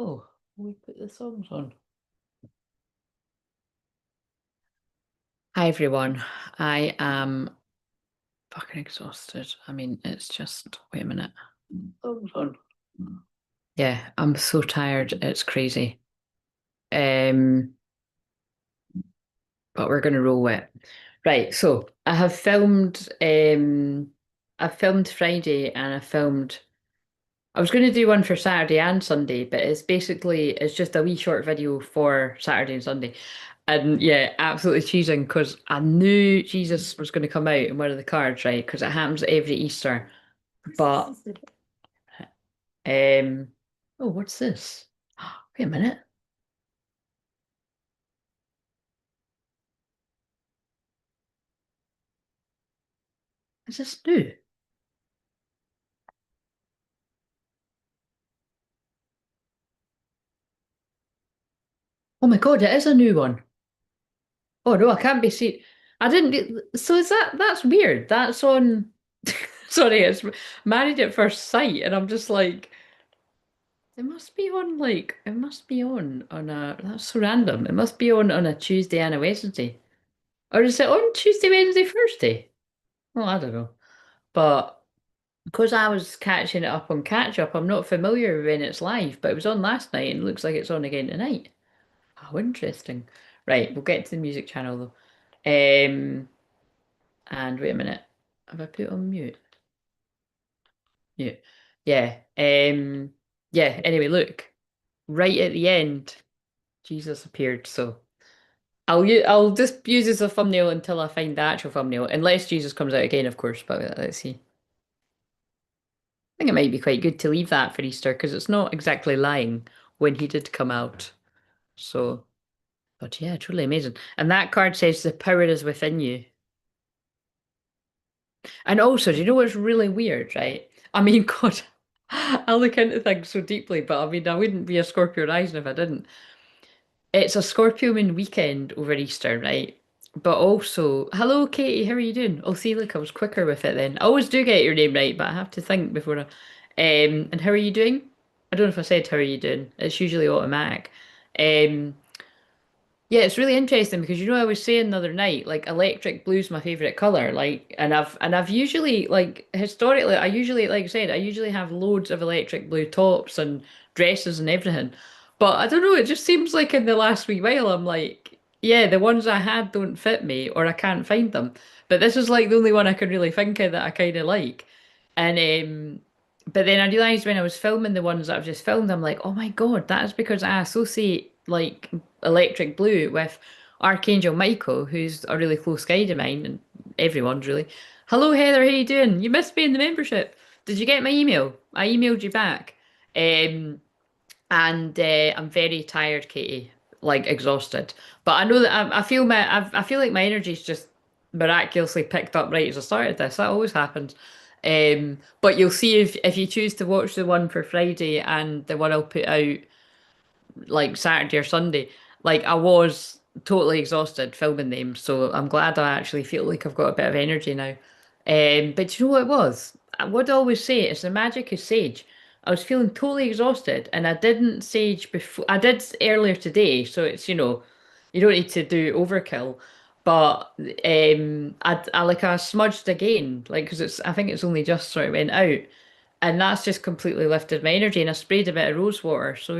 Oh, we put the songs on. Hi everyone. I am fucking exhausted. I mean, it's just, wait a minute. Songs on. Yeah, I'm so tired. It's crazy. Um, but we're gonna roll with it. Right, so I've filmed Friday and I was gonna do one for Saturday and Sunday, but it's just a wee short video for Saturday and Sunday. And yeah, absolutely cheesing because I knew Jesus was going to come out in one of the cards, right? Because it happens every Easter. But um, oh, what's this? Wait a minute, is this new? Oh my God, it is a new one. Oh no, I can't be seen. I didn't. So is that's weird. That's on. Sorry, it's Married at First Sight, and I'm just like, it must be on it must be on a. That's so random. It must be on a Tuesday and a Wednesday. Or is it on Tuesday, Wednesday, Thursday? Well, I don't know. But because I was catching it up on catch up, I'm not familiar with when it's live, but it was on last night and it looks like it's on again tonight. Oh, interesting. Right, we'll get to the music channel though. And wait a minute. Have I put it on mute? Mute. Yeah. Yeah, anyway, look. Right at the end, Jesus appeared, so I'll just use this as a thumbnail until I find the actual thumbnail, unless Jesus comes out again, of course, but let's see. Think it might be quite good to leave that for Easter because it's not exactly lying when he did come out. So, but yeah, truly amazing. And that card says the power is within you. And also, do you know what's really weird, right? I mean, God, I look into things so deeply, but I mean, I wouldn't be a Scorpio rising if I didn't. It's a Scorpio moon weekend over Easter, right? But also, hello, Katie, how are you doing? Oh, see, look, I was quicker with it then. I always do get your name right, but I have to think before I. And how are you doing? I don't know if I said how are you doing. It's usually automatic. Um, yeah, it's really interesting because I was saying the other night, like electric blue's my favorite color, like, and I've usually historically, I usually like I said, I usually have loads of electric blue tops and dresses and everything, but I don't know, it just seems like in the last wee while I'm like, yeah, the ones I had don't fit me or I can't find them, but this is like the only one I can really think of that I kind of like, and but then I realized when I was filming the ones that I've just filmed, I'm like, oh my God, that is because I associate like Electric Blue with Archangel Michael, who's a really close guide of mine, and everyone's really. Hello, Heather, how you doing? You missed me in the membership. Did you get my email? I emailed you back. Um, and I'm very tired, Katie, like exhausted. But I know that I feel like my energy's just miraculously picked up right as I started this. That always happens. But you'll see if you choose to watch the one for Friday and the one I'll put out like Saturday or Sunday, like I was totally exhausted filming them, so I'm glad I actually feel like I've got a bit of energy now. But you know what it was? I would always say it's the magic of sage. I was feeling totally exhausted and I didn't sage before. I did earlier today, so it's, you don't need to do overkill. But I smudged again, like because I think it's only just sort of went out. And that's just completely lifted my energy. And I sprayed a bit of rose water. So,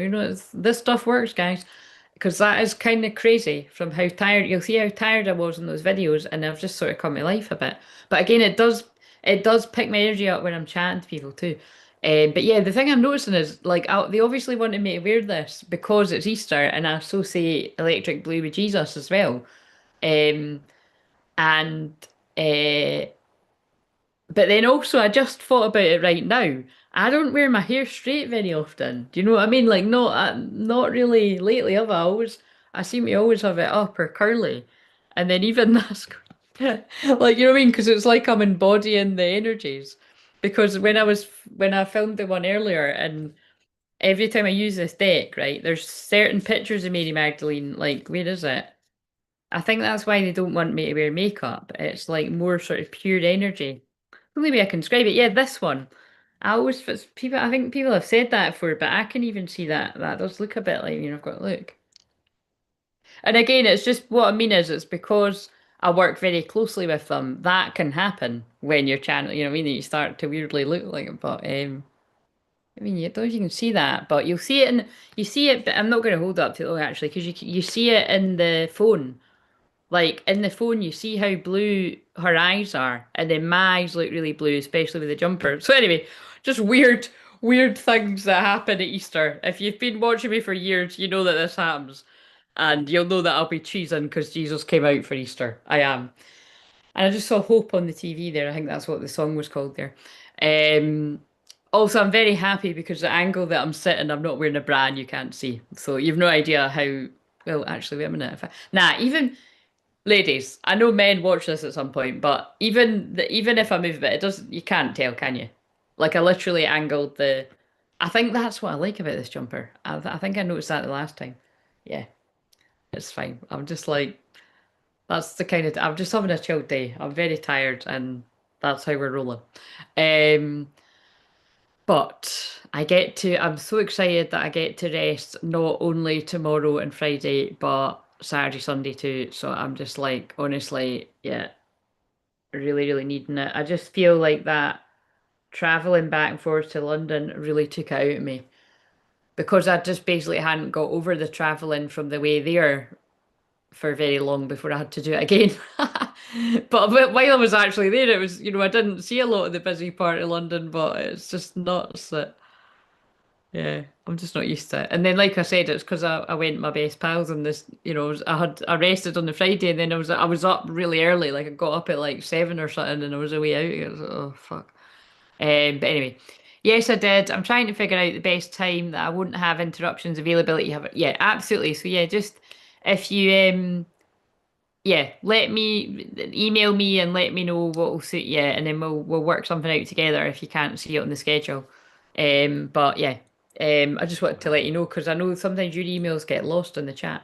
this stuff works, guys. Because that is kind of crazy from how tired, you'll see how tired I was in those videos. And I've just sort of come to life a bit. But again, it does pick my energy up when I'm chatting to people too. But yeah, the thing I'm noticing is they obviously wanted me to wear this because it's Easter and I associate electric blue with Jesus as well. Um, and uh, but then also, I just thought about it right now. I don't wear my hair straight very often. Do you know what I mean? Like, not really lately, have I? I seem to always have it up or curly, and then even that's like you know what I mean? Because it's like I'm embodying the energies. Because when I filmed the one earlier, and every time I use this deck, right, there's certain pictures of Mary Magdalene. Like, where is it? I think that's why they don't want me to wear makeup. It's like more sort of pure energy. The only way I can describe it, yeah, this one. I always, people, I think people have said that before, but I can even see that that does look a bit like, I've got to look. And again, it's just what I mean is it's because I work very closely with them. That can happen when your channel, what I mean, that you start to weirdly look like it. But I mean, you don't know if you can see that, but you'll see it in you see it. But I'm not going to hold up to it actually because you see it in the phone. Like in the phone, you see how blue her eyes are, and then my eyes look really blue, especially with the jumper. So anyway, just weird things that happen at Easter. If you've been watching me for years, you know that this happens, and you'll know that I'll be cheesing because Jesus came out for Easter. I am, and I just saw Hope on the TV there. I think that's what the song was called there. Um, Also, I'm very happy because the angle that I'm sitting, I'm not wearing a bra and you can't see. So you've no idea how. Well, actually, wait a minute. Nah, even ladies, I know men watch this at some point, but even if I move a bit, it doesn't. You can't tell, can you? Like I literally angled the. I think that's what I like about this jumper. I think I noticed that the last time. Yeah, it's fine. I'm just like that's the kind of. I'm just having a chill day. I'm very tired, and that's how we're rolling. Um, but I get to. I'm so excited that I get to rest not only tomorrow and Friday, but Saturday, Sunday too. So I'm just like, honestly, yeah, really needing it. I just feel like that traveling back and forth to London really took it out of me because I just basically hadn't got over the traveling from the way there for very long before I had to do it again. But while I was actually there, it was, I didn't see a lot of the busy part of London, but it's just nuts that, yeah, I'm just not used to it. And then, like I said, it's because I went with my best pals and this, I rested on the Friday and then I was up really early, like I got up at like 7 or something and I was away out. I was like, oh, fuck. But anyway, yes, I did. I'm trying to figure out the best time that I wouldn't have interruptions, availability. Have it. Yeah, absolutely. So yeah, just if you yeah, let me email me and let me know what will suit you, and then we'll work something out together if you can't see it on the schedule. But yeah, I just wanted to let you know because I know sometimes your emails get lost in the chat.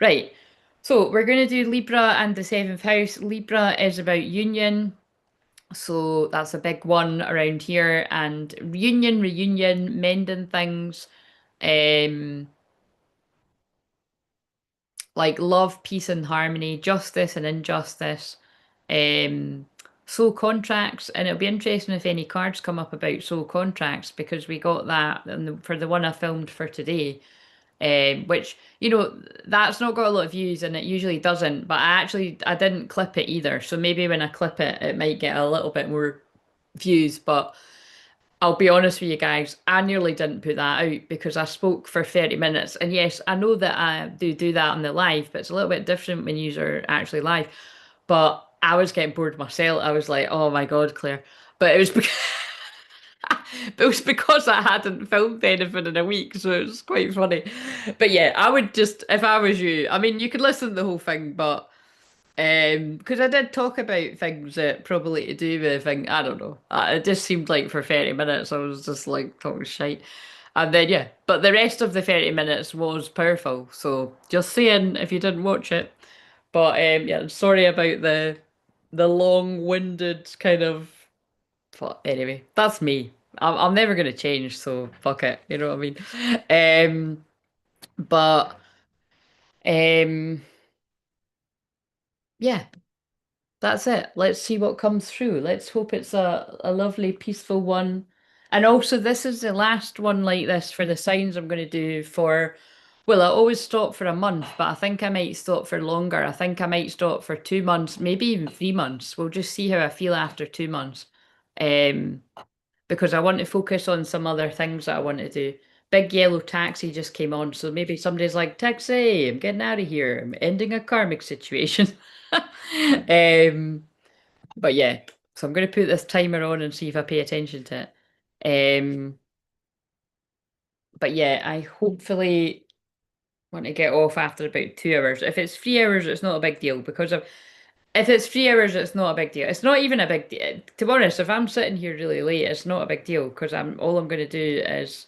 Right. So we're going to do Libra and the seventh house. Libra is about union. So that's a big one around here. And reunion, mending things, um, like love, peace, and harmony, justice and injustice, um, soul contracts. And it'll be interesting if any cards come up about soul contracts because we got that for the one I filmed for today. Which that's not got a lot of views and it usually doesn't, but I didn't clip it either, so maybe when I clip it it might get a little bit more views. But I'll be honest with you guys, I nearly didn't put that out because I spoke for 30 minutes. And yes, I know that I do that on the live, but it's a little bit different when you are actually live. But I was getting bored myself. I was like, oh my God, Claire. But it was because it was because I hadn't filmed anything in a week, so it was quite funny. But yeah, I would just, if I was you, I mean, you could listen to the whole thing, but because I did talk about things that probably to do with thing, I don't know. It just seemed like for 30 minutes I was just like talking shite. And then yeah, but the rest of the 30 minutes was powerful. So just saying if you didn't watch it. But yeah, sorry about the long-winded kind of but anyway, that's me. I'm never gonna change, so fuck it. You know what I mean? But um yeah. That's it. Let's see what comes through. Let's hope it's a lovely, peaceful one. And also, this is the last one like this for the signs I'm going to do for. Well, I always stop for a month, but I think I might stop for longer. I think I might stop for 2 months, maybe even 3 months. We'll just see how I feel after 2 months. Um, because I want to focus on some other things that I want to do. Big Yellow Taxi just came on, so maybe somebody's like, Taxi, I'm getting out of here. I'm ending a karmic situation. Um, but yeah, so I'm going to put this timer on and see if I pay attention to it. But yeah, I hopefully want to get off after about 2 hours. If it's 3 hours, it's not a big deal because of if it's 3 hours, it's not a big deal. It's not even a big deal. To be honest, if I'm sitting here really late, it's not a big deal because I'm going to do is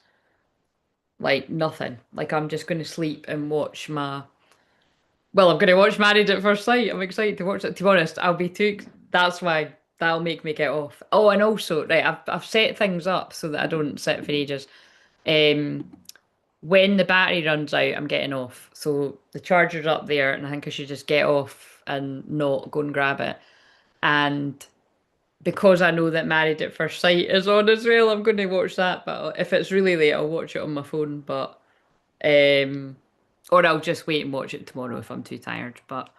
like nothing. Like I'm just going to sleep and watch my. Well, I'm going to watch Married at First Sight. I'm excited to watch it. To be honest, I'll be too. That's why. that'll make me get off. Oh, and also, right, I've set things up so that I don't sit for ages. Um, when the battery runs out, I'm getting off. So the charger's up there, and I think I should just get off and not go and grab it. And because I know that Married at First Sight is on as well, I'm going to watch that. But if it's really late, I'll watch it on my phone. But um, or I'll just wait and watch it tomorrow if I'm too tired. But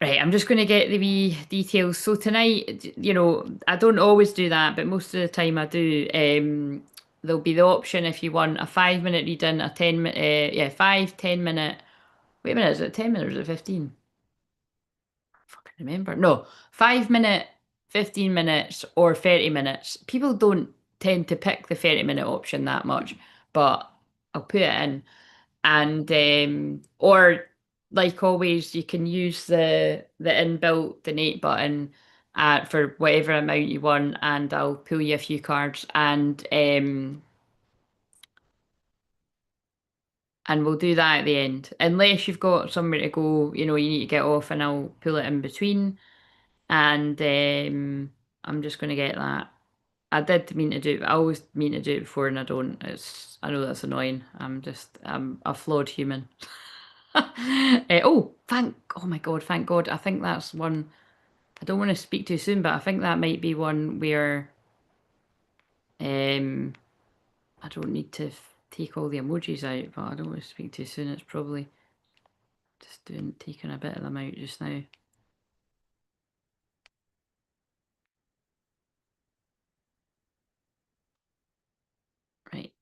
right, I'm just going to get the wee details. So tonight, I don't always do that, but most of the time I do. There'll be the option if you want a 5 minute reading, a 10 minute, yeah, 5, 10 minute. Wait a minute, is it 10 minutes or is it 15? Fucking remember. No, 5 minute, 15 minutes, or 30 minutes. People don't tend to pick the 30-minute option that much, but I'll put it in. And or like always, you can use the inbuilt donate button for whatever amount you want, and I'll pull you a few cards, and we'll do that at the end. Unless you've got somewhere to go, you need to get off, and I'll pull it in between. And I'm just going to get that. I did mean to do it. I always mean to do it before, and I don't. I know that's annoying. I'm a flawed human. Oh my God, thank God. I think that's one. I don't want to speak too soon, but I think that might be one where um, I don't need to take all the emojis out, but I don't want to speak too soon. It's probably just taking a bit of them out just now. Right.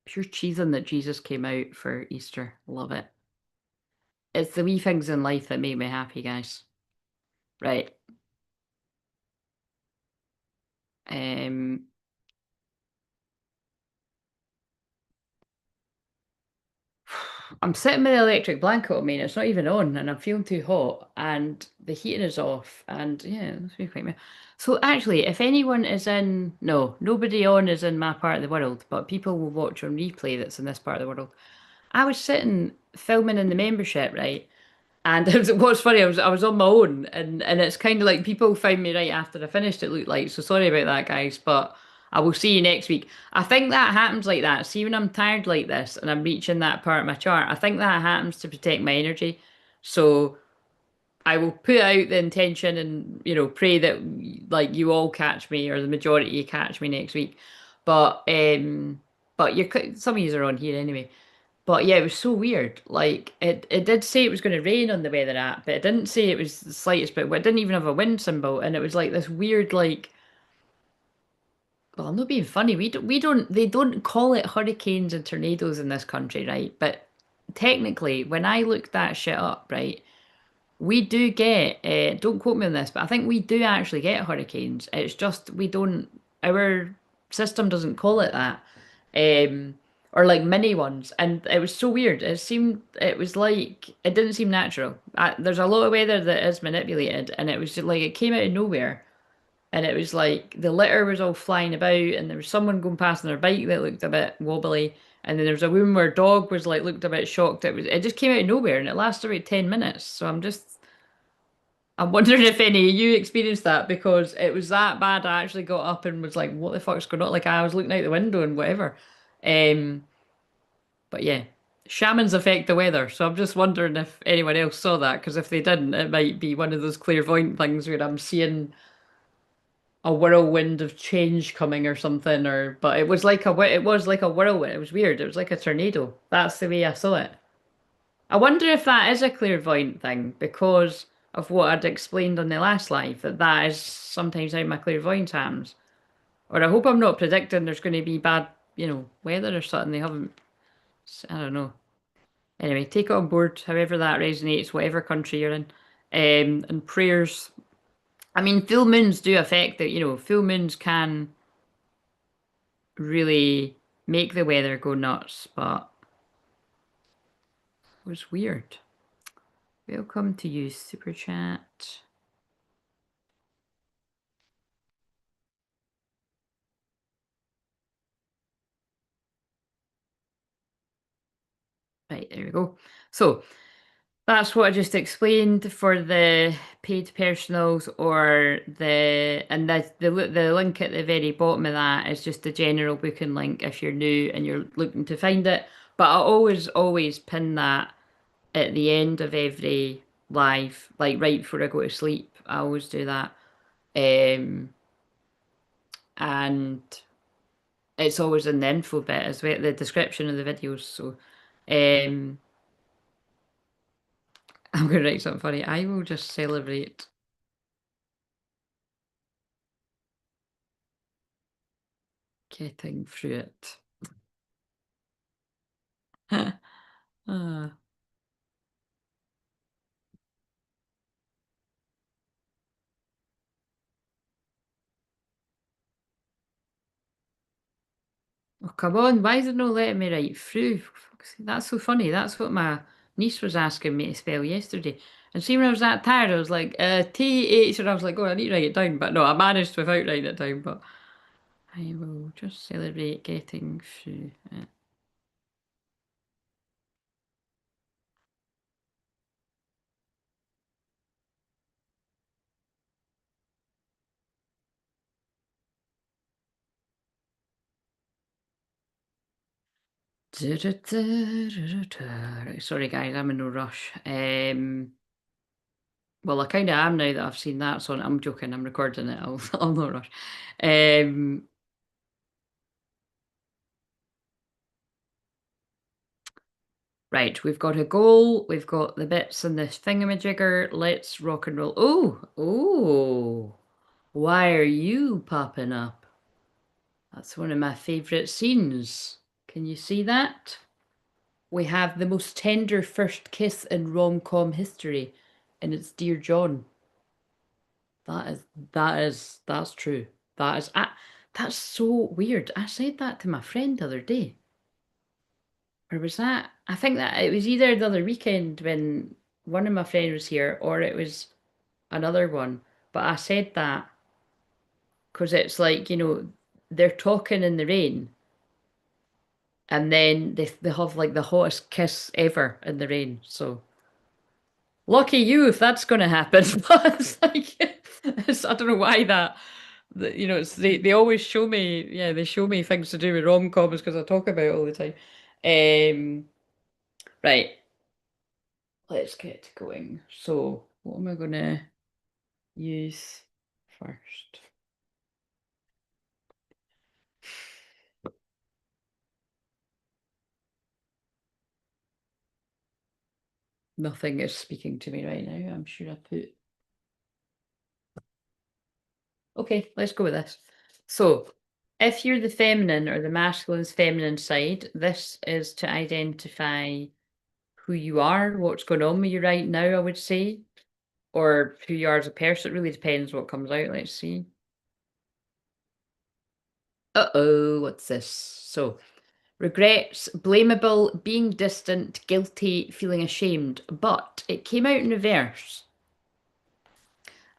Pure cheesing that Jesus came out for Easter. Love it. It's the wee things in life that make me happy, guys. Right. Um, I'm sitting with the electric blanket on me and it's not even on and I'm feeling too hot and the heating is off and yeah, that's really quite me. So actually, if anyone is in, no, nobody on is in my part of the world, but people will watch on replay that's in this part of the world. I was sitting filming in the membership, right? And what's funny, I was on my own, and it's kind of like people found me right after I finished. It looked like so. Sorry about that, guys, but I will see you next week. I think that happens like that. See, when I'm tired like this and I'm reaching that part of my chart, I think that happens to protect my energy. So I will put out the intention and pray that like you all catch me or the majority of you catch me next week. But you're some of you are on here anyway. But yeah, it was so weird. Like it did say it was going to rain on the weather app, but it didn't say it was the slightest bit. It didn't even have a wind symbol, and it was like this weird like. Well, I'm not being funny. They don't call it hurricanes and tornadoes in this country, right? But technically, when I looked that shit up, right, we do get. Don't quote me on this, but I think we do actually get hurricanes. It's just we don't. Our system doesn't call it that. um, or like mini ones, and it was so weird. It was like it didn't seem natural. There's a lot of weather that is manipulated, and it was just like it came out of nowhere, and it was like the litter was all flying about, and there was someone going past on their bike that looked a bit wobbly, and then there was a woman where her dog was like looked a bit shocked. It just came out of nowhere, and it lasted about 10 minutes. So I'm wondering if any of you experienced that because it was that bad. I actually got up and was like, "What the fuck's going on?" Like I was looking out the window and whatever. Um, but yeah, shamans affect the weather. So I'm just wondering if anyone else saw that because if they didn't, it might be one of those clairvoyant things where I'm seeing a whirlwind of change coming or something. But it was like a whirlwind. It was weird. It was like a tornado. That's the way I saw it. I wonder if that is a clairvoyant thing because of what I'd explained on the last live, that is sometimes how my clairvoyance happens. Or I hope I'm not predicting there's going to be bad, weather or something. They haven't, I don't know. Anyway, take it on board, however that resonates, whatever country you're in. And prayers. I mean, full moons do affect it. Full moons can really make the weather go nuts, but it was weird. Welcome to you, Super Chat. Right, there we go. So, That's what I just explained for the paid personals or the link at the very bottom of that is just the general booking link if you're new and you're looking to find it. But I always pin that at the end of every live, like right before I go to sleep. I always do that. Um, and it's always in the info bit as well, the description of the videos. So um, I'm going to write something funny. I will just celebrate getting through it. Ah. Oh, come on, why is it not letting me write through? For fuck's sake, that's so funny. That's what my niece was asking me to spell yesterday. And see, when I was that tired, I was like, TH, and I was like, oh, I need to write it down. But no, I managed without writing it down. But I will just celebrate getting through it. Right, sorry, guys, I'm in no rush. Well, I kind of am now that I've seen that, so I'm joking. I'm recording it. I'll not rush. Um, right, we've got a goal. We've got the bits in this thingamajigger. Let's rock and roll. Oh, why are you popping up? That's one of my favourite scenes. Can you see that? We have the most tender first kiss in rom-com history, and it's Dear John. That's true. That's so weird. I said that to my friend the other day. Or was that? I think that it was either the other weekend when one of my friends was here, or it was another one. But I said that because it's like, they're talking in the rain, and then they have like the hottest kiss ever in the rain. So lucky you if that's going to happen. But it's like, I don't know why it's they always show me, yeah, they show me things to do with rom-coms because I talk about it all the time. Um, right, let's get going. So, what am I gonna use first? Nothing is speaking to me right now. I'm sure I put. Okay, let's go with this. So, if you're the feminine or the masculine's feminine side, this is to identify who you are, what's going on with you right now, I would say, or who you are as a person. It really depends what comes out. Let's see. Uh-oh, what's this? So, regrets, blamable, being distant, guilty, feeling ashamed. But it came out in reverse.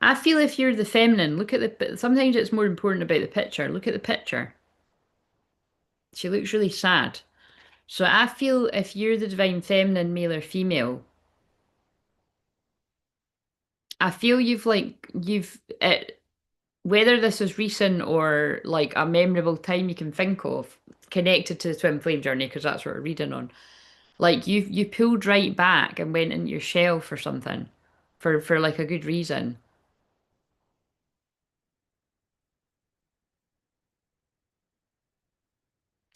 I feel if you're the feminine, look at sometimes it's more important about the picture. Look at the picture. She looks really sad. So I feel if you're the divine feminine, male or female, I feel whether this is recent or like a memorable time you can think of, connected to the twin flame journey, because that's what we're reading on. Like you pulled right back and went into your shell for something, for like a good reason,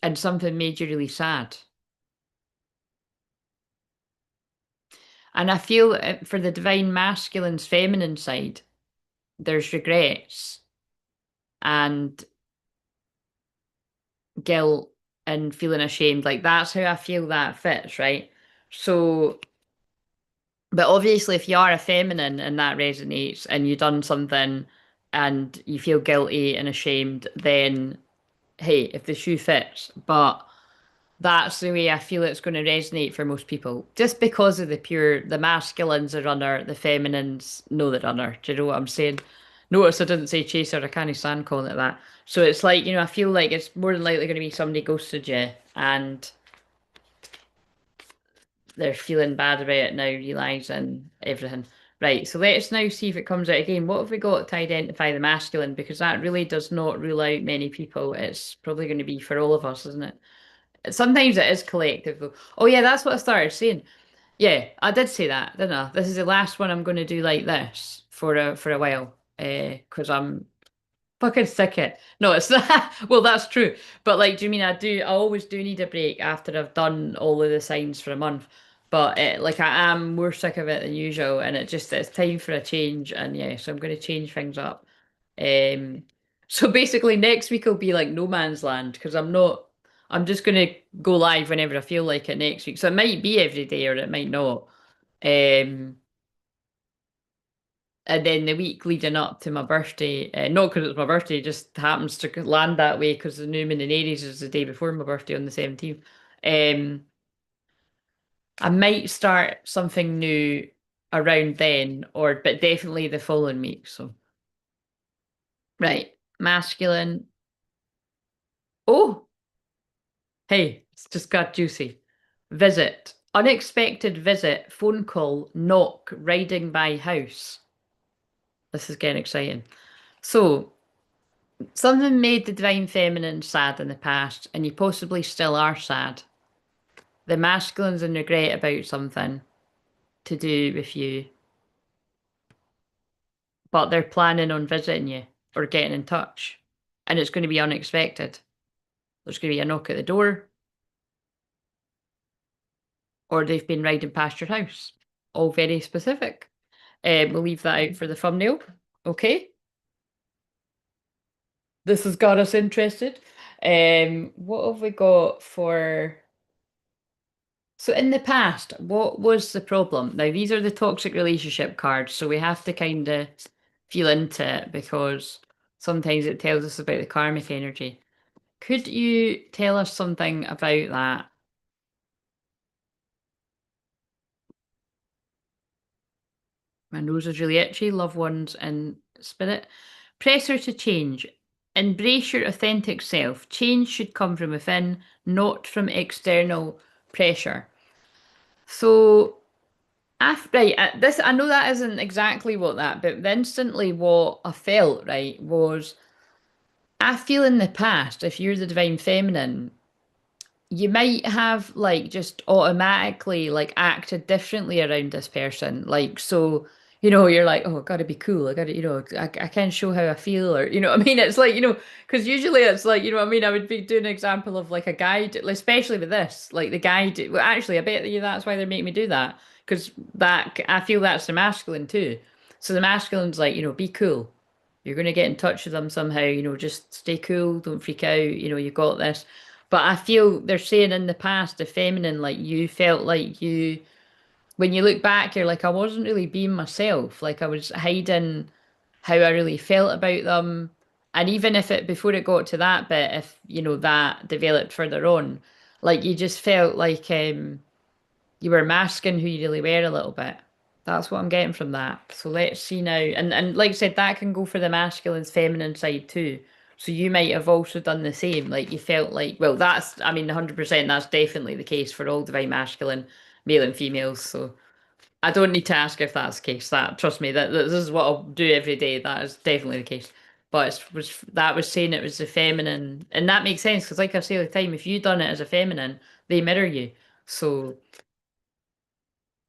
and something made you really sad. And I feel for the divine masculine's feminine side, there's regrets and guilt and feeling ashamed. Like that's how I feel that fits, right? So, but obviously, if you are a feminine and that resonates and you've done something and you feel guilty and ashamed, then hey, if the shoe fits. But that's the way I feel it's going to resonate for most people. Just because of the masculines are runner, the feminines know the runner. Do you know what I'm saying? Notice I didn't say chaser, I can't stand calling it that. So it's like, I feel like it's more than likely going to be somebody ghosted you and they're feeling bad about it now, realizing everything. Right, so let's now see if it comes out again. What have we got to identify the masculine? Because that really does not rule out many people. It's probably going to be for all of us, isn't it? Sometimes it is collective though. Oh yeah, that's what I started saying. Yeah, I did say that, didn't I? This is the last one I'm going to do like this for a while. Because I'm fucking sick it. No, it's not. Well, that's true. But like, do you mean I always do need a break after I've done all of the signs for a month. But like I am more sick of it than usual, and it's time for a change. And yeah, so I'm going to change things up. Um, so basically next week will be like no man's land because I'm just going to go live whenever I feel like it next week. So it might be every day or it might not. Um, and then the week leading up to my birthday, not because it's my birthday, it just happens to land that way because the new moon in Aries is the day before my birthday on the 17th. Um, I might start something new around then, or but definitely the following week. So, right, masculine. Oh, hey, it's just got juicy. Visit, unexpected visit, phone call, knock, riding by house. This is getting exciting. So, something made the divine feminine sad in the past, and you possibly still are sad. The masculine's in regret about something to do with you, but they're planning on visiting you or getting in touch, and it's going to be unexpected. There's going to be a knock at the door, or they've been riding past your house. All very specific. We'll leave that out for the thumbnail. Okay, this has got us interested. What have we got for? So in the past, what was the problem? Now these are the toxic relationship cards, so we have to kind of feel into it because sometimes it tells us about the karmic energy. Could you tell us something about that? My nose is really itchy. Loved ones in spirit. Pressure to change. Embrace your authentic self. Change should come from within, not from external pressure. So right, this I know that isn't exactly what that, but instantly what I felt, right, was I feel in the past, if you're the divine feminine, you might have like just automatically like acted differently around this person. Like, so, you're like, oh, I gotta be cool. I gotta, I can't show how I feel or, what I mean? It's like, because usually it's like, what I mean? I would be doing an example of like a guide, especially with this, like the guide. Well, actually, I bet you that's why they're making me do that. Because I feel that's the masculine too. So the masculine's like, be cool. You're going to get in touch with them somehow, just stay cool, don't freak out, you got this. But I feel they're saying in the past, the feminine, like you felt like when you look back, you're like, I wasn't really being myself. Like I was hiding how I really felt about them. And even if before it got to that bit, if, that developed further on, like you just felt like you were masking who you really were a little bit. That's what I'm getting from that. So let's see now. And like I said, that can go for the masculine's feminine side too. So you might have also done the same. Like you felt like, well, I mean, 100% that's definitely the case for all divine masculine, male and females. So I don't need to ask if that's the case. Trust me, this is what I'll do every day. That is definitely the case. But that was saying it was the feminine, and that makes sense because, like I say all the time, if you done it as a feminine, they mirror you. So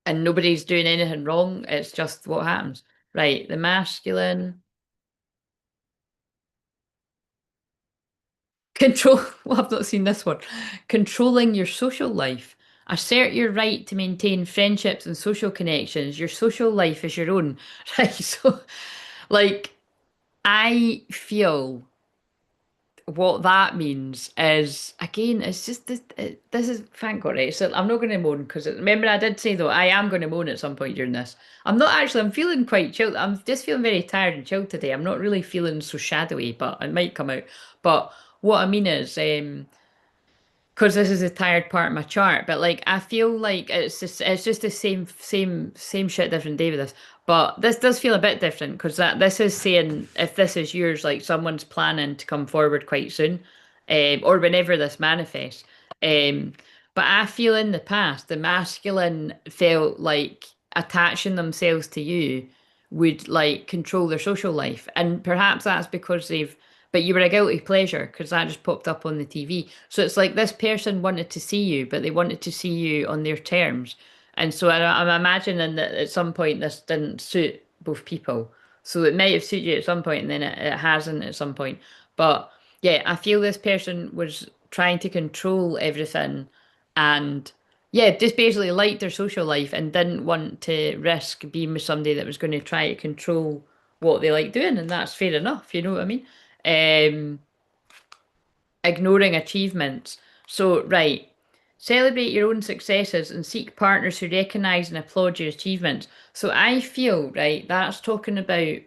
and nobody's doing anything wrong. It's just what happens. Right, the masculine control. Well, I've not seen this one. Controlling your social life. Assert your right to maintain friendships and social connections. Your social life is your own. Right. So, like, I feel what that means is again, it's just this is thank God, right? So I'm not going to moan because remember I did say though I am going to moan at some point during this. I'm not actually. I'm feeling quite chilled. I'm just feeling very tired and chilled today. I'm not really feeling so shadowy, but it might come out. But what I mean is, because this is a tired part of my chart, but like I feel like it's just the same shit, different day with this. But this does feel a bit different because that this is saying if this is yours, like someone's planning to come forward quite soon, or whenever this manifests. Um, But I feel in the past, the masculine felt like attaching themselves to you would like control their social life. And perhaps that's because but you were a guilty pleasure because that just popped up on the TV. So it's like this person wanted to see you, but they wanted to see you on their terms. And so I'm imagining that at some point this didn't suit both people. So it might have suited you at some point and then it hasn't at some point. But yeah, I feel this person was trying to control everything and yeah, just basically liked their social life and didn't want to risk being with somebody that was going to try to control what they like doing, and that's fair enough, you know what I mean? Um, ignoring achievements. So, right, celebrate your own successes and seek partners who recognize and applaud your achievements. So, I feel, right, that's talking about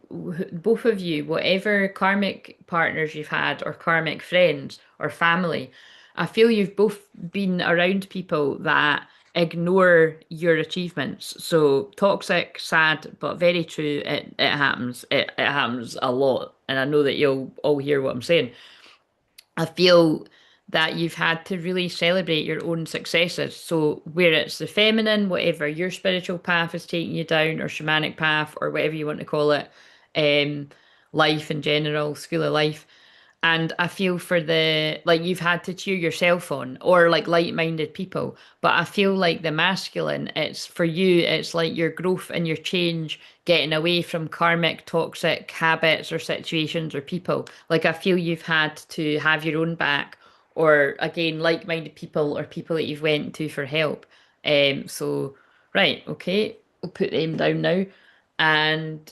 both of you, whatever karmic partners you've had, or karmic friends, or family. I feel you've both been around people that ignore your achievements. So toxic, sad, but very true. It happens. It happens a lot. And I know that you'll all hear what I'm saying. I feel that you've had to really celebrate your own successes. So, where it's the feminine, whatever your spiritual path is taking you down, or shamanic path, or whatever you want to call it, um, life in general, school of life. And I feel for the like you've had to cheer yourself on, or like like-minded people. But I feel like the masculine, it's for you, it's like your growth and your change, getting away from karmic, toxic habits or situations or people. Like I feel you've had to have your own back, or again, like-minded people or people that you've went to for help. So right, okay, we'll put them down now. And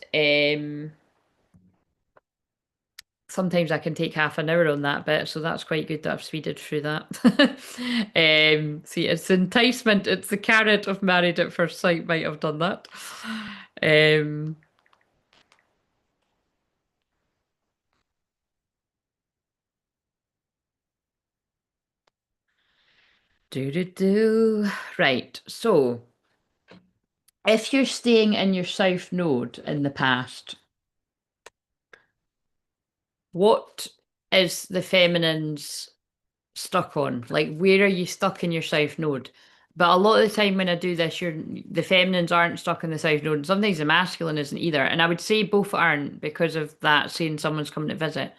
sometimes I can take half an hour on that bit, so that's quite good that I've speeded through that. See, it's the enticement, it's the carrot of married at first sight might have done that. Um, do. Right, so if you're staying in your south node in the past, what is the feminine's stuck on? Like, where are you stuck in your south node? But a lot of the time when I do this, the feminines aren't stuck in the south node, and sometimes the masculine isn't either. And I would say both aren't because of that saying someone's coming to visit.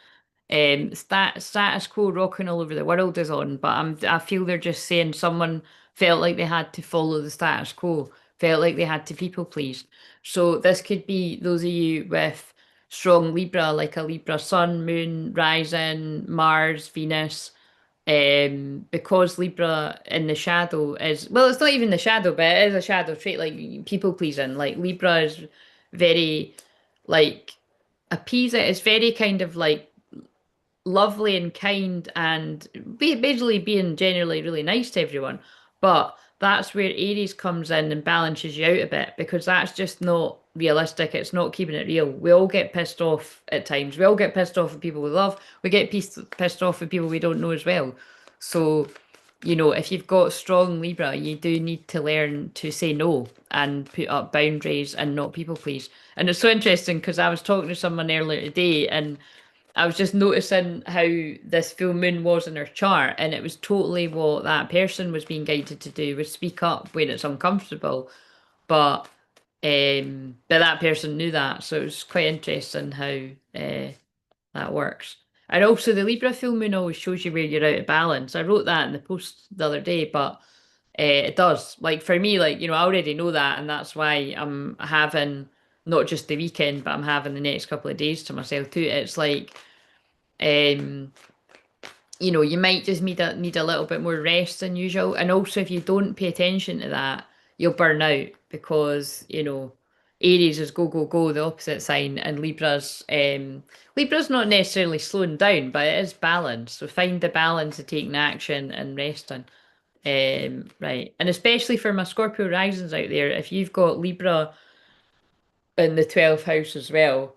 Status quo rocking all over the world is on, but I feel they're just saying someone felt like they had to follow the status quo, felt like they had to people please. So this could be those of you with strong Libra, like a Libra sun, moon, rising, Mars, Venus. Because Libra in the shadow is, well, it's not even the shadow, but it is a shadow trait, like people pleasing. Like Libra is very like appease it. It's very kind of like lovely and kind and basically being generally really nice to everyone. But that's where Aries comes in and balances you out a bit because that's just not realistic. It's not keeping it real. We all get pissed off at times. We all get pissed off with people we love. We get pissed off with people we don't know as well. So, if you've got strong Libra, you do need to learn to say no and put up boundaries and not people please. And it's so interesting because I was talking to someone earlier today and I was just noticing how this full moon was in her chart, and it was totally what that person was being guided to do was speak up when it's uncomfortable. But but that person knew that, so it was quite interesting how that works. And also, the Libra full moon always shows you where you're out of balance. I wrote that in the post the other day, but it does. Like for me, like I already know that, and that's why I'm having not just the weekend, but I'm having the next couple of days to myself too. It's like um, you might just need a little bit more rest than usual. And also, if you don't pay attention to that, you'll burn out because, Aries is go, go, go, the opposite sign, and Libra's not necessarily slowing down, but it is balance. So find the balance of taking action and resting. Right. And especially for my Scorpio risings out there, if you've got Libra in the 12th house as well,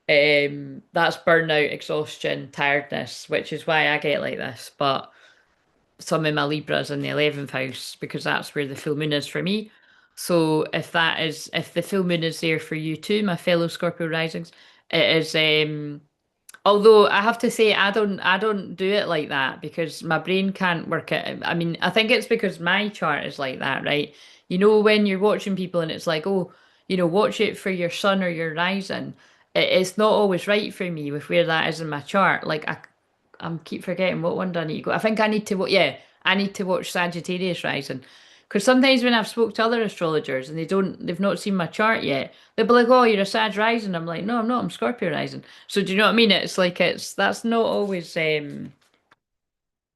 that's burnout, exhaustion, tiredness, which is why I get like this. But some of my Libras in the 11th house because that's where the full moon is for me. So if the full moon is there for you too, my fellow Scorpio risings, it is. Although I have to say I don't do it like that because my brain can't work it. I mean, I think it's because my chart is like that, right? You know, when you're watching people and it's like, oh, watch it for your sun or your rising. It's not always right for me with where that is in my chart. Like I'm keep forgetting what one do I need to go. I think I need to yeah, I need to watch Sagittarius rising. Because sometimes when I've spoke to other astrologers and they've not seen my chart yet, they'll be like, "Oh, you're a Sag rising." I'm like, "No, I'm not. I'm Scorpio rising." So do you know what I mean? It's like that's not always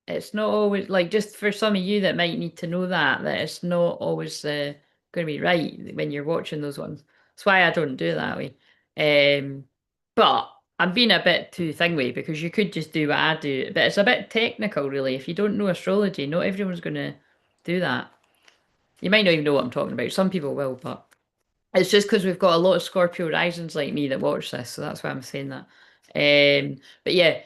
it's not always like just for some of you that might need to know that it's not always going to be right when you're watching those ones. That's why I don't do it that way. Um, but I'm being a bit too thingy because you could just do what I do, but it's a bit technical, really. If you don't know astrology, not everyone's going to do that. You might not even know what I'm talking about. Some people will, but it's just because we've got a lot of Scorpio risings like me that watch this, so that's why I'm saying that. But yeah,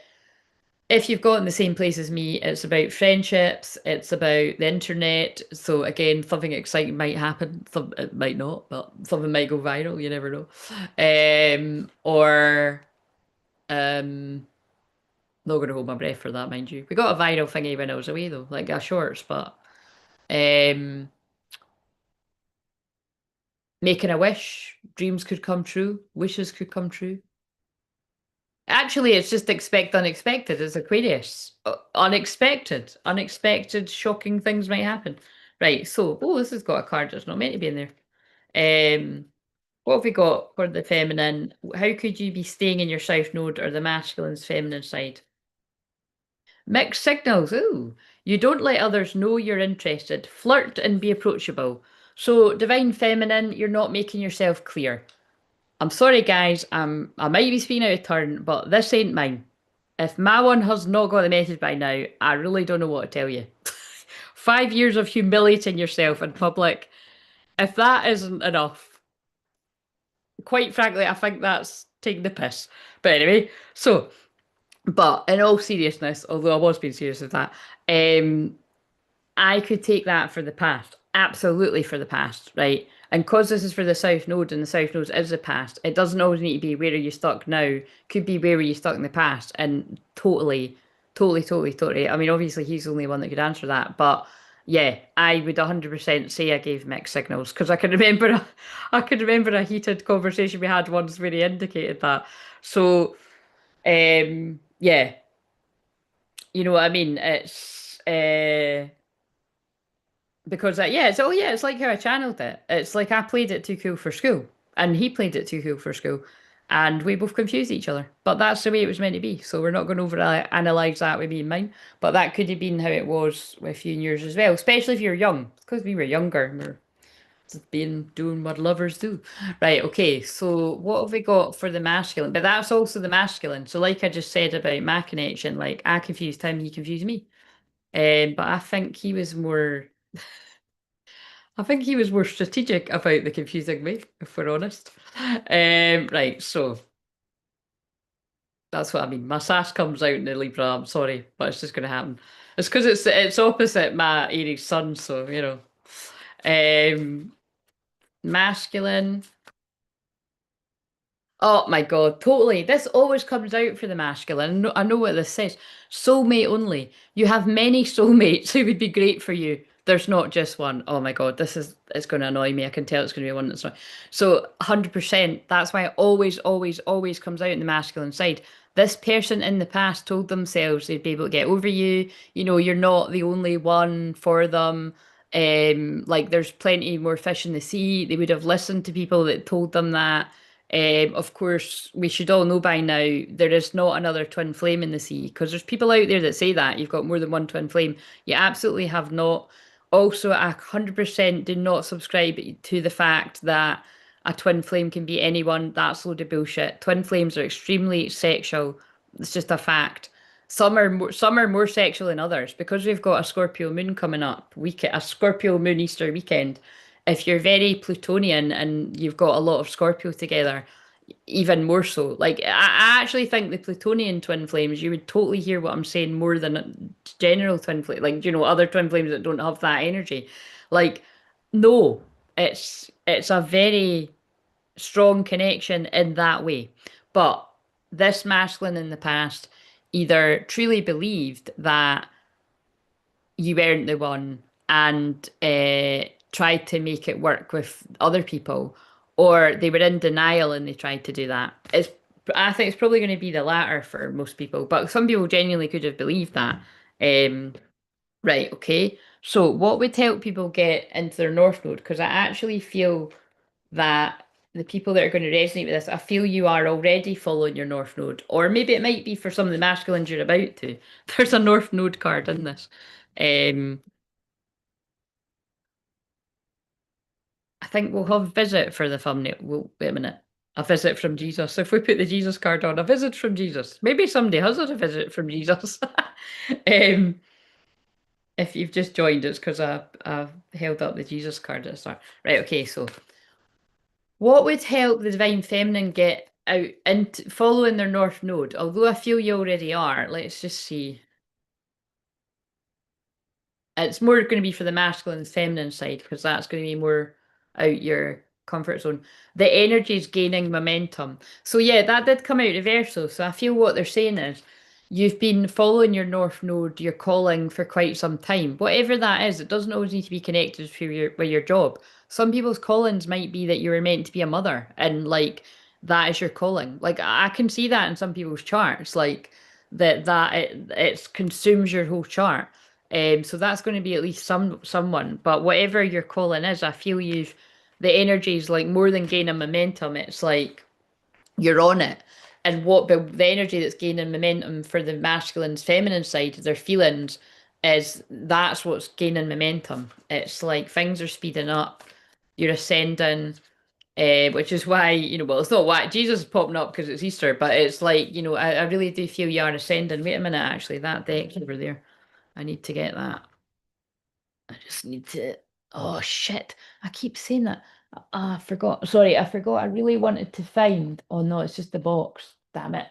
if you've got in the same place as me, it's about friendships, it's about the internet. So again, something exciting might happen. Some it might not, but something might go viral. You never know. Or not going to hold my breath for that, mind you. We got a viral thingy when I was away though, like a shorts, but um, making a wish, dreams could come true, wishes could come true. Actually, it's just expect unexpected. It's Aquarius. Unexpected. Unexpected, shocking things might happen. Right, so, oh, this has got a card that's not meant to be in there. What have we got for the feminine? How could you be staying in your south node or the masculine's feminine side? Mixed signals. Ooh. You don't let others know you're interested. Flirt and be approachable. So, divine feminine, you're not making yourself clear. I'm sorry, guys. I might be speaking out of turn, but this ain't mine. If my one has not got the message by now, I really don't know what to tell you. 5 years of humiliating yourself in public. If that isn't enough, quite frankly, I think that's taking the piss. But anyway, but in all seriousness, although I was being serious with that, um, I could take that for the past, absolutely for the past, right? And because this is for the South Node and the South Node is the past, it doesn't always need to be where are you stuck now. Could be where were you stuck in the past, and totally, totally, totally, totally. I mean, obviously he's the only one that could answer that, but yeah, I would 100% say I gave mixed signals because I can remember, I can remember a heated conversation we had once where he indicated that. So, yeah, you know what I mean? It's because yeah, it's like how I channeled it. It's like I played it too cool for school, and he played it too cool for school, and we both confused each other. But that's the way it was meant to be. So we're not going to over analyze that with me and mine. But that could have been how it was with you and yours as well, especially if you're young, because we were younger and we're just being doing what lovers do. Right, okay, so what have we got for the masculine? But that's also the masculine. So like I just said about my connection, like I confused him, he confused me. But I think he was more strategic about the confusing me, if we're honest. Right, so that's what I mean. My sass comes out in the Libra, I'm sorry, but it's just gonna happen. It's because it's opposite my Aries sun, so you know. Um Masculine. Oh my God, totally. This always comes out for the masculine. I know what this says. Soulmate only. You have many soulmates who would be great for you. There's not just one. Oh my God, it's going to annoy me. I can tell it's going to be one that's not. So 100%. That's why it always, always, always comes out in the masculine side. This person in the past told themselves they'd be able to get over you. You know, you're not the only one for them. Like there's plenty more fish in the sea. They would have listened to people that told them that. Of course, we should all know by now there is not another twin flame in the sea because there's people out there that say that you've got more than one twin flame. You absolutely have not. Also, I 100% do not subscribe to the fact that a twin flame can be anyone. That's a load of bullshit. Twin flames are extremely sexual. It's just a fact. Some are more sexual than others because we've got a Scorpio moon coming up, a Scorpio moon Easter weekend. If you're very Plutonian and you've got a lot of Scorpio together, even more so. Like I actually think the Plutonian twin flames, you would totally hear what I'm saying more than a general twin flame, like other twin flames that don't have that energy. Like, no, it's a very strong connection in that way. But this masculine in the past either truly believed that you weren't the one and tried to make it work with other people, or they were in denial and they tried to do that. I think it's probably going to be the latter for most people, but some people genuinely could have believed that. Um, right, okay. So, what would help people get into their North Node? Because I actually feel that the people that are going to resonate with this, I feel you are already following your North Node, or maybe it might be for some of the masculines you're about to. There's a North Node card in this. Um, I think we'll have visit for the thumbnail. Wait a minute. A visit from Jesus. If we put the Jesus card on, a visit from Jesus. Maybe somebody has had a visit from Jesus. um, if you've just joined, it's because I've held up the Jesus card at the start. Right, okay, so what would help the Divine Feminine get out into following their North Node? Although I feel you already are, let's just see. It's more going to be for the masculine and feminine side because that's going to be more out your comfort zone. The energy is gaining momentum. So yeah, that did come out reverso. So I feel what they're saying is you've been following your North Node, your calling for quite some time. Whatever that is, it doesn't always need to be connected to your job. Some people's callings might be that you were meant to be a mother and like that is your calling. Like I can see that in some people's charts, like it consumes your whole chart. So that's going to be at least someone. But whatever your calling is, I feel the energy is like more than gaining momentum. It's like you're on it. And the energy that's gaining momentum for the masculine's feminine side, their feelings, is that's what's gaining momentum. It's like things are speeding up. You're ascending. Which is why, well, it's not why Jesus is popping up because it's Easter, but it's like, I really do feel you are ascending. Wait a minute, actually, that deck's over there. I need to get that. I just need to. Oh shit! I keep saying that. I forgot. Sorry, I forgot. I really wanted to find. Oh no, it's just the box. Damn it.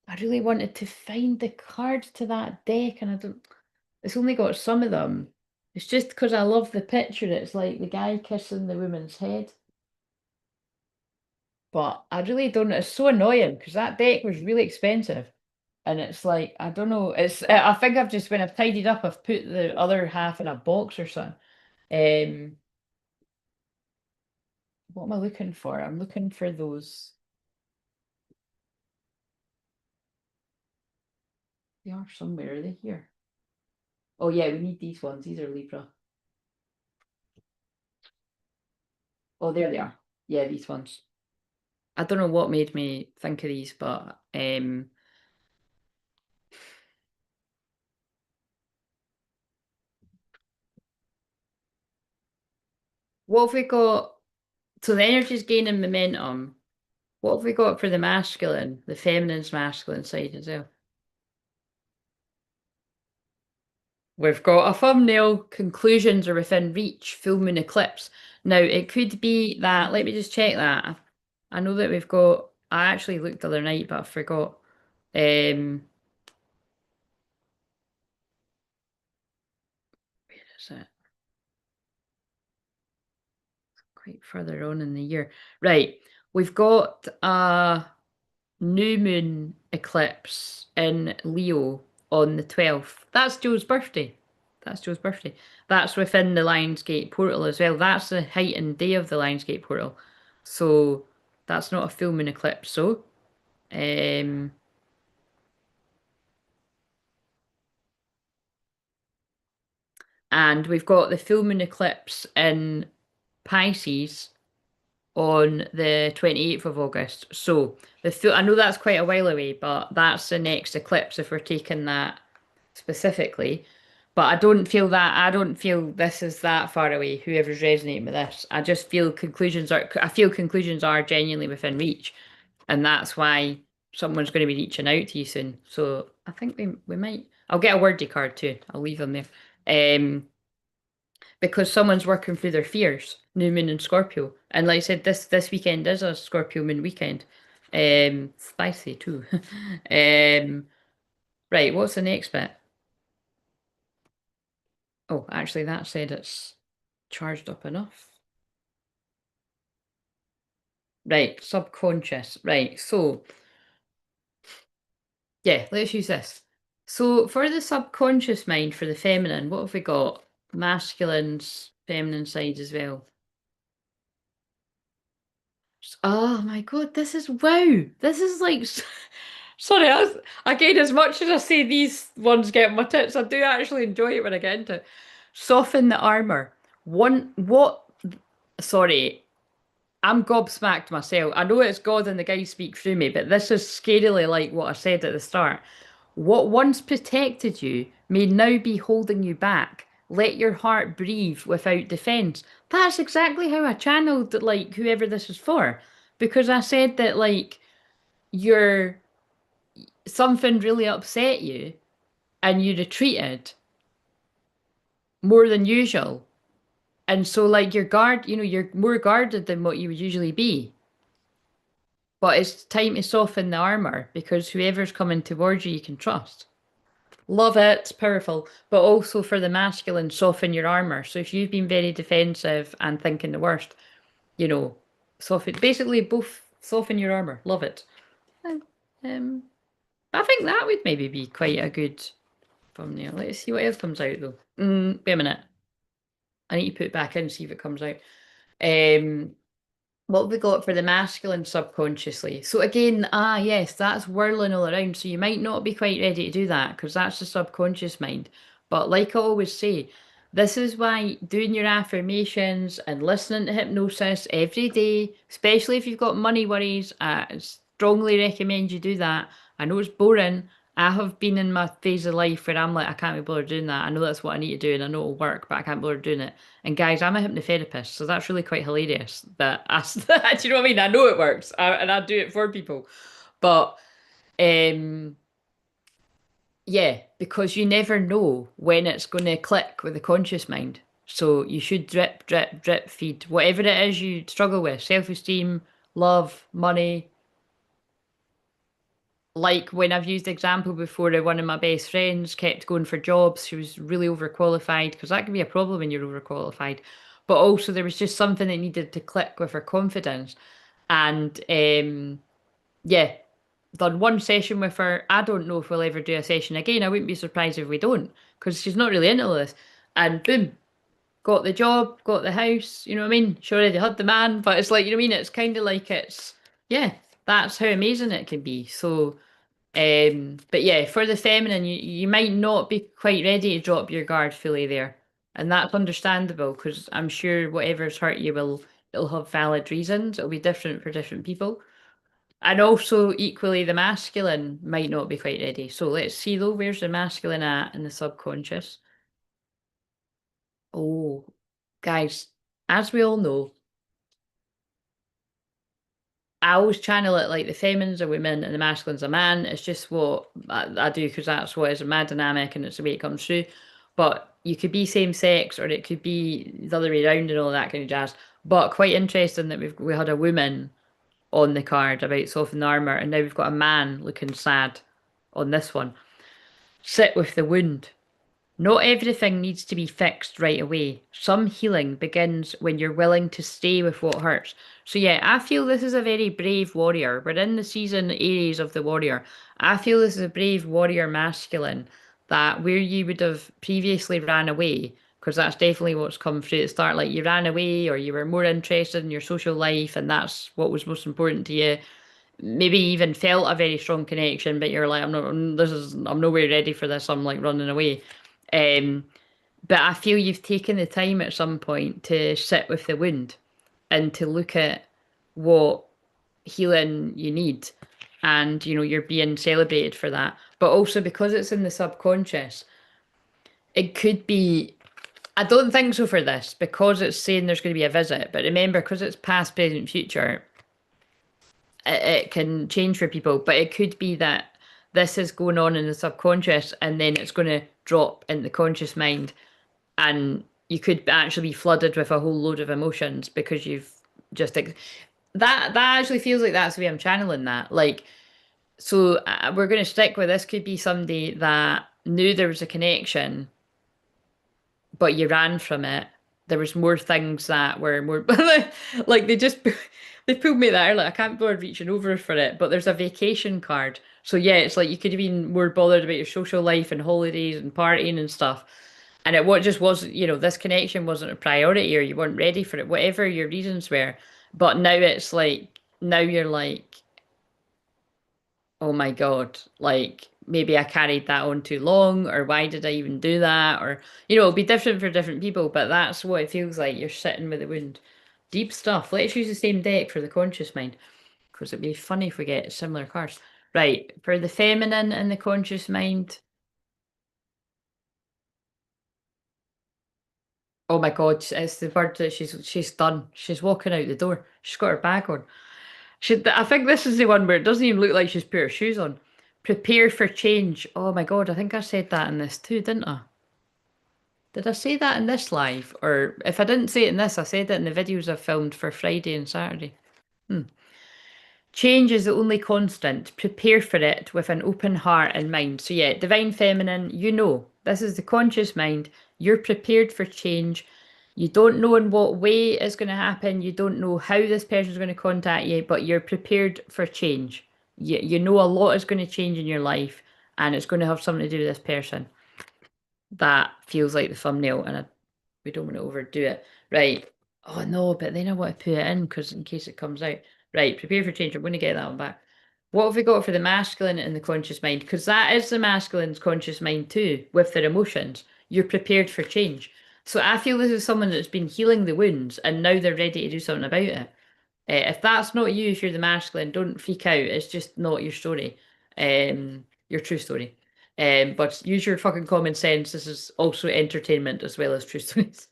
I really wanted to find the cards to that deck, and I don't. It's only got some of them. It's just because I love the picture. It's like the guy kissing the woman's head. But I really don't. It's so annoying because that deck was really expensive. And it's like, I don't know. I think I've just, when I've tidied up, I've put the other half in a box or something. Um, what am I looking for? I'm looking for those. They are somewhere. Are they here? Oh yeah, we need these ones. These are Libra. Oh, there they are. Yeah, these ones. I don't know what made me think of these, but what have we got? So the energy's gaining momentum. What have we got for the masculine, the feminine's masculine side as well? We've got a thumbnail. Conclusions are within reach. Full moon eclipse. Now, it could be that. Let me just check that. I know that we've got. I actually looked the other night, but I forgot. Where is it? Quite further on in the year. Right. We've got a new moon eclipse in Leo on the 12th. That's Joe's birthday. That's Joe's birthday. That's within the Lionsgate portal as well. That's the heightened day of the Lionsgate portal. So that's not a full moon eclipse. So, um, and we've got the full moon eclipse in Pisces on the 28th of August. So I know that's quite a while away, but that's the next eclipse if we're taking that specifically. But I don't feel this is that far away, whoever's resonating with this. I feel conclusions are genuinely within reach. And that's why someone's going to be reaching out to you soon. So I think we might I'll get a wordy card too. I'll leave them there. Because someone's working through their fears, new moon and Scorpio. And like I said, this weekend is a Scorpio moon weekend. Spicy too. Right, what's the next bit? Oh, actually that said it's charged up enough. Right, subconscious. Right, so yeah, let's use this. So for the subconscious mind, for the feminine, what have we got? Masculine's feminine side as well. Oh my God, this is wow. This is like, sorry, again, as much as I say these ones get my tits, I do actually enjoy it when I get into it. Soften the armor. What, sorry, I'm gobsmacked myself. I know it's God and the guy speak through me, but this is scarily like what I said at the start. What once protected you may now be holding you back. Let your heart breathe without defense. That's exactly how I channeled like whoever this is for. Because I said that like you're something really upset you and you retreated more than usual. And so like you're more guarded than what you would usually be. But it's time to soften the armor because whoever's coming towards you, you can trust. Love it, it's powerful. But also for the masculine, soften your armor. So if you've been very defensive and thinking the worst, you know, soften, basically both soften your armor. Love it. Um, um, I think that would maybe be quite a good thumbnail. Let's see what else comes out though. Wait a minute. I need to put it back in and see if it comes out. Um, what have we got for the masculine subconsciously? So again, yes, that's whirling all around. So you might not be quite ready to do that because that's the subconscious mind. But like I always say, this is why doing your affirmations and listening to hypnosis every day, especially if you've got money worries, I strongly recommend you do that. I know it's boring. I have been in my phase of life where I'm like, I can't be bothered doing that. I know that's what I need to do and I know it'll work, but I can't be bothered doing it. And guys, I'm a hypnotherapist, so that's really quite hilarious that I, do you know what I mean? I know it works and I do it for people. But um, yeah, because you never know when it's going to click with the conscious mind. So you should drip, drip, drip feed whatever it is you struggle with, self-esteem, love, money. Like when I've used the example before of one of my best friends kept going for jobs, she was really overqualified because that can be a problem when you're overqualified. But also there was just something that needed to click with her confidence. And yeah, done one session with her. I don't know if we'll ever do a session again. I wouldn't be surprised if we don't because she's not really into all this. And boom, got the job, got the house. You know what I mean? She already had the man, but it's like, you know what I mean? It's kind of like yeah, that's how amazing it can be. So. But yeah, for the feminine, you might not be quite ready to drop your guard fully there, and that's understandable because I'm sure whatever's hurt you will it'll have valid reasons. It'll be different for different people, and also equally the masculine might not be quite ready. So let's see though, where's the masculine at in the subconscious? Oh, guys, as we all know, I always channel it like the feminine's a woman and the masculine's a man. It's just what I do because that's what is my dynamic and it's the way it comes through. But you could be same sex or it could be the other way around and all that kind of jazz. But quite interesting that we had a woman on the card about soften the armor, and now we've got a man looking sad on this one. Sit with the wound. Not everything needs to be fixed right away. Some healing begins when you're willing to stay with what hurts. So, yeah, I feel this is a very brave warrior. We're in the season Aries of the warrior. I feel this is a brave warrior masculine that where you would have previously ran away, because that's definitely what's come through at the start. Like you ran away or you were more interested in your social life and that's what was most important to you. Maybe even felt a very strong connection, but you're like, I'm nowhere ready for this. I'm like running away. Um, but I feel you've taken the time at some point to sit with the wound and to look at what healing you need. And, you know, you're being celebrated for that. But also because it's in the subconscious, it could be, I don't think so for this because it's saying there's going to be a visit. But remember, because it's past, present, future, it can change for people. But it could be that this is going on in the subconscious and then it's going to drop in the conscious mind and you could actually be flooded with a whole load of emotions because you've just that actually feels like that's the way I'm channeling that. Like, so we're going to stick with this. Could be somebody that knew there was a connection, but you ran from it, there was more things that were more like they pulled me there. Like I can't bother reaching over for it, but there's a vacation card. So yeah, it's like you could have been more bothered about your social life and holidays and partying and stuff. And it what just wasn't, this connection wasn't a priority or you weren't ready for it, whatever your reasons were. But now it's like now you're like, oh my God, like maybe I carried that on too long, or why did I even do that? Or, it'll be different for different people, but that's what it feels like. You're sitting with the wound. Deep stuff. Let's use the same deck for the conscious mind, because it'd be funny if we get similar cards. Right, for the feminine and the conscious mind. Oh my God, it's the bird that she's done. She's walking out the door. She's got her bag on. I think this is the one where it doesn't even look like she's put her shoes on. Prepare for change. Oh my God, I think I said that in this too, didn't I? Did I say that in this live? Or if I didn't say it in this, I said it in the videos I've filmed for Friday and Saturday. Hmm. Change is the only constant. Prepare for it with an open heart and mind. So, yeah, divine feminine, this is the conscious mind. You're prepared for change. You don't know in what way it's going to happen. You don't know how this person's going to contact you, but you're prepared for change. You know a lot is going to change in your life and it's going to have something to do with this person. That feels like the thumbnail, and we don't want to overdo it. Right. Oh no, but then I want to put it in because in case it comes out. Right, prepare for change. I'm going to get that one back. What have we got for the masculine and the conscious mind? Because that is the masculine's conscious mind too, with their emotions. You're prepared for change. So I feel this is someone that's been healing the wounds and now they're ready to do something about it. If that's not you, if you're the masculine, don't freak out. It's just not your story, your true story. But use your fucking common sense. This is also entertainment as well as true stories.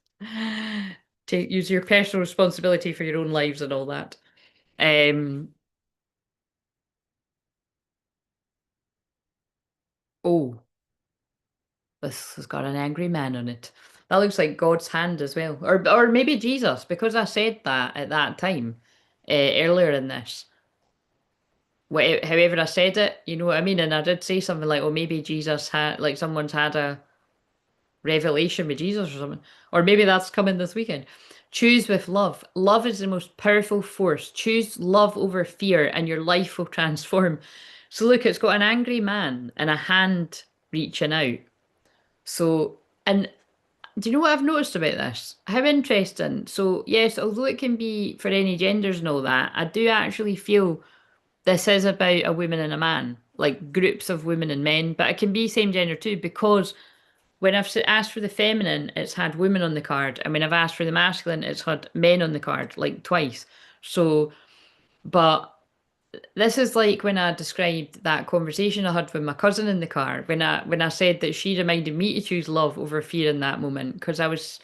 Take use your personal responsibility for your own lives and all that. Um, oh, this has got an angry man on it. That looks like God's hand as well, or maybe Jesus, because I said that at that time earlier in this. However I said it, you know what I mean? And I did say something like, oh, maybe Jesus had, like, someone's had a revelation with Jesus or something. Or maybe that's coming this weekend. Choose with love. Love is the most powerful force. Choose love over fear, and your life will transform. So, look, it's got an angry man and a hand reaching out. So, and do you know what I've noticed about this? How interesting. So, yes, although it can be for any genders and all that, I do actually feel this is about a woman and a man, like groups of women and men, but it can be same gender too, because when I've asked for the feminine, it's had women on the card, and when I've asked for the masculine, it's had men on the card, like twice. So, but this is like when I described that conversation I had with my cousin in the car, when I said that she reminded me to choose love over fear in that moment, because I was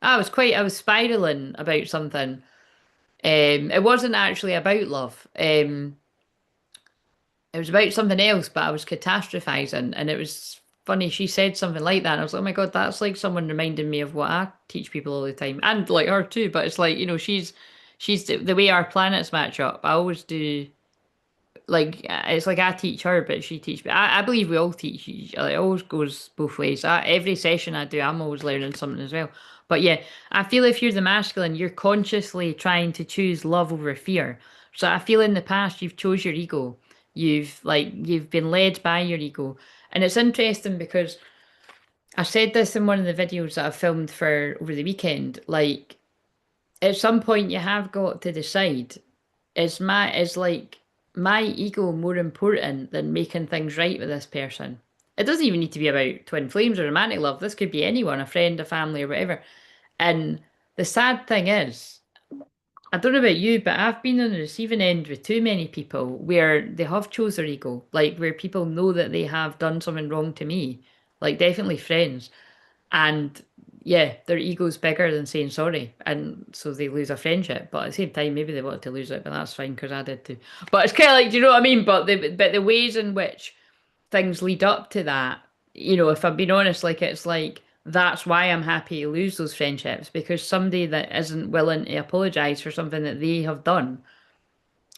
spiraling about something. It wasn't actually about love. It was about something else, but I was catastrophizing, and it was funny. She said something like that, and I was like, "Oh my God, that's like someone reminding me of what I teach people all the time, and like her too." But it's like, she's the way our planets match up. I always do like it's like I teach her, but she teach me. I believe we all teach each other. It always goes both ways. Every session I do, I'm always learning something as well. But yeah, I feel if you're the masculine, you're consciously trying to choose love over fear. So I feel in the past you've chose your ego. You've been led by your ego. And it's interesting because I said this in one of the videos that I filmed for over the weekend. Like at some point you have got to decide, is like my ego more important than making things right with this person? It doesn't even need to be about twin flames or romantic love. This could be anyone, a friend, a family, or whatever. And the sad thing is, I don't know about you, but I've been on the receiving end with too many people where they have chose their ego, like where people know that they have done something wrong to me, like definitely friends. And yeah, their ego's bigger than saying sorry. And so they lose a friendship. But at the same time, maybe they wanted to lose it, but that's fine because I did too. But it's kind of like, do you know what I mean? But the ways in which things lead up to that, if I'm being honest, like it's like that's why I'm happy to lose those friendships, because somebody that isn't willing to apologize for something that they have done,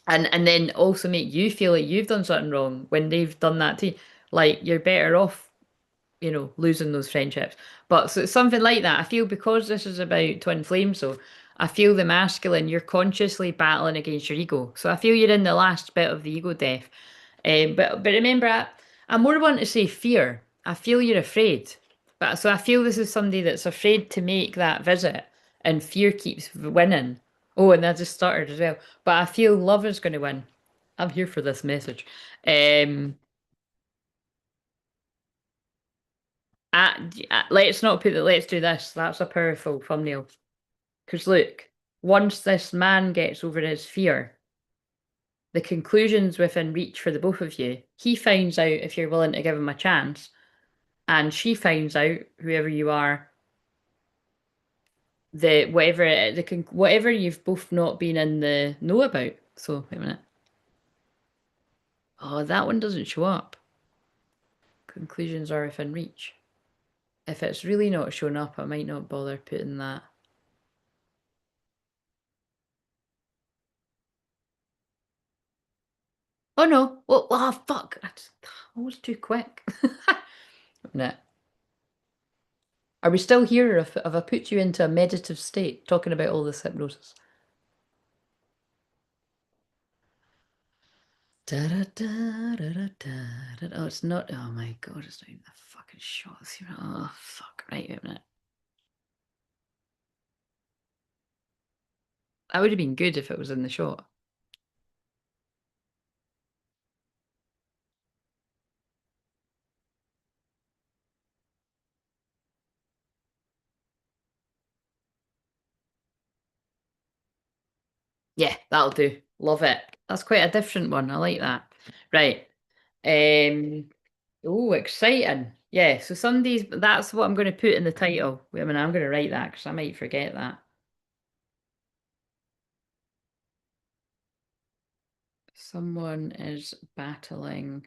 and then also make you feel like you've done something wrong when they've done that to you, like you're better off losing those friendships. But so it's something like that. I feel because this is about twin flames, so I feel the masculine, you're consciously battling against your ego. So I feel you're in the last bit of the ego death. But remember, I more want to say fear. I feel you're afraid. But so I feel this is somebody that's afraid to make that visit, and fear keeps winning. Oh, and I just stuttered as well. But I feel love is going to win. I'm here for this message. Um, let's not put that. Let's do this. That's a powerful thumbnail. Because look, once this man gets over his fear, the conclusion's within reach for the both of you. He finds out if you're willing to give him a chance, and she finds out, whoever you are, the whatever you've both not been in the know about. So wait a minute. Oh, that one doesn't show up. Conclusions are within reach. If it's really not shown up, I might not bother putting that. Oh no! Oh fuck! I was too quick. No. Are we still here, or have I put you into a meditative state talking about all this hypnosis? Da, da, da, da, da, da, da. Oh, it's not. Oh my god, it's not even the fucking shot. Oh fuck! Right, wait a minute. That would have been good if it was in the shot. Yeah, that'll do. Love it. That's quite a different one. I like that. Right. Um. Oh, exciting. Yeah. So Sundays. That's what I'm going to put in the title. Wait a minute. I'm going to write that because I might forget that. Someone is battling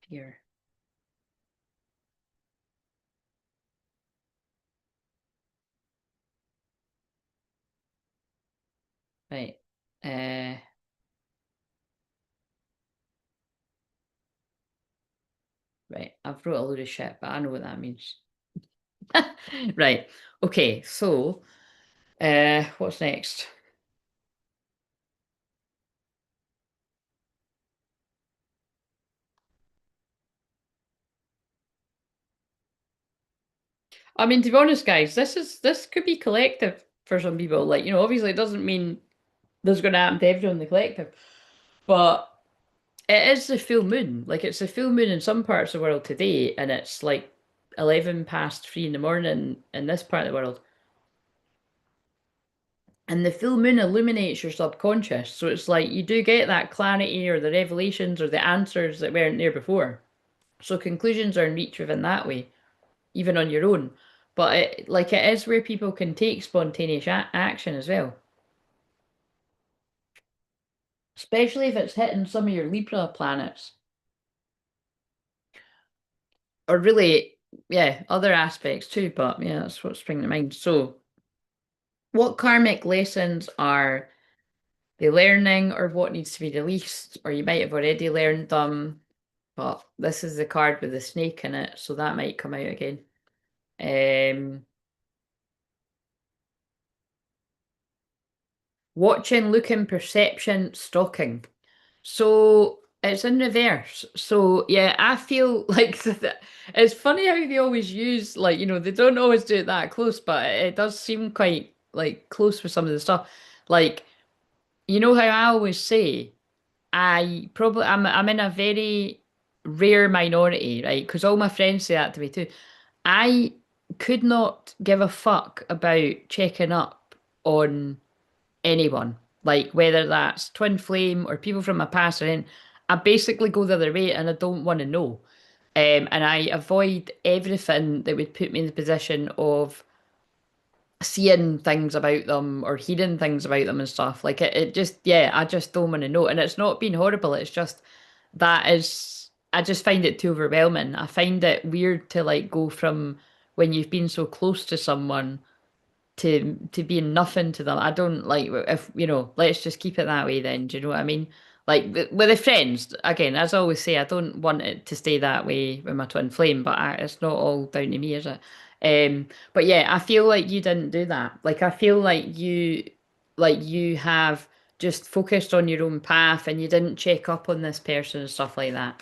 fear. Right. Uh. Right. I've wrote a load of shit, but I know what that means. Right. Okay. So, what's next? I mean, to be honest, guys, this could be collective for some people. Like, obviously, it doesn't mean there's going to happen to everyone in the collective, but it is the full moon. Like, it's the full moon in some parts of the world today, and it's like 11 past 3 in the morning in this part of the world. And the full moon illuminates your subconscious. So it's like you do get that clarity or the revelations or the answers that weren't there before. So conclusions are in reach within that way, even on your own. But it is where people can take spontaneous action as well. Especially if it's hitting some of your Libra planets. Or really, yeah, other aspects too, but yeah, that's what's springing to mind. So, what karmic lessons are they learning, or what needs to be released? Or you might have already learned them, but this is the card with the snake in it, so that might come out again. Um, Watching, looking, perception, stalking. So it's in reverse. So yeah, I feel like it's funny how they always use, like, they don't always do it that close, but it does seem quite like close with some of the stuff. Like, how I always say, I'm in a very rare minority, right? Because all my friends say that to me too. I could not give a fuck about checking up on anyone, like whether that's twin flame or people from my past or anything. I basically go the other way and I don't want to know. And I avoid everything that would put me in the position of seeing things about them or hearing things about them and stuff. Like it just, yeah, I just don't want to know. And it's not being horrible, it's just I just find it too overwhelming. I find it weird to like go from when you've been so close to someone to being nothing to them. I don't like if let's just keep it that way then. Do you know what I mean? Like with the friends, again, as I always say, I don't want it to stay that way with my twin flame, but it's not all down to me, is it? But yeah, I feel like you didn't do that. Like I feel like you have just focused on your own path and you didn't check up on this person and stuff like that.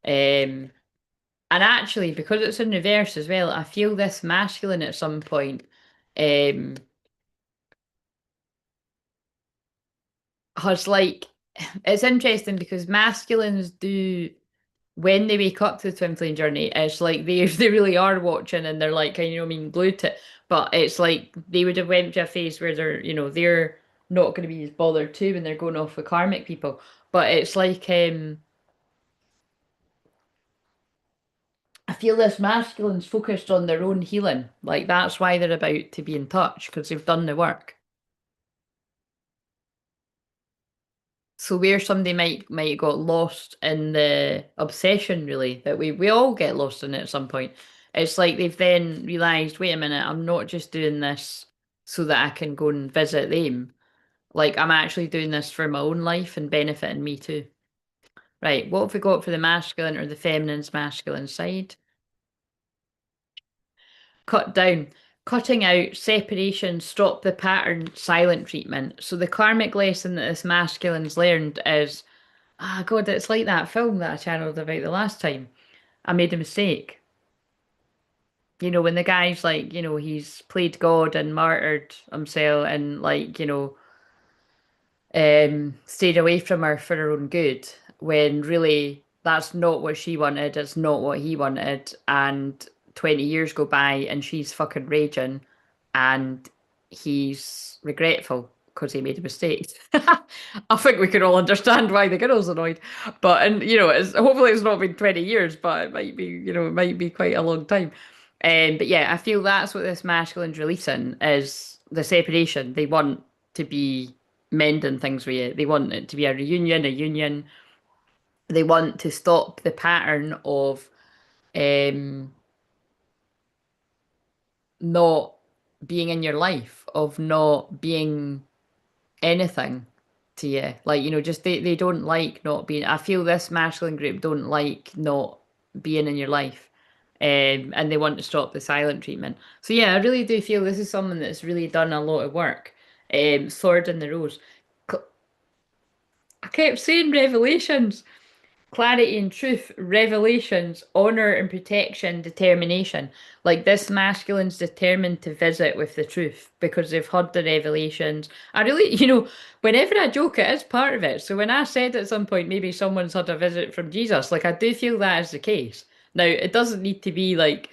Um, and actually, because it's in reverse as well, I feel this masculine at some point. Um, has like it's interesting because masculines do when they wake up to the twin flame journey, it's like they really are watching and they're like kind of, glued to it. But it's like they would have went to a phase where they're not going to be as bothered too when they're going off with karmic people. But it's like I feel this masculine's focused on their own healing. Like that's why they're about to be in touch because they've done the work. So where somebody might got lost in the obsession, really, that we all get lost in it at some point. It's like they've then realised, wait a minute, I'm not just doing this so that I can go and visit them. Like I'm actually doing this for my own life and benefiting me too. Right, what have we got for the masculine or the feminine's masculine side? Cut down. Cutting out, separation, stop the pattern, silent treatment. So the karmic lesson that this masculine's learned is ah, God, it's like that film that I channeled about the last time. I made a mistake. When the guy's like, he's played God and martyred himself and like, stayed away from her for her own good, when really that's not what she wanted, it's not what he wanted, and 20 years go by and she's fucking raging and he's regretful because he made a mistake. I think we can all understand why the girl's annoyed. But and hopefully it's not been 20 years, but it might be, it might be quite a long time. But yeah, I feel that's what this masculine's releasing is the separation. They want to be mending things with you. They want it to be a reunion, a union. They want to stop the pattern of um not being in your life, of not being anything to you. Like, just they don't like not being. I feel this masculine group don't like not being in your life. And they want to stop the silent treatment. So yeah, I really do feel this is someone that's really done a lot of work. Sword in the Rose. I kept saying revelations. Clarity and truth, revelations, honor and protection, determination. Like this masculine's determined to visit with the truth because they've heard the revelations. I really, whenever I joke, it is part of it. So when I said at some point maybe someone's had a visit from Jesus, like I do feel that is the case. Now, it doesn't need to be like,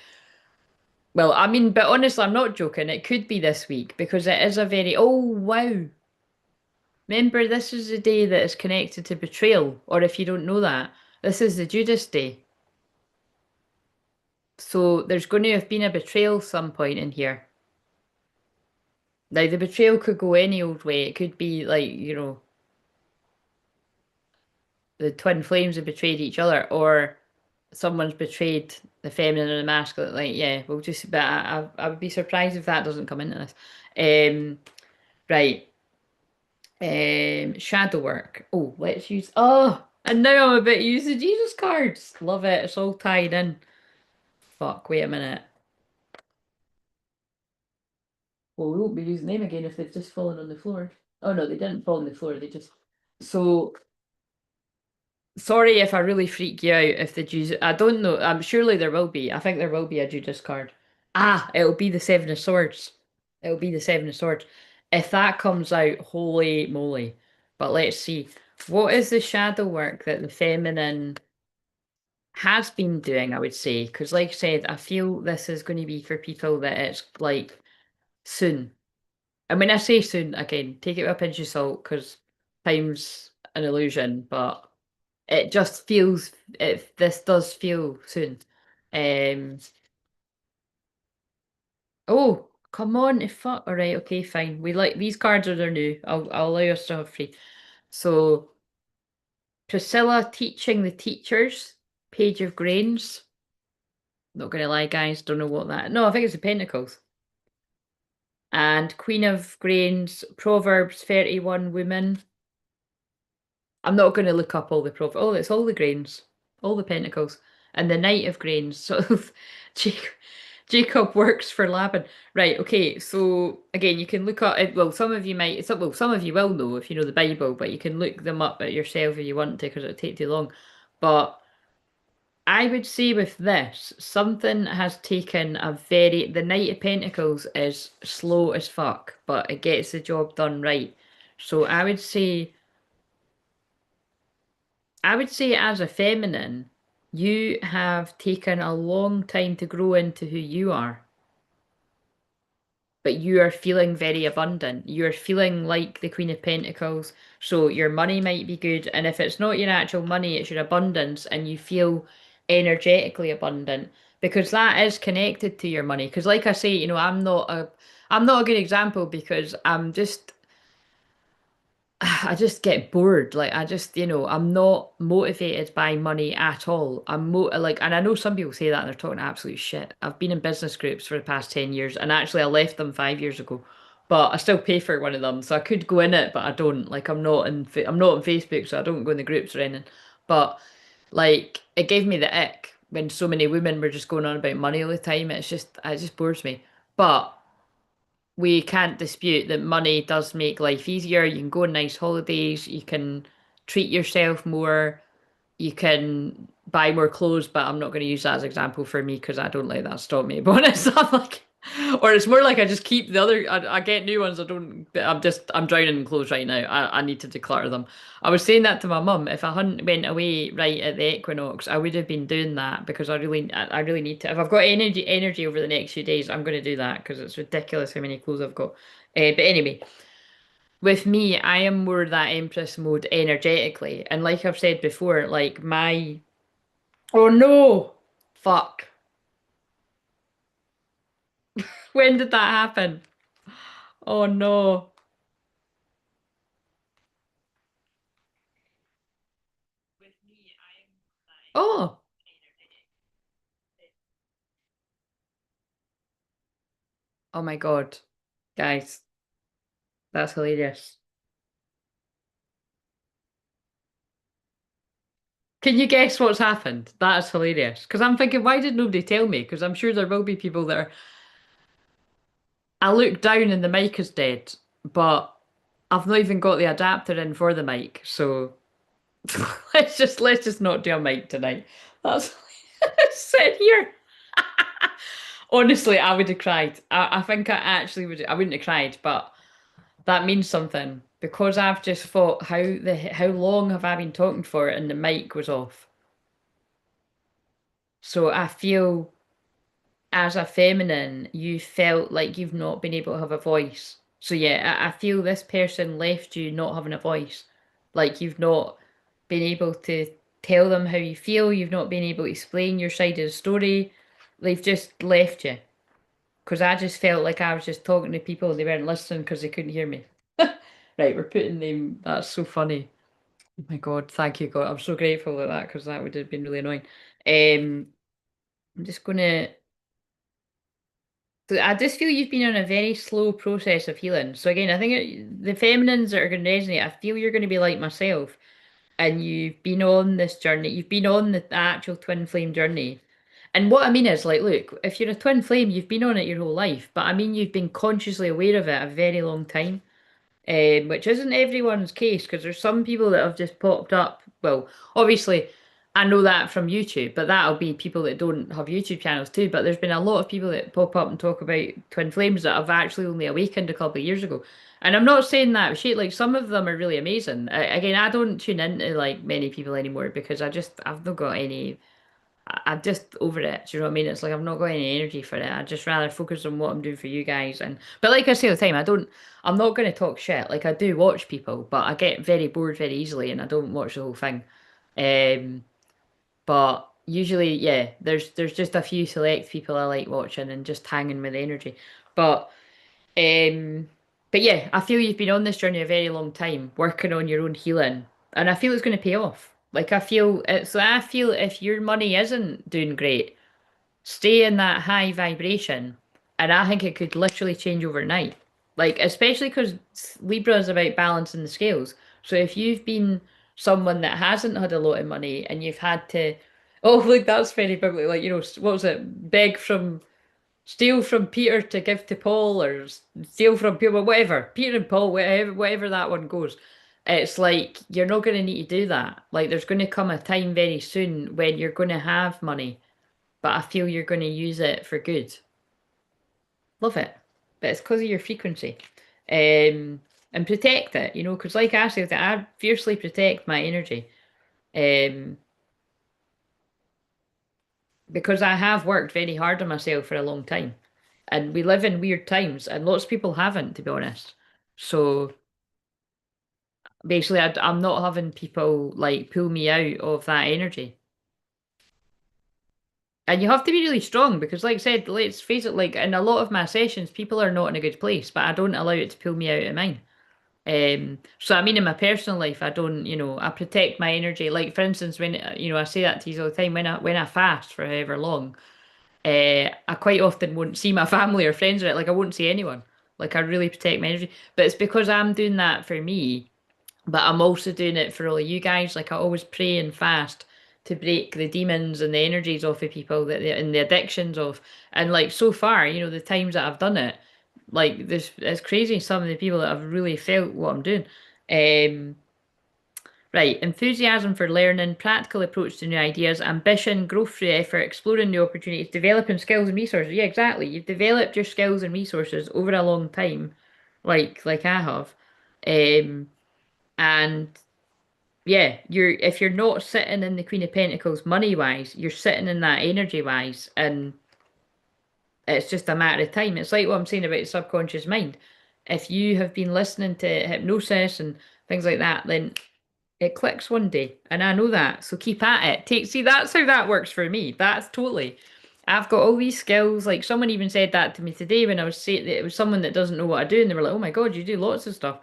well, I mean, but honestly, I'm not joking. It could be this week because it is a very, oh, wow. Remember, this is the day that is connected to betrayal, or if you don't know that, this is the Judas day. So there's going to have been a betrayal some point in here. Now, the betrayal could go any old way. It could be like, the twin flames have betrayed each other, or someone's betrayed the feminine and the masculine. Like, yeah, we'll just, but I would be surprised if that doesn't come into this. Right. Shadow work. Oh, let's use, and now I'm about to use the Jesus cards. Love it. It's all tied in. Fuck, wait a minute. Well, we won't be using them again if they've just fallen on the floor. Oh no, they didn't fall on the floor. They just. So sorry if I really freak you out. If the Judas, I don't know. Surely there will be. I think there will be a Judas card. Ah, it'll be the Seven of Swords. It'll be the Seven of Swords. If that comes out, holy moly! But let's see. What is the shadow work that the feminine has been doing? I would say because, like I said, I feel this is going to be for people that it's like soon. And when I say soon, again, take it with a pinch of salt because time's an illusion, but it just feels this does feel soon. Um oh, come on, if fuck alright, okay, fine. We like these cards are new. I'll allow us to have free. So Priscilla teaching the teachers, Page of Grains. Not gonna lie, guys, don't know what that. No, I think it's the Pentacles. And Queen of Grains, Proverbs 31 woman. I'm not going to look up all the Proverbs. Oh, it's all the grains, all the pentacles. And the Knight of Grains. So Jacob, Jacob works for Laban. Right, okay, so again, you can look up it. Well, some of you might, well, some of you will know if you know the Bible, but you can look them up at yourself if you want to, because it'll take too long. But I would say with this, something has taken a very, the Knight of Pentacles is slow as fuck, but it gets the job done right. So I would say as a feminine, you have taken a long time to grow into who you are, but you are feeling very abundant. You're feeling like the Queen of Pentacles, so your money might be good, and if it's not your actual money, it's your abundance, and you feel energetically abundant because that is connected to your money. Because, like I say, I'm not a good example because I just get bored. Like I just, I'm not motivated by money at all. And I know some people say that and they're talking absolute shit. I've been in business groups for the past 10 years and actually I left them 5 years ago. But I still pay for one of them, so I could go in it, but I don't. Like I'm not on Facebook, so I don't go in the groups or anything. But like it gave me the ick when so many women were just going on about money all the time. It just bores me. But we can't dispute that money does make life easier. You can go on nice holidays, you can treat yourself more, you can buy more clothes, but I'm not going to use that as an example for me because I don't let that stop me. But honest, I'm like, or it's more like I just keep the other. I get new ones. I don't. I'm drowning in clothes right now. I need to declutter them. I was saying that to my mum. If I hadn't went away right at the equinox, I would have been doing that because I really need to. If I've got energy over the next few days, I'm going to do that because it's ridiculous how many clothes I've got. But anyway, with me, I am more that Empress mode energetically, and like I've said before, like my oh no, fuck, when did that happen? Oh no. Oh, oh my God, guys, that's hilarious. Can you guess what's happened? That is hilarious. Because I'm thinking, why did nobody tell me? Because I'm sure there will be people that are. I look down and the mic is dead, but I've not even got the adapter in for the mic. So let's just not do a mic tonight. That's sit here. Honestly, I would have cried. I think I actually would. I wouldn't have cried, but that means something because I've just thought how long have I been talking for and the mic was off. So I feel as a feminine, you felt like you've not been able to have a voice. So yeah, I feel this person left you not having a voice. Like you've not been able to tell them how you feel, you've not been able to explain your side of the story. They've just left you. Because I just felt like I was just talking to people and they weren't listening because they couldn't hear me. Right, we're putting them. That's so funny. Oh my God, thank you, God. I'm so grateful at that because that would have been really annoying. Um, I'm just gonna. So I just feel you've been on a very slow process of healing. So again, I think the feminines that are going to resonate, I feel you're going to be like myself, and you've been on this journey. You've been on the actual twin flame journey. And what I mean is, like, look, if you're a twin flame, you've been on it your whole life. But I mean, you've been consciously aware of it a very long time, which isn't everyone's case because there's some people that have just popped up. Well, obviously, I know that from YouTube, but that'll be people that don't have YouTube channels too. But there's been a lot of people that pop up and talk about twin flames that have actually only awakened a couple of years ago. And I'm not saying that shit, like some of them are really amazing. Again, I don't tune into like many people anymore because I've not got any. I'm just over it. Do you know what I mean? It's like I've not got any energy for it. I'd just rather focus on what I'm doing for you guys. But like I say all the time, I'm not going to talk shit. Like I do watch people, but I get very bored very easily and I don't watch the whole thing. Um, but usually, yeah, there's just a few select people I like watching and just hanging with energy. But um, but yeah, I feel you've been on this journey a very long time, working on your own healing, and I feel it's going to pay off. Like I feel it, so I feel if your money isn't doing great, stay in that high vibration, and I think it could literally change overnight. Like, especially because Libra is about balancing the scales. So if you've been someone that hasn't had a lot of money and you've had to, oh, like that's very biblical. Like, what was it? Steal from Peter to give to Paul, or steal from Peter, whatever. Peter and Paul, whatever that one goes. It's like you're not going to need to do that. Like, there's going to come a time very soon when you're going to have money, but I feel you're going to use it for good. Love it. But it's because of your frequency. And protect it, because like I said, I fiercely protect my energy. Um, because I have worked very hard on myself for a long time. And we live in weird times, and lots of people haven't, to be honest. So basically, I'm not having people like pull me out of that energy. And you have to be really strong because, like I said, let's face it, like in a lot of my sessions, people are not in a good place, but I don't allow it to pull me out of mine. So I mean, in my personal life, I don't, I protect my energy. Like for instance, when I say that to you all the time, when I fast for however long, I quite often won't see my family or friends or it. Like I won't see anyone. Like I really protect my energy, but it's because I'm doing that for me. But I'm also doing it for all of you guys. Like I always pray and fast to break the demons and the energies off of people and the addictions of. And like so far, the times that I've done it, like there's it's crazy some of the people that have really felt what I'm doing. Um, right, enthusiasm for learning, practical approach to new ideas, ambition, growth through effort, exploring new opportunities, developing skills and resources. Yeah, exactly. You've developed your skills and resources over a long time, like I have. Um, and yeah, if you're not sitting in the Queen of Pentacles money wise, you're sitting in that energy wise, and it's just a matter of time. It's like what I'm saying about the subconscious mind. If you have been listening to hypnosis and things like that, then it clicks one day, and I know that. So keep at it. See, that's how that works for me. That's totally. I've got all these skills. Like someone even said that to me today when I was saying it was someone that doesn't know what I do, and they were like, "Oh my God, you do lots of stuff."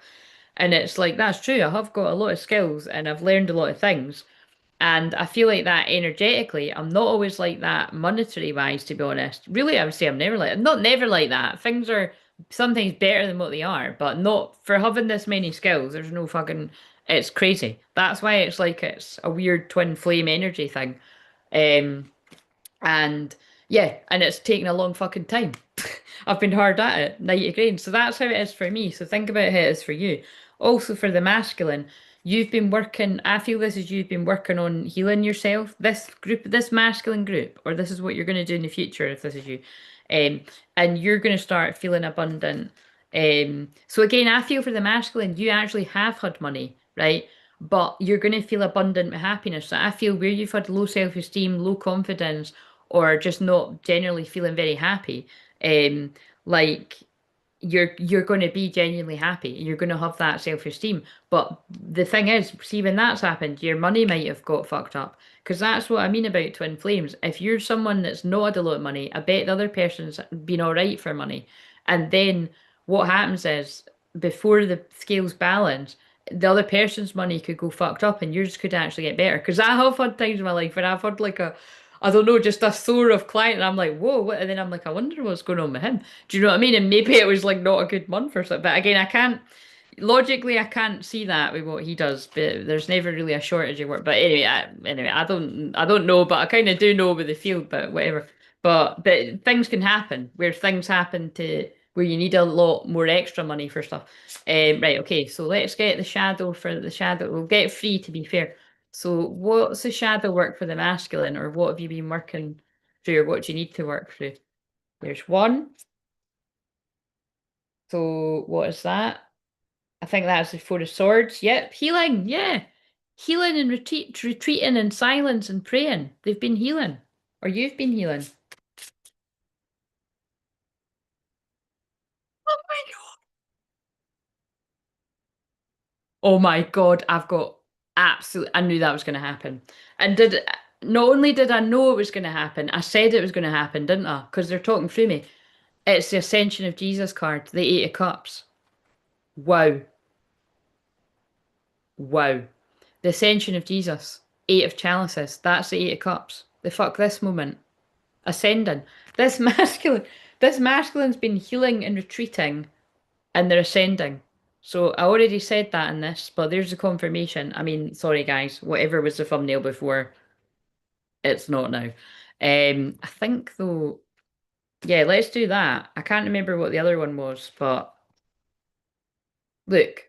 And it's like that's true. I have got a lot of skills, and I've learned a lot of things. And I feel like that energetically. I'm not always like that monetary wise, to be honest. Really, I would say I'm never like not never like that. Things are sometimes better than what they are, but not for having this many skills. There's no fucking. It's crazy. That's why it's like it's a weird twin flame energy thing. Um, and yeah, and it's taken a long fucking time. I've been hard at it, 90 grains. So that's how it is for me. So think about how it is for you. Also for the masculine, you've been working, I feel this is you've been working on healing yourself. This group, this masculine group, or this is what you're going to do in the future if this is you. Um, and you're going to start feeling abundant. So again, I feel for the masculine, you actually have had money, right? But you're going to feel abundant with happiness. So I feel where you've had low self-esteem, low confidence, or just not generally feeling very happy, like you're going to be genuinely happy. You're going to have that self-esteem. But the thing is, see, when that's happened, your money might have got fucked up. Because that's what I mean about twin flames. If you're someone that's not had a lot of money, I bet the other person's been all right for money. And then what happens is, before the scales balance, the other person's money could go fucked up and yours could actually get better. Because I have had times in my life where I've had like I don't know, just a soar of client, and I'm like, whoa, what? And then I'm like, I wonder what's going on with him. Do you know what I mean? And maybe it was like not a good month or something. But again, logically, I can't see that with what he does. But there's never really a shortage of work. But anyway, I don't know, but I kind of do know with the field, but whatever. But things can happen where things happen to where you need a lot more extra money for stuff. Right, okay, so let's get the shadow for the shadow. We'll get free to be fair. So what's the shadow work for the masculine, or what have you been working through, or what do you need to work through? There's one. So what is that? I think that's the Four of Swords. Yep, healing. Yeah, healing and retreating in silence and praying. They've been healing, or you've been healing. Oh my God. Oh my God, I've got absolutely. I knew that was going to happen, and not only did I know it was going to happen, I said it was going to happen, didn't I? Because they're talking through me. It's the Ascension of Jesus card, the Eight of Cups. Wow. Wow. The Ascension of Jesus, Eight of Chalices. That's the Eight of Cups. The fuck this moment. Ascending. This masculine, this masculine's been healing and retreating and they're ascending. So I already said that in this, but there's the confirmation. I mean, sorry guys, whatever was the thumbnail before, it's not now. I think though, yeah, let's do that. I can't remember what the other one was, but look,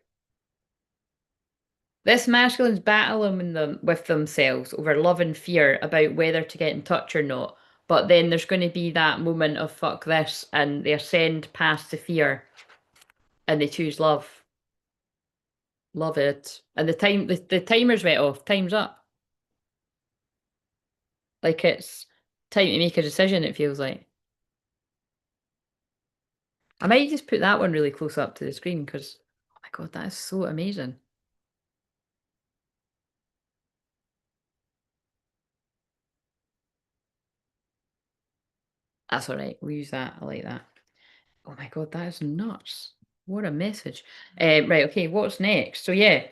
this masculine's battling with themselves over love and fear about whether to get in touch or not. But then there's going to be that moment of fuck this, and they ascend past the fear and they choose love. Love it. And the timer's went off. Time's up. Like it's time to make a decision, it feels like. I might just put that one really close up to the screen because, oh my God, that is so amazing. That's all right. We'll use that. I like that. Oh my God, that is nuts. What a message. Right, okay, what's next? So yeah,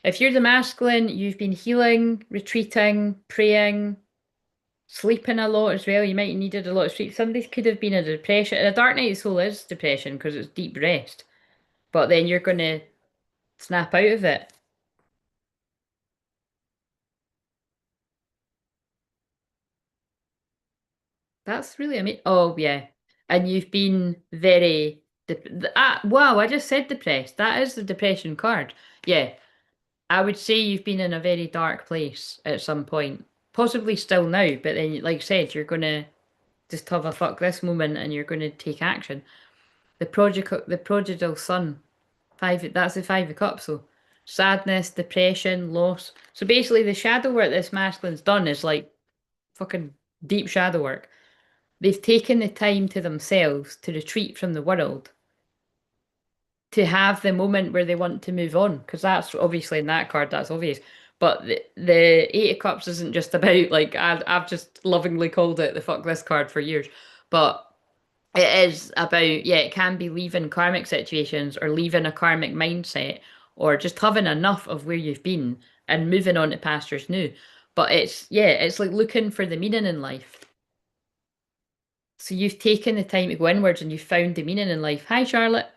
if you're the masculine, you've been healing, retreating, praying, sleeping a lot as well. You might have needed a lot of sleep. Somebody could have been in a depression. A dark night of the soul is depression because it's deep rest. But then you're gonna snap out of it. That's really amazing. Oh yeah, and you've been very wow, I just said depressed. That is the depression card. Yeah, I would say you've been in a very dark place at some point. Possibly still now, but then, like I said, you're gonna just have a fuck this moment and you're gonna take action. The prodigal son. That's the 5 of cups, so sadness, depression, loss. So basically the shadow work this masculine's done is like fucking deep shadow work. They've taken the time to themselves to retreat from the world, to have the moment where they want to move on, because that's obviously in that card, that's obvious. But the 8 of Cups isn't just about like I've just lovingly called it the fuck this card for years, but it is about, yeah, it can be leaving karmic situations or leaving a karmic mindset or just having enough of where you've been and moving on to pastures new. But it's, yeah, it's like looking for the meaning in life. So you've taken the time to go inwards and you've found the meaning in life. Hi, Charlotte.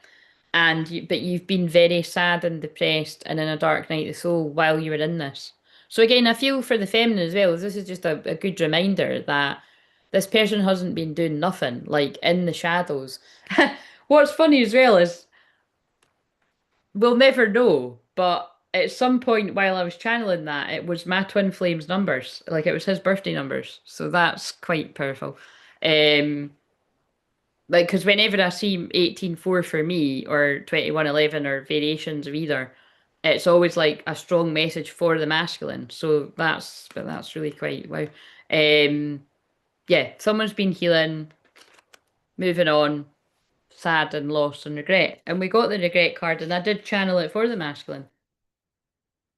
But you've been very sad and depressed and in a dark night of the soul while you were in this. So again, I feel for the feminine as well. This is just a good reminder that this person hasn't been doing nothing, like in the shadows. What's funny as well is we'll never know, but at some point while I was channeling that, it was my twin flame's numbers, like it was his birthday numbers. So that's quite powerful. Um, like, because whenever I see 18:4 for me or 21:11 or variations of either, it's always like a strong message for the masculine. So that's really quite wow. Um, yeah, someone's been healing, moving on, sad and lost and regret. And we got the regret card, and I did channel it for the masculine.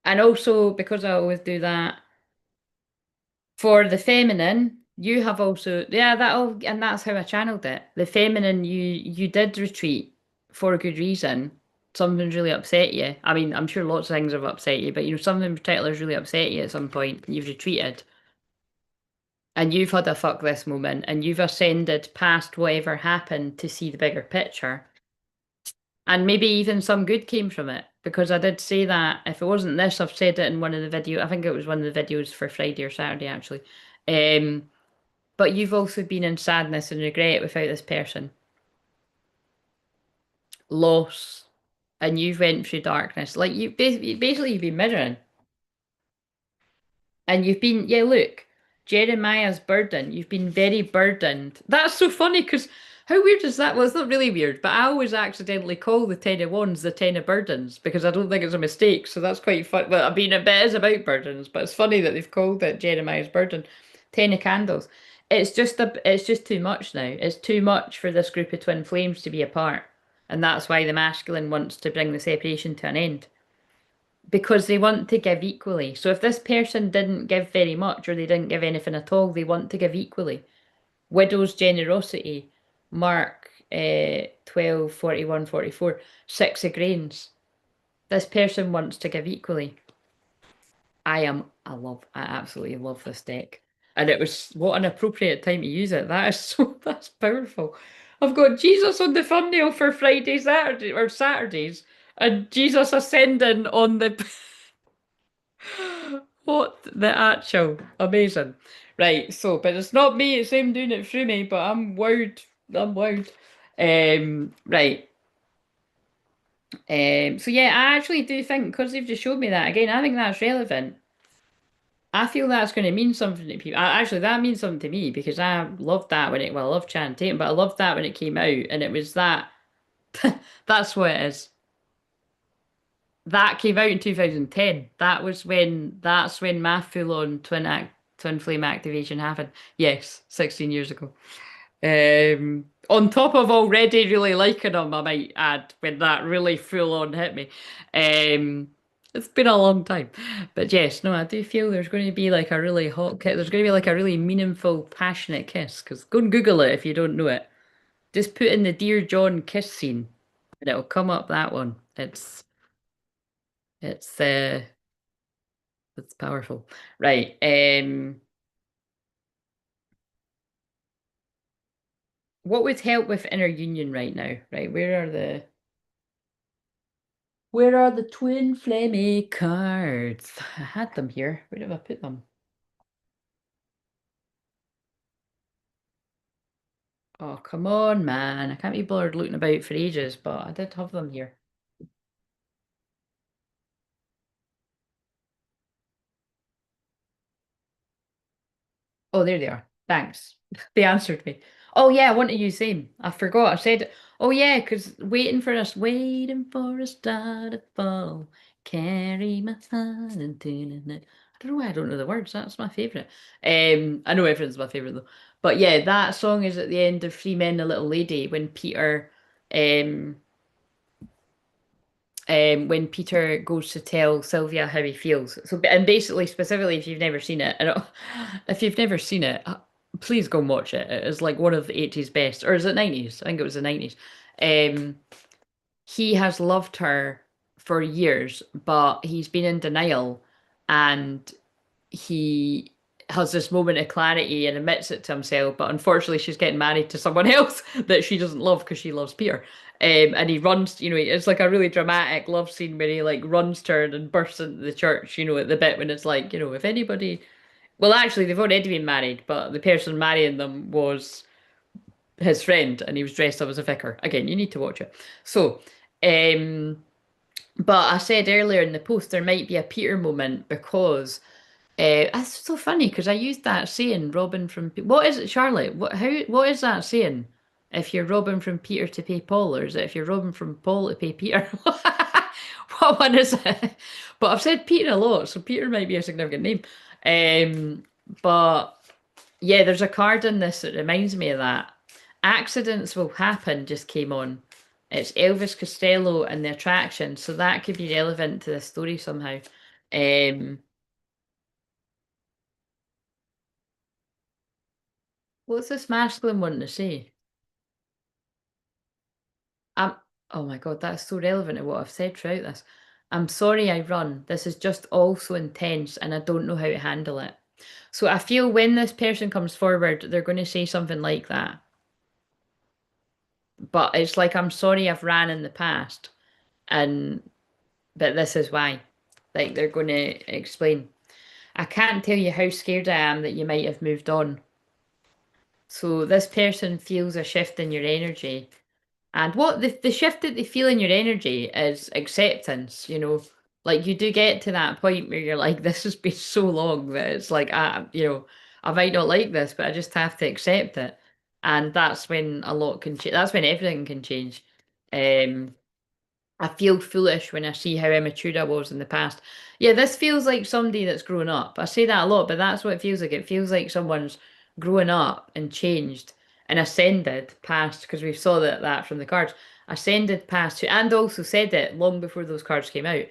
And also because I always do that, for the feminine, you have also, yeah, that'll, and that's how I channeled it. The feminine, you did retreat for a good reason. Something's really upset you. I mean, I'm sure lots of things have upset you, but something in particular has really upset you at some point. You've retreated and you've had a fuck this moment and you've ascended past whatever happened to see the bigger picture. And maybe even some good came from it because I did say that if it wasn't this, I've said it in one of the videos. I think it was one of the videos for Friday or Saturday actually. Um, but you've also been in sadness and regret without this person, loss, and you've went through darkness. Like you basically you've been mirroring. And you've been, yeah, look, Jeremiah's burden. You've been very burdened. That's so funny because how weird is that? Well, it's not really weird, but I always accidentally call the Ten of Wands the Ten of Burdens because I don't think it's a mistake. So that's quite fun. Well, I mean, it is about burdens, but it's funny that they've called it Jeremiah's burden. Ten of Candles. It's just too much now. It's too much for this group of twin flames to be apart. And that's why the masculine wants to bring the separation to an end because they want to give equally. So if this person didn't give very much or they didn't give anything at all, they want to give equally. Widow's generosity, Mark 12, 41, 44, 6 of grains. This person wants to give equally. I absolutely love this deck. And it was, what an appropriate time to use it. That is so, that's powerful. I've got Jesus on the thumbnail for Friday, Saturday, or Saturdays, and Jesus ascending on the what the actual amazing. Right, so but it's not me, it's him doing it through me, but I'm wowed. I'm wowed. Right. So yeah, I actually do think because they've just showed me that again, I think that's relevant. I feel that's going to mean something to people. Actually, that means something to me because I loved that when it. Well, I love Channing Tatum, but I loved that when it came out, and it was that. That's what it is. That came out in 2010. That's when my full-on twin flame activation happened. Yes, 16 years ago. On top of already really liking them, I might add, when that really full-on hit me. It's been a long time. But yes, no, I do feel there's going to be like a really hot kiss. There's going to be like a really meaningful, passionate kiss. Because go and Google it if you don't know it. Just put in the Dear John kiss scene and it'll come up that one. It's it's powerful. Right. What would help with inner union right now? Right, where are the twin flamey cards? I had them here. Where did I put them? Oh, come on, man. I can't be bothered looking about for ages, but I did have them here. Oh, there they are. Thanks. They answered me. Oh yeah, I want to use them. I forgot. I said, oh yeah, because waiting for a star to fall, carry my hand into the night. I don't know why I don't know the words. That's my favorite. I know everyone's my favorite though. But yeah, that song is at the end of Three Men and a Little Lady um, when Peter goes to tell Sylvia how he feels. So, and basically, specifically, if you've never seen it, if you've never seen it, please go and watch it. It is like one of the 80s best, or is it 90s? I think it was the 90s. Um, he has loved her for years, but he's been in denial, and he has this moment of clarity and admits it to himself, but unfortunately she's getting married to someone else that she doesn't love because she loves Peter. And he runs, it's like a really dramatic love scene where he like runs to her and bursts into the church, at the bit when it's like, if anybody, well, actually, they've already been married, but the person marrying them was his friend and he was dressed up as a vicar. Again, you need to watch it. So, um, but I said earlier in the post there might be a Peter moment because that's so funny because I used that saying, Robin from what is it, Charlotte? What is that saying? If you're robbing from Peter to pay Paul, or is it if you're robbing from Paul to pay Peter? What one is it? But I've said Peter a lot, so Peter might be a significant name. Um, but yeah, there's a card in this that reminds me of that. Accidents will happen just came on. It's Elvis Costello and the attraction, so that could be relevant to the story somehow. Um, what's this masculine one to say? I'm, oh my God, that's so relevant to what I've said throughout this. I'm sorry I run. This is just all so intense and I don't know how to handle it. So I feel when this person comes forward, they're going to say something like that. But it's like, I'm sorry I've ran in the past, and but this is why. Like they're going to explain. I can't tell you how scared I am that you might have moved on. So this person feels a shift in your energy. And what the shift that they feel in your energy is acceptance, Like you do get to that point where you're like, this has been so long that it's like, I might not like this, but I just have to accept it. And that's when a lot can change. That's when everything can change. Um, I feel foolish when I see how immature I was in the past. Yeah, this feels like somebody that's grown up. I say that a lot, but that's what it feels like. It feels like someone's grown up and changed and ascended past, because we saw that from the cards, ascended past who, and also said it long before those cards came out.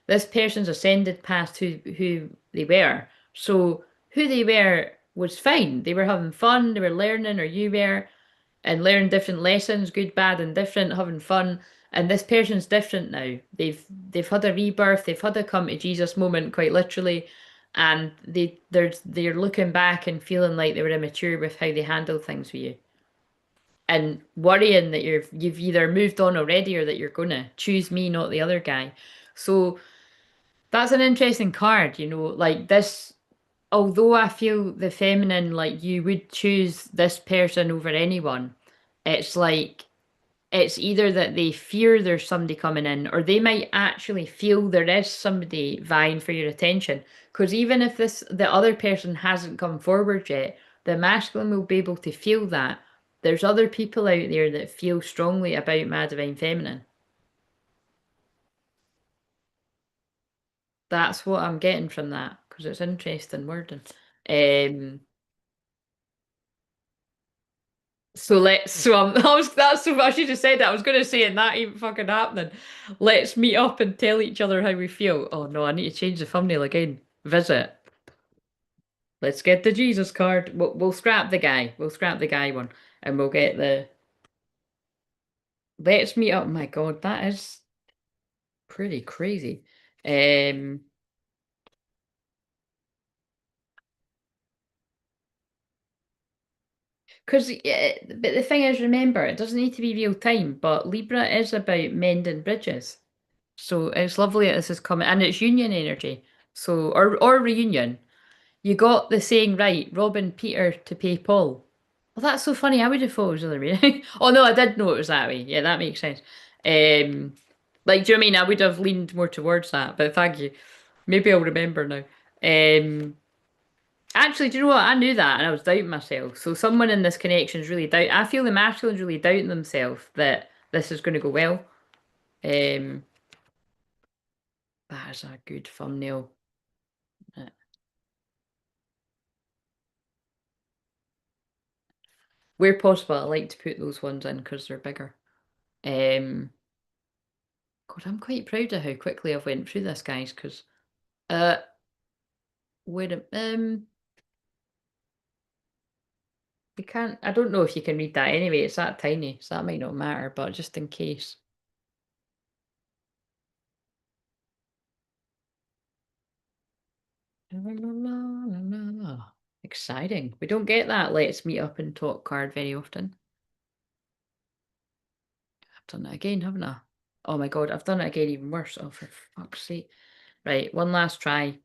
This person's ascended past who they were. So who they were was fine. They were having fun, they were learning, or you were, and learn different lessons, good, bad, and different, having fun. And this person's different now. They've had a rebirth, they've had a come to Jesus moment, quite literally, and they're looking back and feeling like they were immature with how they handled things with you. and worrying that you've either moved on already or that you're gonna choose me, not the other guy. So that's an interesting card, like this. Although I feel the feminine, like you would choose this person over anyone, it's like it's either that they fear there's somebody coming in, or they might actually feel there is somebody vying for your attention. Because even if the other person hasn't come forward yet, the masculine will be able to feel that there's other people out there that feel strongly about my divine feminine. That's what I'm getting from that, because it's interesting wording. Um, that's so I should have said that. I was going to say, and that ain't fucking happening. Let's meet up and tell each other how we feel. Oh no, I need to change the thumbnail again. Visit. Let's get the Jesus card. We'll scrap the guy. We'll scrap the guy one, and we'll get the. Let's meet up. My God, that is pretty crazy. Um, because but the thing is, remember, it doesn't need to be real time. But Libra is about mending bridges. So it's lovely that this is coming, and it's union energy. So or reunion. You got the saying right, robbing Peter to pay Paul. Well, that's so funny. I would have thought it was the other way. Oh no, I did know it was that way. Yeah, that makes sense. Like, do you know what I mean? I would have leaned more towards that, but thank you. Maybe I'll remember now. Um, Actually, do you know what? I knew that, and I was doubting myself. So someone in this connection is really doubt. I feel the masculine's really doubting themselves that this is going to go well. Um, that is a good thumbnail. Uh, Where possible, I like to put those ones in because they're bigger. Um, God, I'm quite proud of how quickly I've went through this, guys. Because uh, wait a you can't. I don't know if you can read that anyway. It's that tiny, so that might not matter. But just in case. La, la, la, la, la, la. Exciting. We don't get that let's meet up and talk card very often. I've done it again, haven't I? Oh my God, I've done it again even worse. Oh, for fuck's sake. Right, one last try.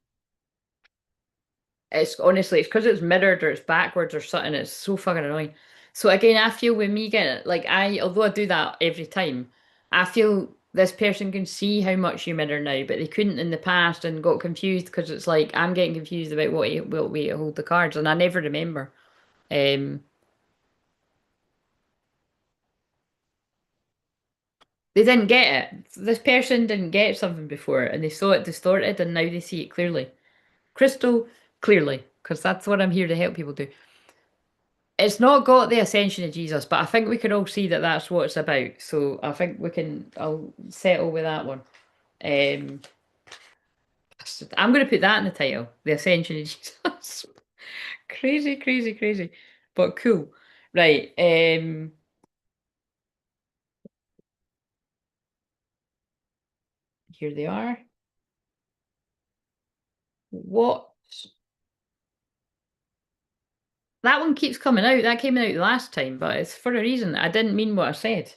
It's honestly, it's because it's mirrored or it's backwards or something. It's so fucking annoying. So again, I feel with me getting it, like although I do that every time, I feel this person can see how much you mirror now, but they couldn't in the past and got confused because it's like I'm getting confused about what way to hold the cards, and I never remember. Um, they didn't get it. This person didn't get something before, and they saw it distorted, and now they see it clearly, crystal clearly, because that's what I'm here to help people do. It's not got the ascension of Jesus, but I think we can all see that that's what it's about. So I think I'll settle with that one. Um, I'm going to put that in the title, the ascension of Jesus. Crazy, crazy, crazy, but cool. Right. Here they are. What? That one keeps coming out. That came out the last time, but it's for a reason. I didn't mean what I said.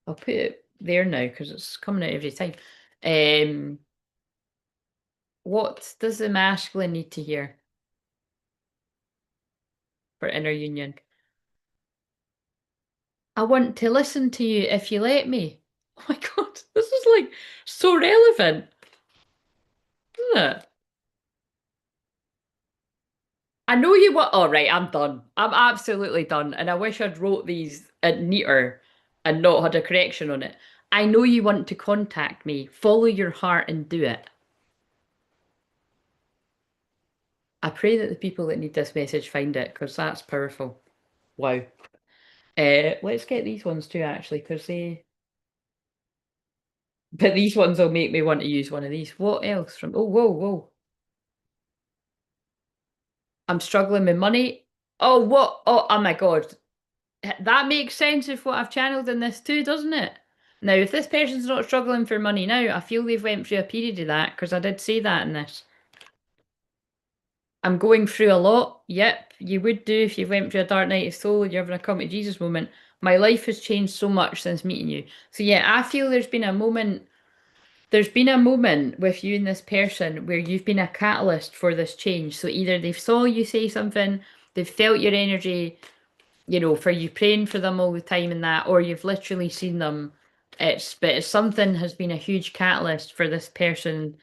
I'll put it there now because it's coming out every time. Um, what does the masculine need to hear for inner union? I want to listen to you if you let me. Oh my God, this is like so relevant, isn't it? I know you want. Oh, right, I'm done. I'm absolutely done. And I wish I'd wrote these neater and not had a correction on it. I know you want to contact me. Follow your heart and do it. I pray that the people that need this message find it because that's powerful. Wow. Let's get these ones too, actually, because they. But these ones will make me want to use one of these. What else from? Oh, whoa, whoa. I'm struggling with money. Oh, what? Oh my God. That makes sense of what I've channeled in this too, doesn't it? Now, if this person's not struggling for money now, I feel they've went through a period of that because I did say that in this. I'm going through a lot. Yep, you would do if you went through a dark night of soul and you're having a come to Jesus moment. My life has changed so much since meeting you. So yeah, I feel there's been a moment with you and this person where you've been a catalyst for this change. So either they've saw you say something, they've felt your energy, for you praying for them all the time and that, or you've literally seen them. But something has been a huge catalyst for this person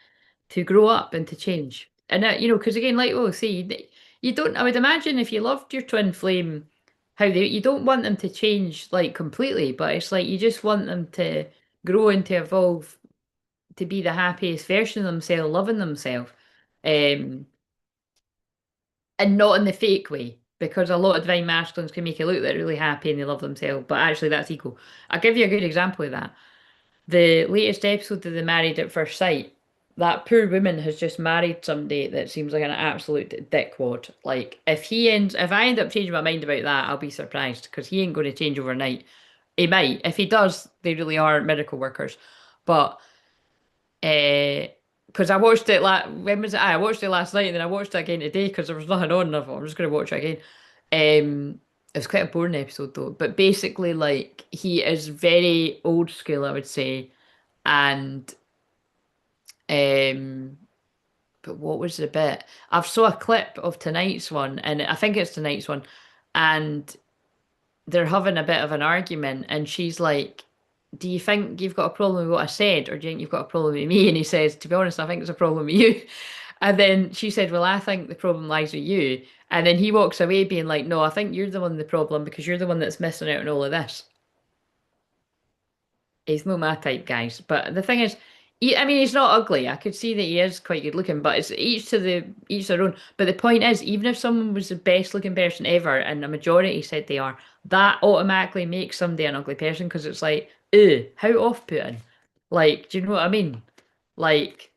to grow up and to change. And because again, like we'll see, you don't. I would imagine if you loved your twin flame, you don't want them to change like completely, but it's like you just want them to grow and to evolve to be the happiest version of themselves, loving themselves, um, and not in the fake way. Because a lot of divine masculines can make it look like they're really happy and they love themselves, but actually that's ego. I'll give you a good example of that. The latest episode of the Married at First Sight, that poor woman has just married somebody that seems like an absolute dickwad. Like if I end up changing my mind about that, I'll be surprised because he ain't going to change overnight. He might. If he does, they really are miracle workers. But because I watched it when was it? I watched it last night and then I watched it again today because there was nothing on. And I thought I'm just going to watch it again. It was quite a boring episode though. But basically, like he is very old school, I would say, and um, but what was the bit? I've saw a clip of tonight's one, and I think it's tonight's one, and they're having a bit of an argument, and she's like, "Do you think you've got a problem with what I said, or do you think you've got a problem with me?" And he says, "To be honest, I think it's a problem with you." And then she said, "Well, I think the problem lies with you." And then he walks away being like, "No, I think you're the one with the problem because you're the one that's missing out on all of this." He's not my type, guys. But the thing is, I mean, he's not ugly. I could see that he is quite good looking, but it's each their own. But the point is, even if someone was the best looking person ever, and a majority said they are, that automatically makes somebody an ugly person because it's like, ew, how off-putting. Like, do you know what I mean? Like,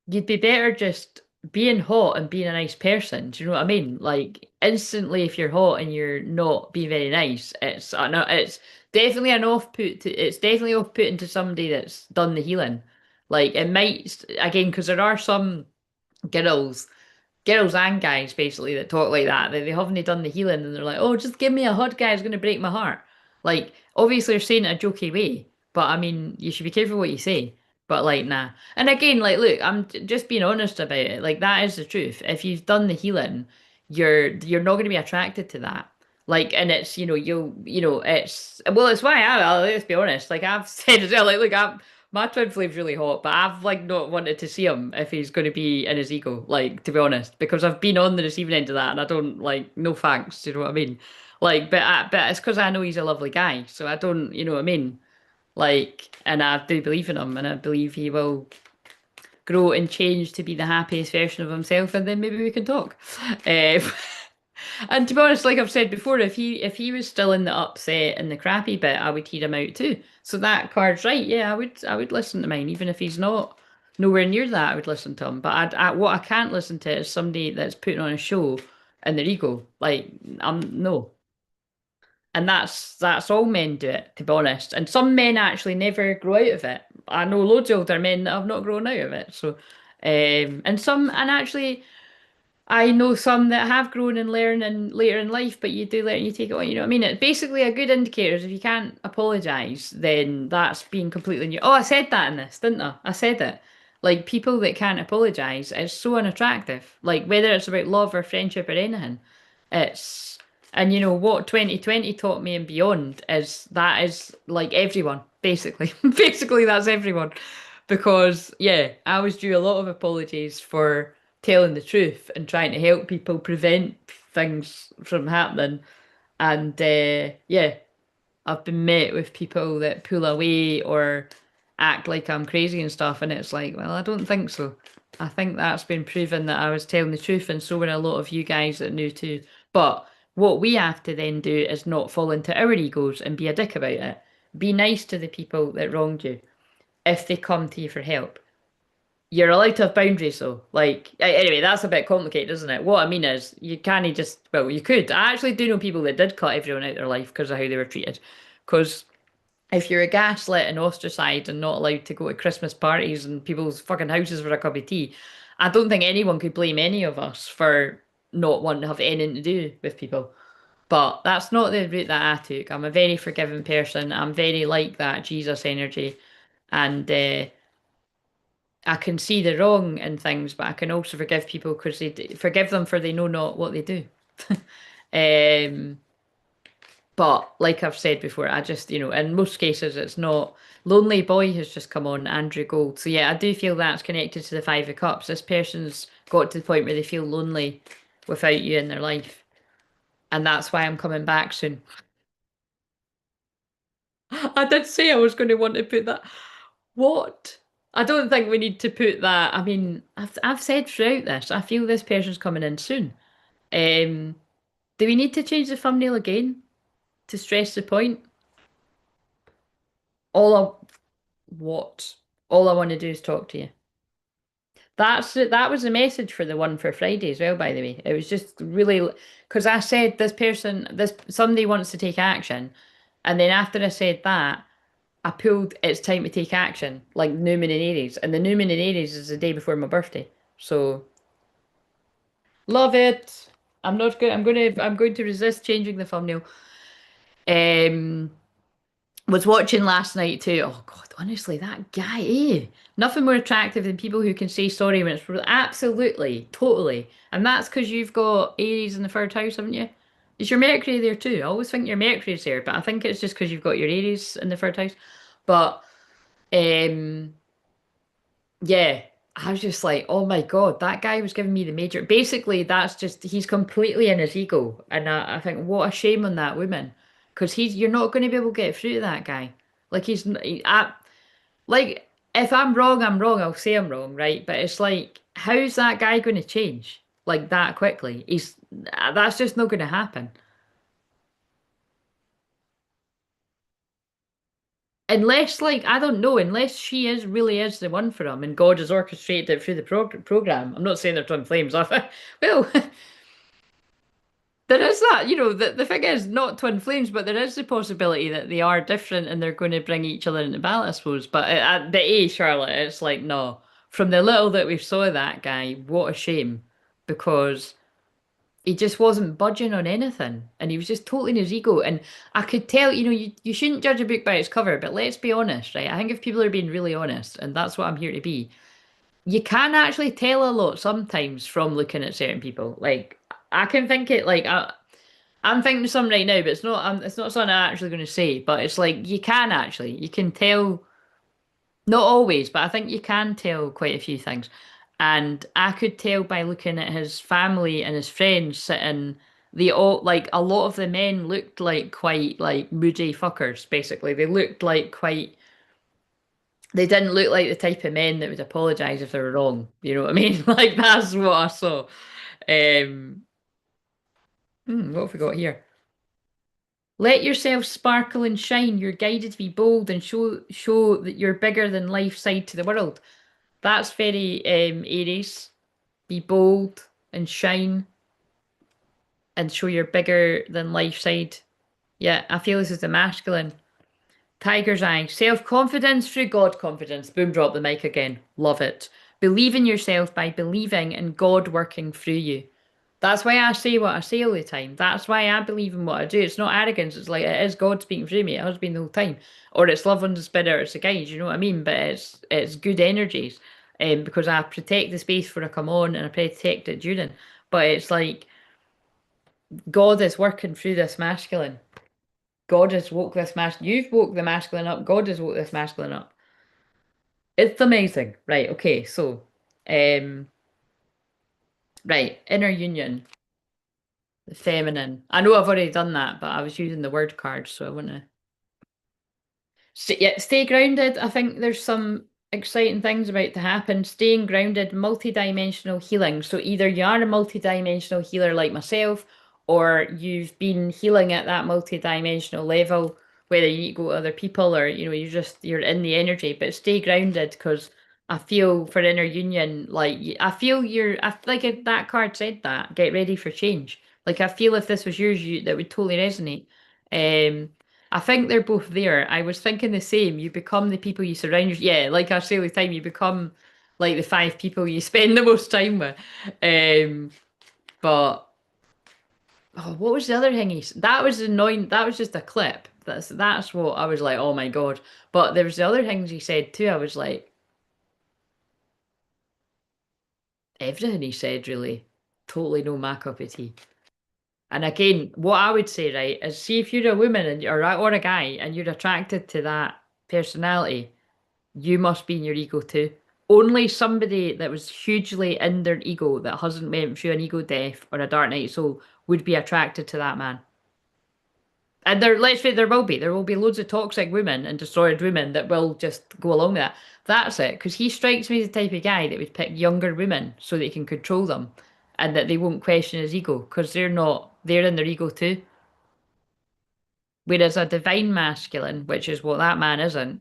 you'd be better just being hot and being a nice person. Do you know what I mean? Like instantly, if you're hot and you're not being very nice, it's definitely an it's definitely off-putting to somebody that's done the healing. Like it might again because there are some girls girls and guys basically that talk like that. They haven't done the healing and they're like, oh, just give me a hot guy who's going to break my heart. Like, obviously, they're saying it in a jokey way, but I mean, you should be careful what you say. But like, nah. And again, like, look, just being honest about it. Like, that is the truth. If you've done the healing, you're not going to be attracted to that. Like, and it's it's well, it's why let's be honest. Like I've said as well. Like, look, my twin flame's really hot, but I've like not wanted to see him if he's going to be in his ego, like to be honest, because I've been on the receiving end of that and I don't like no thanks, do you know what I mean? Like, but it's because I know he's a lovely guy, so I don't, you know what I mean? Like, and I do believe in him, and I believe he will grow and change to be the happiest version of himself, and then maybe we can talk. Uh, and to be honest, like I've said before, if he was still in the upset and the crappy bit, I would hear him out too. So that card's right. Yeah, I would listen to mine, even if he's not nowhere near that. I would listen to him. But what I can't listen to is somebody that's putting on a show and their ego. Like no. And that's all men do it, to be honest. And some men actually never grow out of it. I know loads of older men that have not grown out of it. So, and actually. I know some that have grown and learned and later in life, but you do let you take it on. You know what I mean? It's basically a good indicator is if you can't apologise, then that's being completely new. Oh, I said that in this, didn't I? I said it. Like people that can't apologise is so unattractive. Like whether it's about love or friendship or anything. It's and you know what 2020 taught me and beyond is that is like everyone, basically. Basically that's everyone. Because yeah, I was due a lot of apologies for telling the truth and trying to help people prevent things from happening. And yeah, I've been met with people that pull away or act like I'm crazy and stuff. And it's like, well, I don't think so. I think that's been proven that I was telling the truth, and so were a lot of you guys that knew too. But what we have to then do is not fall into our egos and be a dick about it. Be nice to the people that wronged you if they come to you for help. You're allowed to have boundaries though. Like, anyway, that's a bit complicated, isn't it? What I mean is, you can't just, well, you could. I actually do know people that did cut everyone out of their life because of how they were treated. Because if you're a gaslit and ostracized and not allowed to go to Christmas parties and people's fucking houses for a cup of tea, I don't think anyone could blame any of us for not wanting to have anything to do with people. But that's not the route that I took. I'm a very forgiving person. I'm very like that Jesus energy. And I can see the wrong in things, but I can also forgive people because forgive them for they know not what they do. Um, but like I've said before, I just, in most cases, it's not. Lonely Boy has just come on, Andrew Gold. So yeah, I do feel that's connected to the Five of Cups. This person's got to the point where they feel lonely without you in their life. And that's why I'm coming back soon. I did say I was going to want to put that. What? I don't think we need to put that. I mean, I've said throughout this, I feel this person's coming in soon. Um, do we need to change the thumbnail again to stress the point? All I what? All I want to do is talk to you. That was the message for the one for Friday as well, by the way. It was just really because I said this somebody wants to take action, and then after I said that, I pulled it's time to take action, like new moon in Aries, and the new moon in Aries is the day before my birthday. So love it. I'm not going. I'm going to resist changing the thumbnail. Um, was watching last night too. Oh God, honestly, that guy, nothing more attractive than people who can say sorry when it's absolutely, totally. And that's because you've got Aries in the third house, haven't you? Is your Mercury there too? I always think your Mercury's there, but I think it's just because you've got your Aries in the third house. But um, yeah, I was just like, oh my God, that guy was giving me the major. Basically, that's just he's completely in his ego, and I think what a shame on that woman, because you're not going to be able to get through to that guy. Like like if I'm wrong, I'm wrong. I'll say I'm wrong, right? But it's like, how's that guy going to change like that quickly? That's just not going to happen. Unless, like, I don't know, unless she is really is the one for him and God has orchestrated it through the program. I'm not saying they're twin flames. Well, there is that, the thing is not twin flames, but there is the possibility that they are different and they're going to bring each other into battle, I suppose. But at the Charlotte, it's like, no. From the little that we saw of that guy, what a shame. Because he just wasn't budging on anything and he was just totally in his ego and I could tell you shouldn't judge a book by its cover, but let's be honest, right? I think if people are being really honest, and that's what I'm here to be, you can actually tell a lot sometimes from looking at certain people. Like I can think it like I'm thinking of some right now, but it's not something I'm actually going to say, but it's like you can tell, not always, but I think you can tell quite a few things. And I could tell by looking at his family and his friends sitting, they all, like, a lot of the men looked like quite, like, moody fuckers, basically. They looked like quite, they didn't look like the type of men that would apologize if they were wrong. You know what I mean? Like, that's what I saw. Um, what have we got here? Let yourself sparkle and shine. You're guided to be bold and show that you're bigger than life side to the world. That's very Aries. Be bold and shine and show your bigger than life side. Yeah, I feel this is the masculine. Tiger's eye. Self-confidence through God confidence. Boom, drop the mic again. Love it. Believe in yourself by believing in God working through you. That's why I say what I say all the time. That's why I believe in what I do. It's not arrogance. It's like it is God speaking through me. It has been the whole time. Or it's love on the spirit, or it's a guide. You know what I mean? But it's good energies. Because I protect the space before I come on and I protect it during. But it's like God is working through this masculine. God has woke this masculine. You've woke the masculine up. God has woke this masculine up. It's amazing. Right. Okay. So, um, right. Inner union. The feminine. I know I've already done that, but I was using the word card, so I want to. Yeah, stay grounded. I think there's some exciting things about to happen. Staying grounded, multi-dimensional healing. So either you are a multi-dimensional healer like myself, or you've been healing at that multi-dimensional level, whether you go to other people or you're in the energy. But stay grounded because I feel for inner union, like I feel like if that card said that, get ready for change. Like I feel if this was yours, that would totally resonate. Um, I think they're both there. I was thinking the same. You become the people you surround yourself. Yeah, like I say all the time, you become like the five people you spend the most time with. Um, but oh, what was the other thing that was annoying. That was just a clip. That's what I was like, oh my God. But there was the other things he said too. I was like, everything he said really, totally no my cup of tea. And again, what I would say, right, is see if you're a woman and or a guy and you're attracted to that personality, you must be in your ego too. Only somebody that was hugely in their ego that hasn't went through an ego death or a dark night soul would be attracted to that man. And let's say there will be loads of toxic women and destroyed women that will just go along with that. That's it, because he strikes me as the type of guy that would pick younger women so that he can control them, and that they won't question his ego because they're in their ego too. Whereas a divine masculine, which is what that man isn't,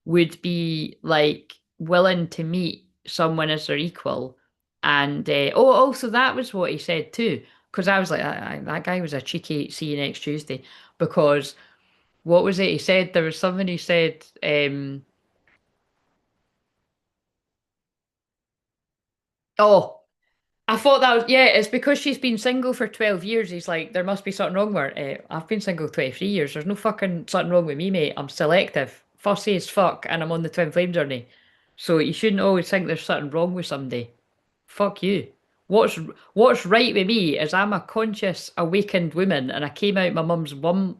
would be like willing to meet someone as their equal. And also that was what he said too, because I was like, that guy was a cheeky see you next Tuesday. Because what was it he said? There was something he said. Oh, I thought that was, yeah, it's because she's been single for 12 years. He's like, there must be something wrong with her. I've been single 23 years. There's no fucking something wrong with me, mate. I'm selective, fussy as fuck, and I'm on the twin flame journey. So you shouldn't always think there's something wrong with somebody. Fuck you. What's what's right with me is I'm a conscious, awakened woman, and I came out my mum's my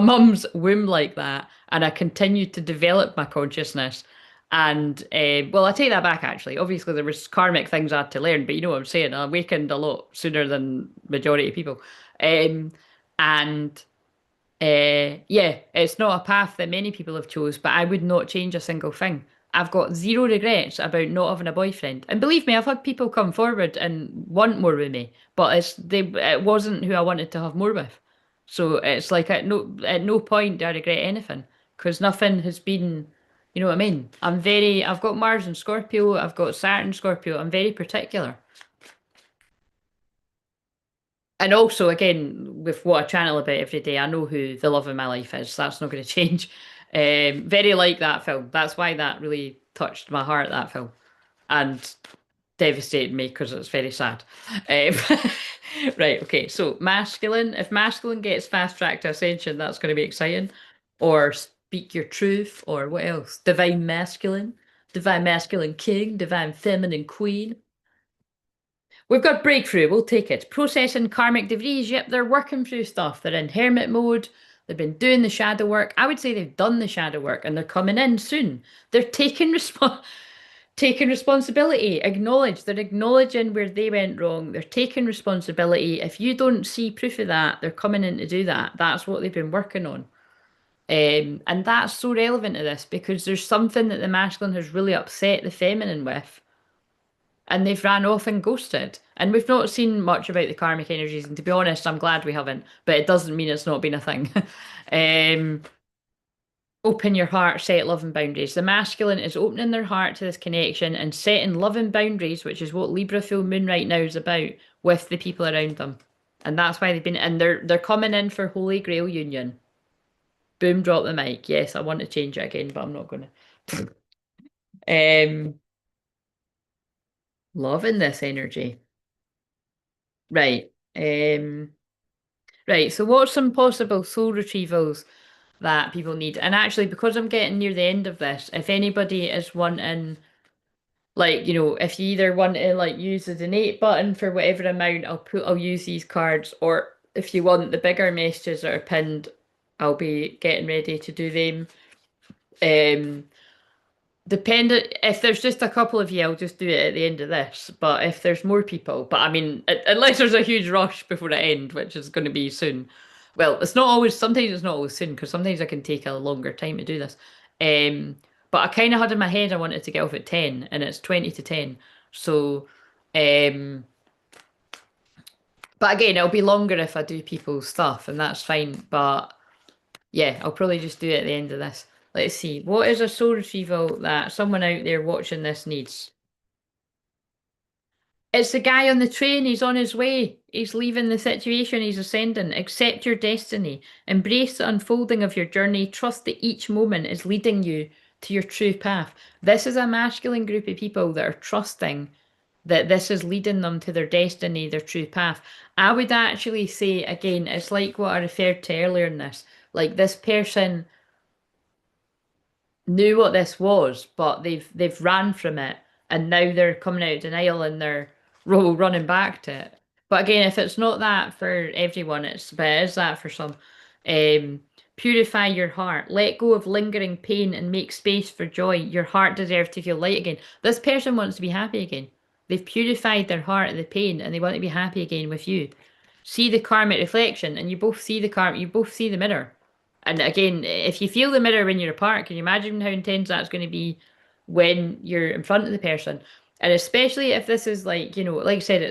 mum's womb like that, and I continued to develop my consciousness. And well, I take that back actually. Obviously, there was karmic things I had to learn, but you know what I'm saying. I awakened a lot sooner than majority of people. And yeah, it's not a path that many people have chose, but I would not change a single thing. I've got zero regrets about not having a boyfriend. And believe me, I've had people come forward and want more with me, but it wasn't who I wanted to have more with. So it's like at no point do I regret anything because nothing has been, you know what I mean? I've got Mars and Scorpio, I've got Saturn Scorpio. I'm very particular. And also, again, with what I channel about every day, I know who the love of my life is. That's not going to change. Very like that film. That's why that really touched my heart, that film, and devastated me because it's very sad. Um, right, okay. So, masculine. If masculine gets fast tracked to ascension, that's going to be exciting. Or speak your truth, or what else? Divine masculine king, divine feminine queen. We've got breakthrough, we'll take it. Processing karmic debris, yep, they're working through stuff. They're in hermit mode, they've been doing the shadow work. I would say they've done the shadow work and they're coming in soon. They're taking responsibility, they're acknowledging where they went wrong, they're taking responsibility. If you don't see proof of that, they're coming in to do that. That's what they've been working on. And that's so relevant to this because there's something that the masculine has really upset the feminine with, and they've ran off and ghosted. And we've not seen much about the karmic energies. And to be honest, I'm glad we haven't, but it doesn't mean it's not been a thing. um, Open your heart, set loving boundaries. The masculine is opening their heart to this connection and setting loving boundaries, which is what Libra full moon right now is about, with the people around them. And that's why they're coming in for Holy Grail union. Boom, drop the mic. Yes, I want to change it again, but I'm not gonna. um, Loving this energy. Right. Right. So what's some possible soul retrievals that people need? And actually, because I'm getting near the end of this, if anybody is wanting, like, if you either want to like use the donate button for whatever amount, I'll use these cards, or if you want the bigger messages that are pinned, I'll be getting ready to do them. Um, Dependent, if there's just a couple of you, I'll just do it at the end of this. But if there's more people, but I mean, unless there's a huge rush before the end, which is going to be soon. Well, it's not always, sometimes it's not always soon, because sometimes I can take a longer time to do this. But I kind of had in my head I wanted to get off at 10, and it's 20 to 10. So, um, but again, it'll be longer if I do people's stuff, and that's fine. But yeah, I'll probably just do it at the end of this. Let's see. What is a soul retrieval that someone out there watching this needs? It's the guy on the train. He's on his way. He's leaving the situation. He's ascending. Accept your destiny. Embrace the unfolding of your journey. Trust that each moment is leading you to your true path. This is a masculine group of people that are trusting that this is leading them to their destiny, their true path. I would actually say, again, it's like what I referred to earlier in this. Like this person knew what this was, but they've ran from it, and now they're coming out of denial and they're running back to it. But again, if it's not that for everyone, but it is that for some. Um, Purify your heart. Let go of lingering pain and make space for joy. Your heart deserves to feel light again. This person wants to be happy again. They've purified their heart of the pain and they want to be happy again with you. See the karmic reflection, and you both see the you both see the mirror. And again, if you feel the mirror when you're apart, can you imagine how intense that's going to be when you're in front of the person? And especially if this is like, like I said,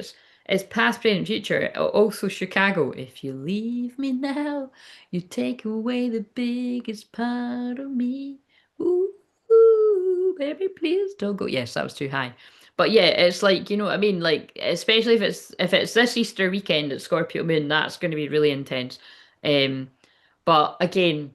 it's past, present, future. Also Chicago. If you leave me now, you take away the biggest part of me. Ooh, ooh, baby, please don't go. Yes, that was too high. But yeah, it's like, you know what I mean? Like, especially if it's this Easter weekend at Scorpio Moon, that's going to be really intense. Um, but again,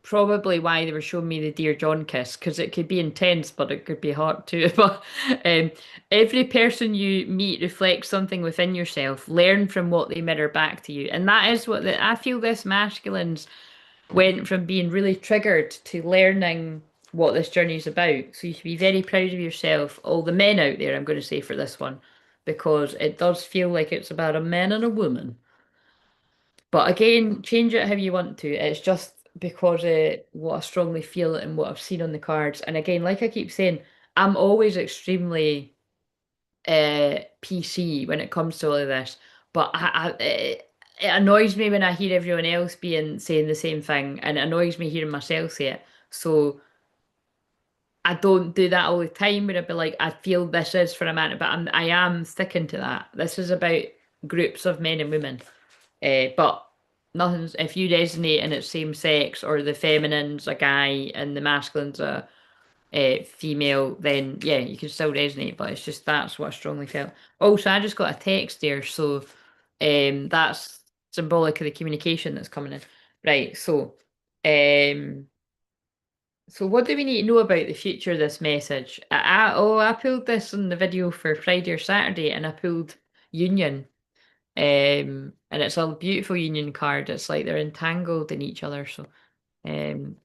probably why they were showing me the Dear John kiss, because it could be intense, but it could be hard too. But um, every person you meet reflects something within yourself. Learn from what they mirror back to you, and that is what I feel. This masculines went from being really triggered to learning what this journey is about. So you should be very proud of yourself, all the men out there. I'm going to say for this one, because it does feel like it's about a man and a woman. But again, change it how you want to. It's just because of what I strongly feel and what I've seen on the cards. And again, like I keep saying, I'm always extremely PC when it comes to all of this. But it annoys me when I hear everyone else being saying the same thing, and it annoys me hearing myself say it. So I don't do that all the time. Where I'd be like, I feel this is for a man, but I am sticking to that. This is about groups of men and women. But nothing's if you resonate and it's same sex or the feminine's a guy and the masculine's a female, then yeah, you can still resonate. But it's just that's what I strongly felt. Also, I just got a text there, so that's symbolic of the communication that's coming in. Right, um, so what do we need to know about the future of this message? I pulled this in the video for Friday or Saturday, and I pulled Union. And it's a beautiful union card. It's like they're entangled in each other. So, um,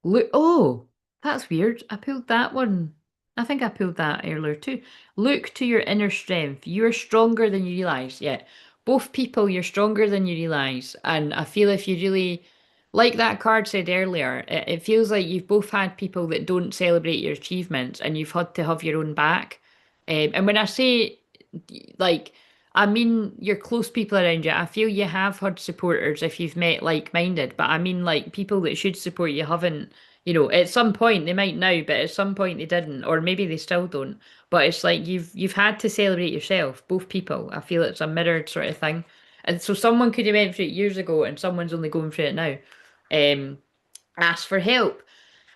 look. Oh, that's weird. I pulled that one. I think I pulled that earlier too. Look to your inner strength. You're stronger than you realize. Yeah, both people, you're stronger than you realize. And I feel if you really, like that card said earlier, it feels like you've both had people that don't celebrate your achievements, and you've had to have your own back. And when I say like I mean your close people around you. I feel you have had supporters if you've met like-minded, but I mean like people that should support you haven't, at some point they might now, but at some point they didn't, or maybe they still don't. But it's like you've had to celebrate yourself, both people. I feel it's a mirrored sort of thing. And so someone could have went through it years ago and someone's only going through it now. Um, ask for help.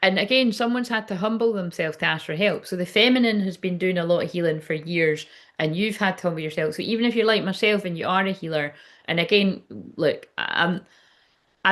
And again, someone's had to humble themselves to ask for help. So the feminine has been doing a lot of healing for years, and you've had to humble yourself. So even if you're like myself and you are a healer, and again, look, I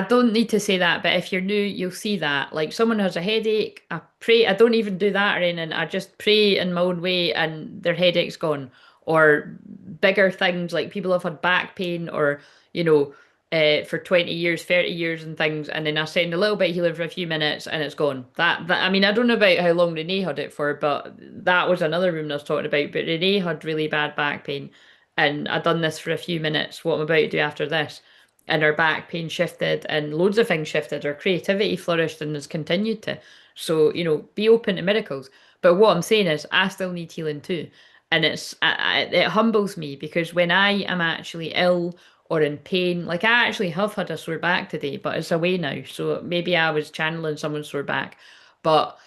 don't need to say that, but if you're new, you'll see that. Like someone has a headache, I pray. I don't even do that or anything. I just pray in my own way, and their headache's gone. Or bigger things like people have had back pain, or you know, for 20 years, 30 years, and things. And then I send a little bit of healing for a few minutes, and it's gone. I mean, I don't know about how long Renee had it for, but that was another room I was talking about. But Renee had really bad back pain, and I done this for a few minutes. What I'm about to do after this, and her back pain shifted and loads of things shifted. Her creativity flourished and has continued to. So, be open to miracles. But what I'm saying is, I still need healing too. And it humbles me because when I am actually ill or in pain, like I actually have had a sore back today, but it's away now. So maybe I was channeling someone's sore back. But,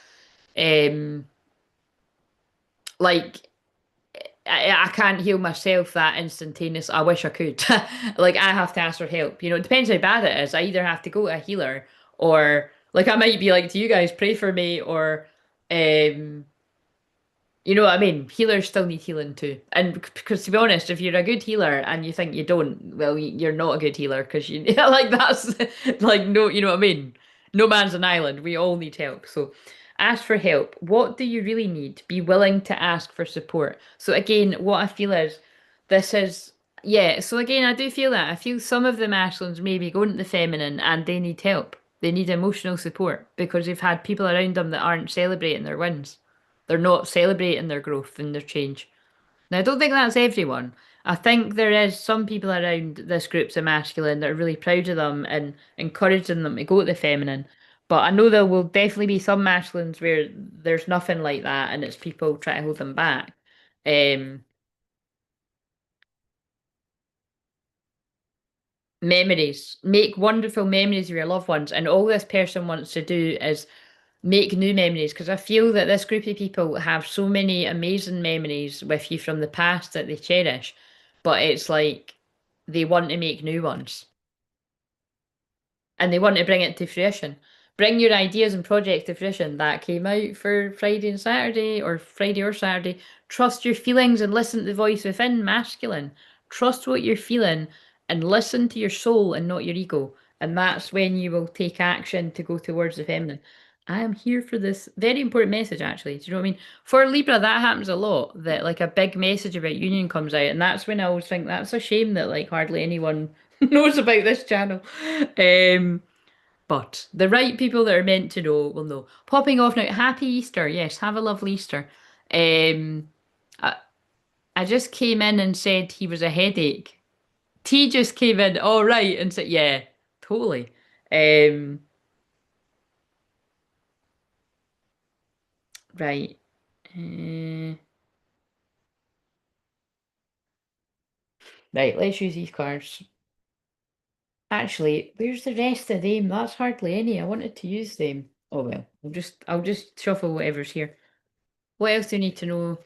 um, like, I can't heal myself that instantaneous. I wish I could. Like I have to ask for help. It depends how bad it is. I either have to go to a healer or like I might be like to you guys, pray for me or um you know what I mean? Healers still need healing too. And because to be honest, if you're a good healer and you think you don't, well, you're not a good healer because you like that's like no, you know what I mean? No man's an island. We all need help. So ask for help. What do you really need? Be willing to ask for support. So again, what I feel is this is yeah, so again I do feel that. I feel some of the masculines maybe going to the feminine and they need help. They need emotional support because they've had people around them that aren't celebrating their wins. They're not celebrating their growth and their change. Now, I don't think that's everyone. I think there is some people around this group's of masculine that are really proud of them and encouraging them to go to the feminine. But I know there will definitely be some masculines where there's nothing like that and it's people trying to hold them back. Um, Memories. Make wonderful memories of your loved ones. And all this person wants to do is make new memories because I feel that this group of people have so many amazing memories with you from the past that they cherish, but it's like they want to make new ones and they want to bring it to fruition. Bring your ideas and projects to fruition. That came out for Friday and Saturday, or Friday or Saturday. Trust your feelings and listen to the voice within, masculine. Trust what you're feeling and listen to your soul and not your ego. And that's when you will take action to go towards the feminine. I am here for this very important message, actually. Do you know what I mean? For Libra, that happens a lot, that like a big message about union comes out. And that's when I always think that's a shame that like hardly anyone knows about this channel. But the right people that are meant to know will know. Popping off now. Happy Easter. Yes, have a lovely Easter. Um, I, I just came in and said he was a headache. T just came in, all right, and said, yeah, totally. Um, right. Uh, right, let's use these cards. Actually, where's the rest of them? That's hardly any. I wanted to use them. Oh well, I'll just shuffle whatever's here. What else do you need to know?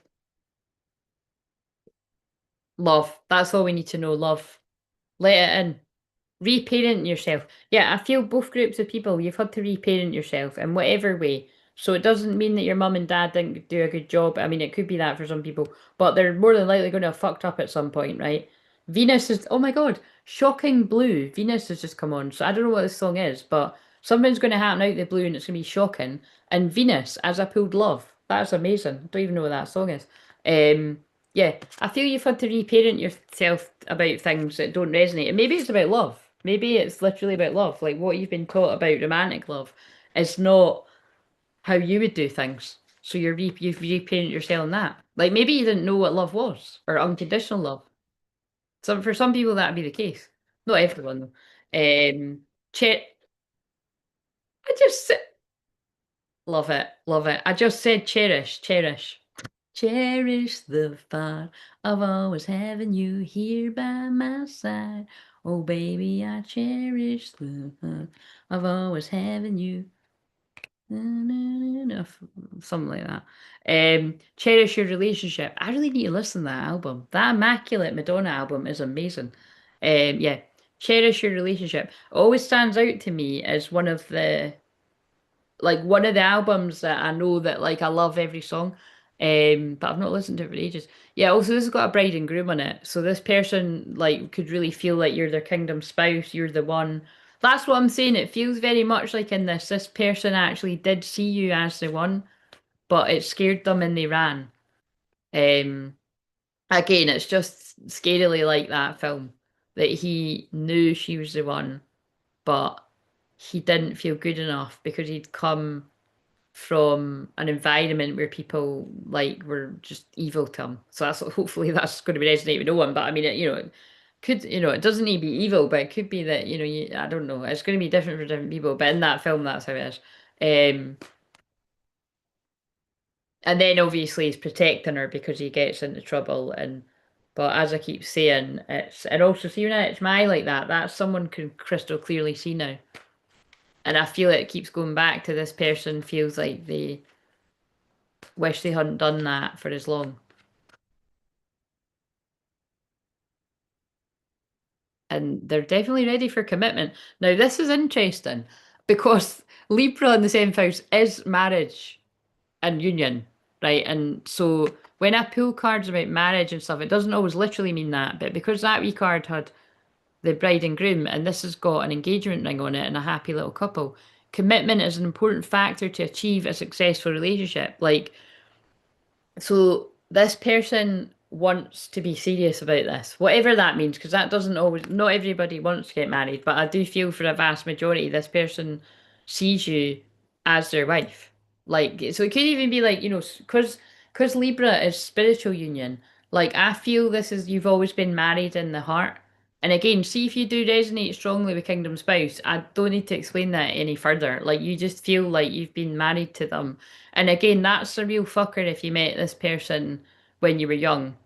Love. That's all we need to know. Love. Let it in. Reparent yourself. Yeah, I feel both groups of people, you've had to reparent yourself in whatever way. So it doesn't mean that your mum and dad didn't do a good job. I mean, it could be that for some people, but they're more than likely going to have fucked up at some point, right? Venus is, oh my God, shocking blue. Venus has just come on. So I don't know what this song is, but something's going to happen out of the blue and it's going to be shocking. And Venus, as I pulled love. That's amazing. I don't even know what that song is. Yeah, I feel you've had to reparent yourself about things that don't resonate. And maybe it's about love. Maybe it's literally about love. Like what you've been taught about romantic love is not how you would do things. So you've reparented yourself on that. Like maybe you didn't know what love was or unconditional love. For some people that'd be the case. Not everyone though. Che I just love it, love it. I just said cherish, cherish. Cherish the thought of always having you here by my side. Oh, baby, I cherish the thought of always having you. Na, na, na, na, something like that. Cherish your relationship. I really need to listen to that album. That Immaculate Madonna album is amazing. Yeah, cherish your relationship. Always stands out to me as one of the albums that I know that like I love every song. But I've not listened to it for ages. Yeah, also this has got a bride and groom on it. So this person like could really feel like you're their kingdom spouse, you're the one. That's what I'm saying. It feels very much like in this person actually did see you as the one, but it scared them and they ran. Um Again, it's just scarily like that film that he knew she was the one, but he didn't feel good enough because he'd come from an environment where people like were just evil to him. So that's hopefully that's going to be resonate with no one. But I mean, it could it doesn't need to be evil, but it could be that I don't know. It's going to be different for different people. But in that film, that's how it is. And then obviously he's protecting her because he gets into trouble and. But as I keep saying, it's and also see now it's my like that. That's someone can crystal clearly see now. And I feel it keeps going back to this person feels like they wish they hadn't done that for as long. And they're definitely ready for commitment. Now, this is interesting because Libra in the seventh house is marriage and union, right? And so when I pull cards about marriage and stuff, it doesn't always literally mean that, but because that wee card had the bride and groom, and this has got an engagement ring on it and a happy little couple, commitment is an important factor to achieve a successful relationship. Like, so this person wants to be serious about this, whatever that means, because that doesn't always, not everybody wants to get married, but I do feel for a vast majority, this person sees you as their wife. Like, so it could even be like, because Libra is spiritual union. Like, I feel this is, you've always been married in the heart. And again, see if you do resonate strongly with Kingdom Spouse. I don't need to explain that any further. Like, you just feel like you've been married to them, and again, that's a real fucker if you met this person when you were young,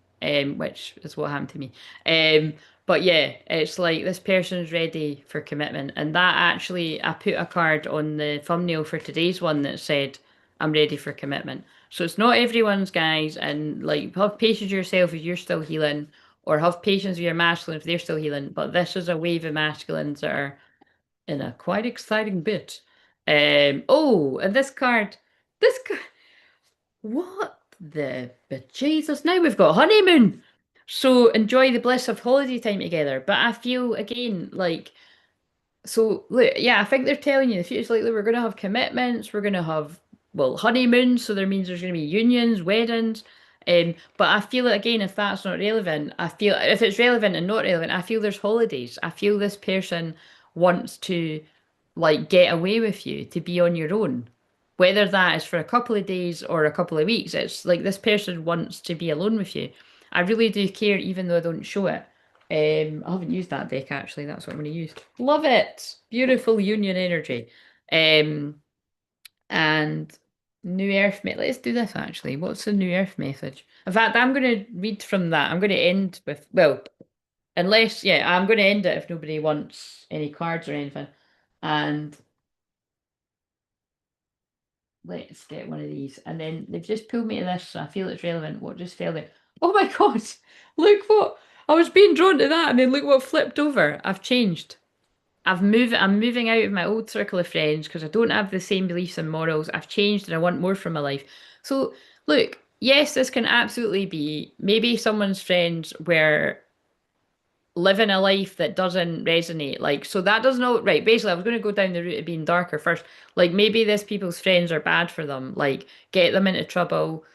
which is what happened to me. Um, but yeah, it's like this person's ready for commitment. And that actually, I put a card on the thumbnail for today's one that said, I'm ready for commitment. So it's not everyone's, guys. And like, have patience with yourself if you're still healing, or have patience with your masculine if they're still healing. But this is a wave of masculines that are in a quite exciting bit. Oh, and this card, what the bejesus? Now we've got honeymoon. So enjoy the bliss of holiday time together. But I feel again like, so look, yeah, I think they're telling you the future's like, look, we're gonna have commitments, we're gonna have, well, honeymoons, so there means there's gonna be unions, weddings. But I feel it again, if that's not relevant, I feel if it's relevant and not relevant, I feel there's holidays. I feel this person wants to like get away with you, to be on your own. Whether that is for a couple of days or a couple of weeks, it's like this person wants to be alone with you. I really do care, even though I don't show it. I haven't used that deck actually. That's what I'm going to use. Love it. Beautiful union energy. Um, and New Earth. Let's do this actually. What's the New Earth message? In fact, I'm going to read from that. I'm going to end with, well, unless, yeah, I'm going to end it if nobody wants any cards or anything. And let's get one of these. And then they've just pulled me to this, so I feel it's relevant. What just fell there? Oh my God! Look what I was being drawn to that, and then look what flipped over. I've changed. I'm moving out of my old circle of friends because I don't have the same beliefs and morals. I've changed and I want more from my life. So look, yes, this can absolutely be maybe someone's friends were living a life that doesn't resonate. Like, so that doesn't know, right? Basically, I was going to go down the route of being darker first. Like, maybe this people's friends are bad for them, like, get them into trouble,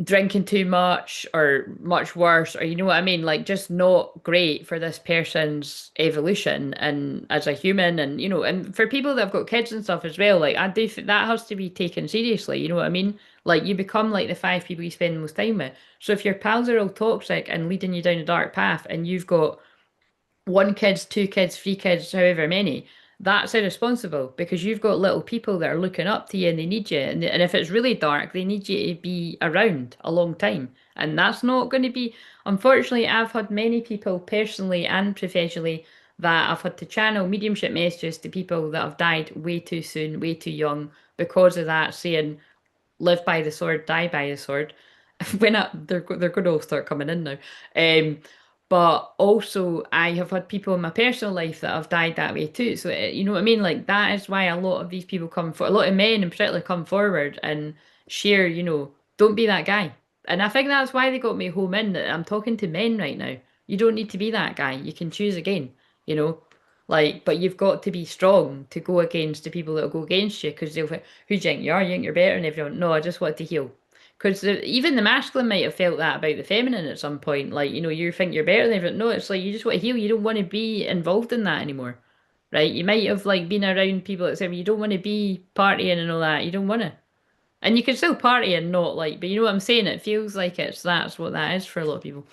drinking too much, or much worse, or you know what I mean? Like, just not great for this person's evolution and as a human. And, and for people that have got kids and stuff as well, like, I do, that has to be taken seriously. You know what I mean? Like, you become like the five people you spend the most time with. So if your pals are all toxic and leading you down a dark path, and you've got one kids, two kids, three kids, however many, that's irresponsible because you've got little people that are looking up to you and they need you. And if it's really dark, they need you to be around a long time. And that's not going to be, unfortunately, I've had many people personally and professionally that I've had to channel mediumship messages to people that have died way too soon, way too young because of that, saying, live by the sword, die by the sword. When they're going to all start coming in now. Um, but also, I have had people in my personal life that have died that way too. So, you know what I mean? Like, that is why a lot of these people come for, a lot of men in particular come forward and share, don't be that guy. And I think that's why they got me home in, that I'm talking to men right now. You don't need to be that guy. You can choose again, you know? Like, but you've got to be strong to go against the people that will go against you because they'll think, who do you think you are? You think you're better than everyone? No, I just want to heal. Because even the masculine might have felt that about the feminine at some point. Like, you think you're better than everyone. No, it's like you just want to heal. You don't want to be involved in that anymore. Right? You might have like been around people that said you don't want to be partying and all that. You don't want to. And you can still party and not like, but you know what I'm saying? It feels like that's what that is for a lot of people.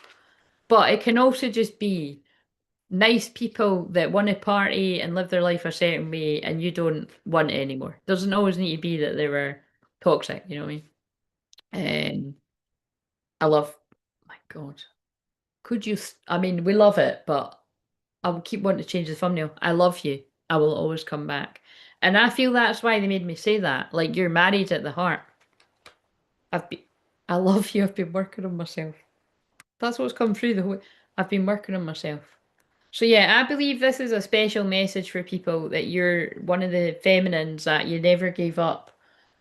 But it can also just be nice people that want to party and live their life a certain way and you don't want it anymore. Doesn't always need to be that they were toxic, you know what I mean? I love, my God. Could you, I mean, we love it, but I will keep wanting to change the thumbnail. I love you. I will always come back. And I feel that's why they made me say that. Like, you're married at the heart. I've been, I love you. I've been working on myself. That's what's come through the whole, I've been working on myself. So yeah, I believe this is a special message for people that you're one of the feminines that you never gave up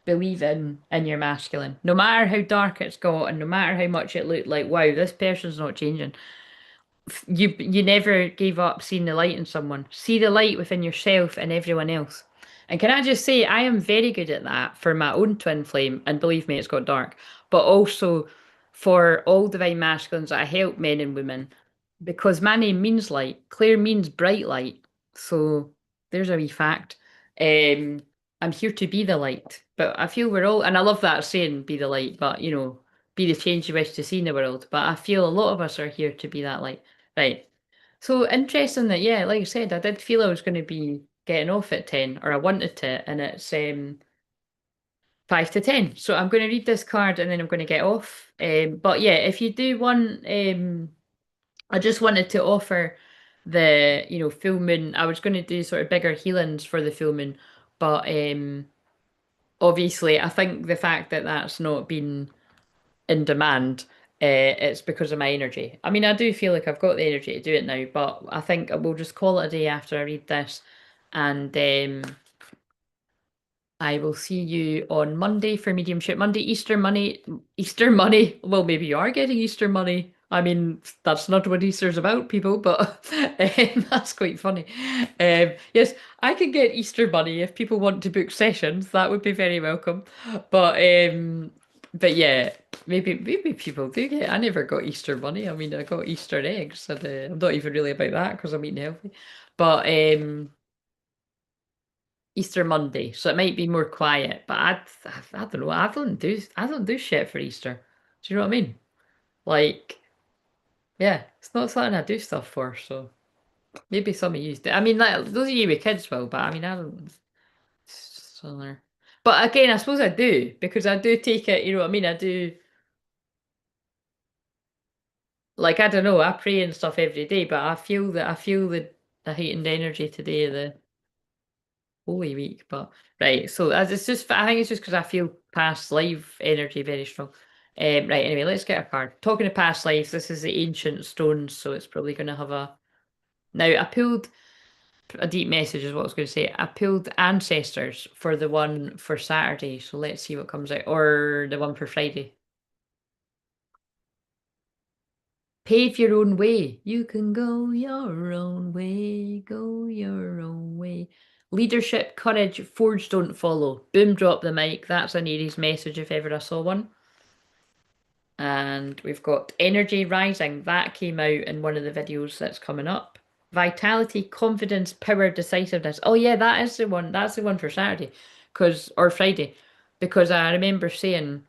believing in your masculine. No matter how dark it's got and no matter how much it looked like, wow, this person's not changing. You never gave up seeing the light in someone. See the light within yourself and everyone else. And can I just say, I am very good at that for my own twin flame, and believe me, it's got dark, but also for all divine masculines that I help men and women, because my name means light. Claire means bright light. So there's a wee fact. Um, I'm here to be the light, but I feel we're all, and I love that saying, be the light, but be the change you wish to see in the world. But I feel a lot of us are here to be that light. Right. So interesting that, yeah, like I said, I did feel I was going to be getting off at 10, or I wanted to, and it's 5 to 10. So I'm going to read this card and then I'm going to get off. But yeah, if you do want, I just wanted to offer the, full moon. I was going to do sort of bigger healings for the full moon, but obviously, I think the fact that that's not been in demand, it's because of my energy. I mean, I do feel like I've got the energy to do it now, but I think we'll just call it a day after I read this, and I will see you on Monday for Mediumship Monday. Easter money, Easter money. Well, maybe you are getting Easter money. I mean, that's not what Easter's about, people, but that's quite funny. Yes, I can get Easter money if people want to book sessions. That would be very welcome. But yeah, maybe people do get. I never got Easter money. I mean, I got Easter eggs, and I'm not even really about that because I'm eating healthy. But Easter Monday, so it might be more quiet. But I don't know. I don't do shit for Easter. Do you know what I mean? Like, yeah, it's not something I do stuff for. So maybe some of you do. I mean, like those of you with kids will, but I mean, I don't. It's just another. But again, I suppose I do because I do take it. You know what I mean? I do. Like I don't know. I pray and stuff every day, but I feel the heightened energy today. The Holy Week, but right. So as it's just, I think it's just because I feel past life energy very strong. Right. Anyway, let's get a card. Talking of past lives, this is the ancient stones, so it's probably going to have a. Now I pulled a deep message, is what I was going to say. I pulled ancestors for the one for Saturday, so let's see what comes out, or the one for Friday. Pave your own way. You can go your own way. Go your own way. Leadership, courage, forge, don't follow. Boom, drop the mic. That's an Aries message if ever I saw one. And we've got energy rising. That came out in one of the videos that's coming up. Vitality, confidence, power, decisiveness. Oh yeah, that is the one. That's the one for Saturday, or Friday, because I remember saying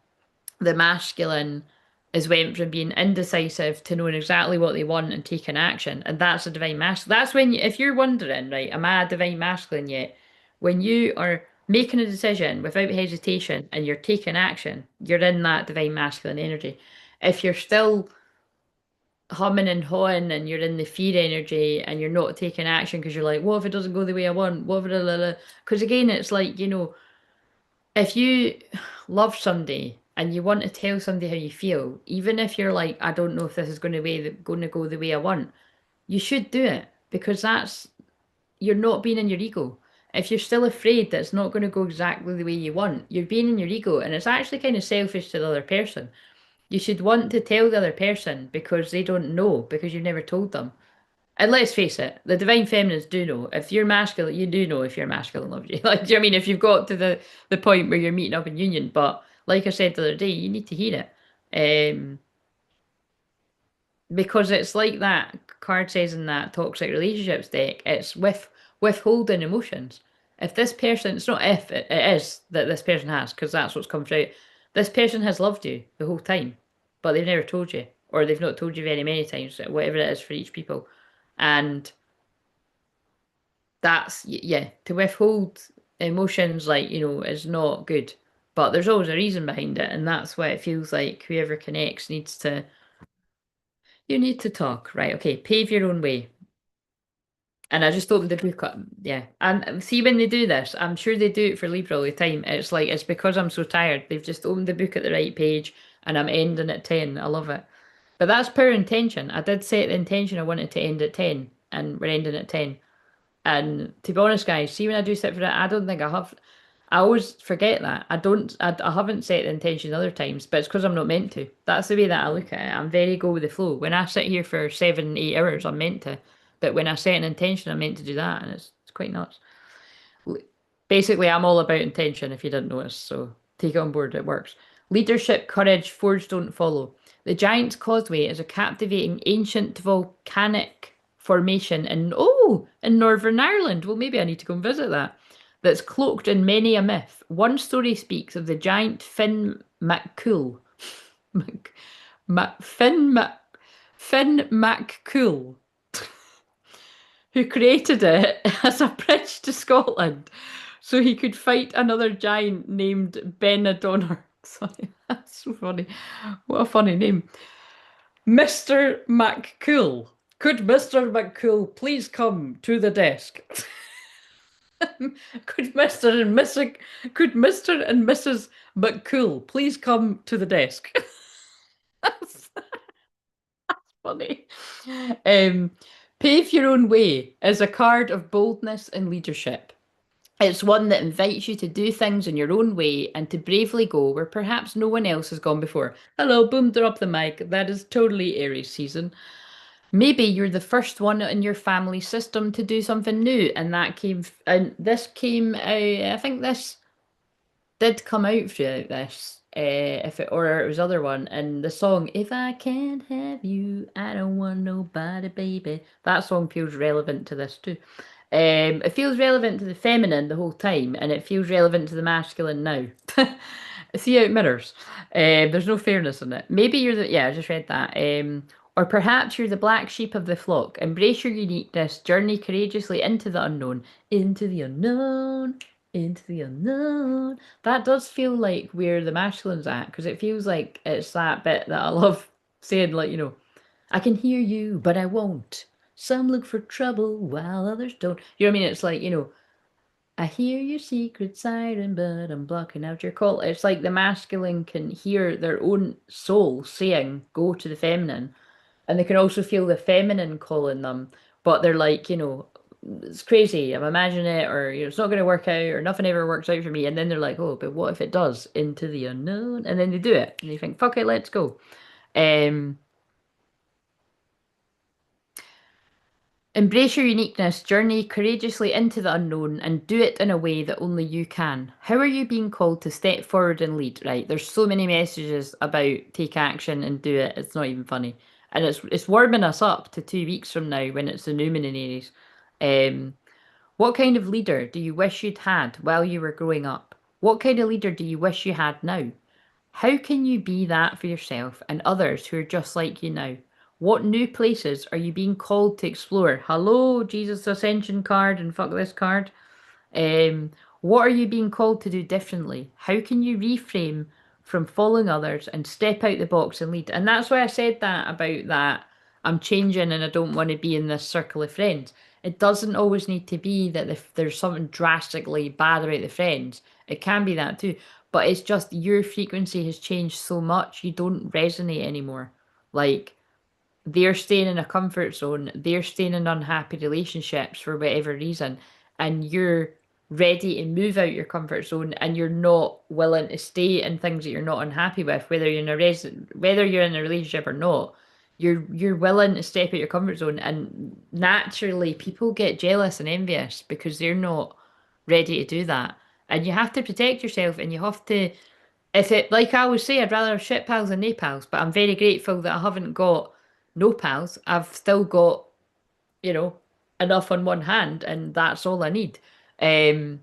the masculine is went from being indecisive to knowing exactly what they want and taking action, and that's a divine masculine. That's when, if you're wondering, right, am I a divine masculine yet? When you are making a decision without hesitation and you're taking action, you're in that divine masculine energy. If you're still humming and hawing and you're in the fear energy and you're not taking action because you're like, what if it doesn't go the way I want? What if it, because again, it's like, if you love somebody and you want to tell somebody how you feel, even if you're like, I don't know if this is going to go the way I want, you should do it because you're not being in your ego. If you're still afraid that it's not going to go exactly the way you want, you're being in your ego, and it's actually kind of selfish to the other person. You should want to tell the other person because they don't know because you've never told them. And let's face it, the divine feminines do know. If you're masculine, you do know if your masculine loves you. Like, do you know what I mean? If you've got to the point where you're meeting up in union, but like I said the other day, you need to hear it. Because it's like that card says in that toxic relationships deck, it's withholding emotions. If this person, it's not if, it is that this person has, because that's what's come through. This person has loved you the whole time, but they've never told you, or they've not told you very many times, whatever it is for each people. And that's, yeah, to withhold emotions, like, is not good. But there's always a reason behind it, and that's why it feels like whoever connects needs to. You need to talk, right? Okay, pave your own way. And I just opened the book up. Yeah. And see, when they do this, I'm sure they do it for Libra all the time. It's like, it's because I'm so tired. They've just opened the book at the right page and I'm ending at 10. I love it. But that's pure intention. I did set the intention I wanted to end at 10 and we're ending at 10. And to be honest, guys, see when I do sit for it, I don't think I have. I always forget that. I don't. I haven't set the intention other times, but it's because I'm not meant to. That's the way that I look at it. I'm very go with the flow. When I sit here for 7, 8 hours, I'm meant to. But when I set an intention, I'm meant to do that, and it's quite nuts. Basically, I'm all about intention, if you didn't notice, so take it on board, it works. Leadership, courage, forge don't follow. The Giant's Causeway is a captivating ancient volcanic formation in Northern Ireland. Well, maybe I need to go and visit that. That's cloaked in many a myth. One story speaks of the giant MacCool. Mac, Mac, Finn Mac, Finn MacCool, who created it as a bridge to Scotland so he could fight another giant named Benadonner. Sorry, that's so funny. What a funny name. Mr. McCool. Could Mr. McCool please come to the desk? Could Mr. and Mrs. Could Mr. and Mrs. McCool please come to the desk? That's funny. Um, Pave Your Own Way is a card of boldness and leadership. It's one that invites you to do things in your own way and to bravely go where perhaps no one else has gone before. Hello, boom, drop the mic. That is totally Aries season. Maybe you're the first one in your family system to do something new, and this came out, I think this did come out throughout this, if it or it was other one, and the song "If I Can't Have You, I Don't Want Nobody, Baby." That song feels relevant to this too. It feels relevant to the feminine the whole time, and it feels relevant to the masculine now. See how it mirrors. There's no fairness in it. Maybe you're the yeah, I just read that. Or perhaps you're the black sheep of the flock. Embrace your uniqueness, journey courageously into the unknown, into the unknown. That does feel like where the masculine's at, because it feels like it's that bit that I love saying, like, I can hear you, but I won't. Some look for trouble while others don't. You know what I mean? It's like, I hear your secret siren, but I'm blocking out your call. It's like the masculine can hear their own soul saying, go to the feminine. And they can also feel the feminine calling them. But they're like, it's crazy. I'm imagining it, or, it's not going to work out, or nothing ever works out for me. And then they're like, oh, but what if it does? Into the unknown. And then they do it. And you think, fuck it, let's go. Um, Embrace your uniqueness, journey courageously into the unknown, and do it in a way that only you can. How are you being called to step forward and lead? Right, there's so many messages about take action and do it. It's not even funny, and it's warming us up to 2 weeks from now when it's the new moon in Aries. What kind of leader do you wish you'd had while you were growing up? What kind of leader do you wish you had now? How can you be that for yourself and others who are just like you now? What new places are you being called to explore? Hello, Jesus Ascension card and fuck this card. Um, what are you being called to do differently? How can you reframe from following others and step out the box and lead? And that's why I said that about that. I'm changing and I don't want to be in this circle of friends. It doesn't always need to be that if there's something drastically bad about the friends. It can be that too. But it's just your frequency has changed so much, you don't resonate anymore. Like, they're staying in a comfort zone, they're staying in unhappy relationships for whatever reason, and you're ready to move out your comfort zone and you're not willing to stay in things that you're not unhappy with, whether you're in a relationship or not. You're willing to step out your comfort zone, and naturally people get jealous and envious because they're not ready to do that. And you have to protect yourself, and you have to, if it, like I always say, I'd rather have shit pals than no pals, but I'm very grateful that I haven't got no pals. I've still got, you know, enough on one hand, and that's all I need. Um,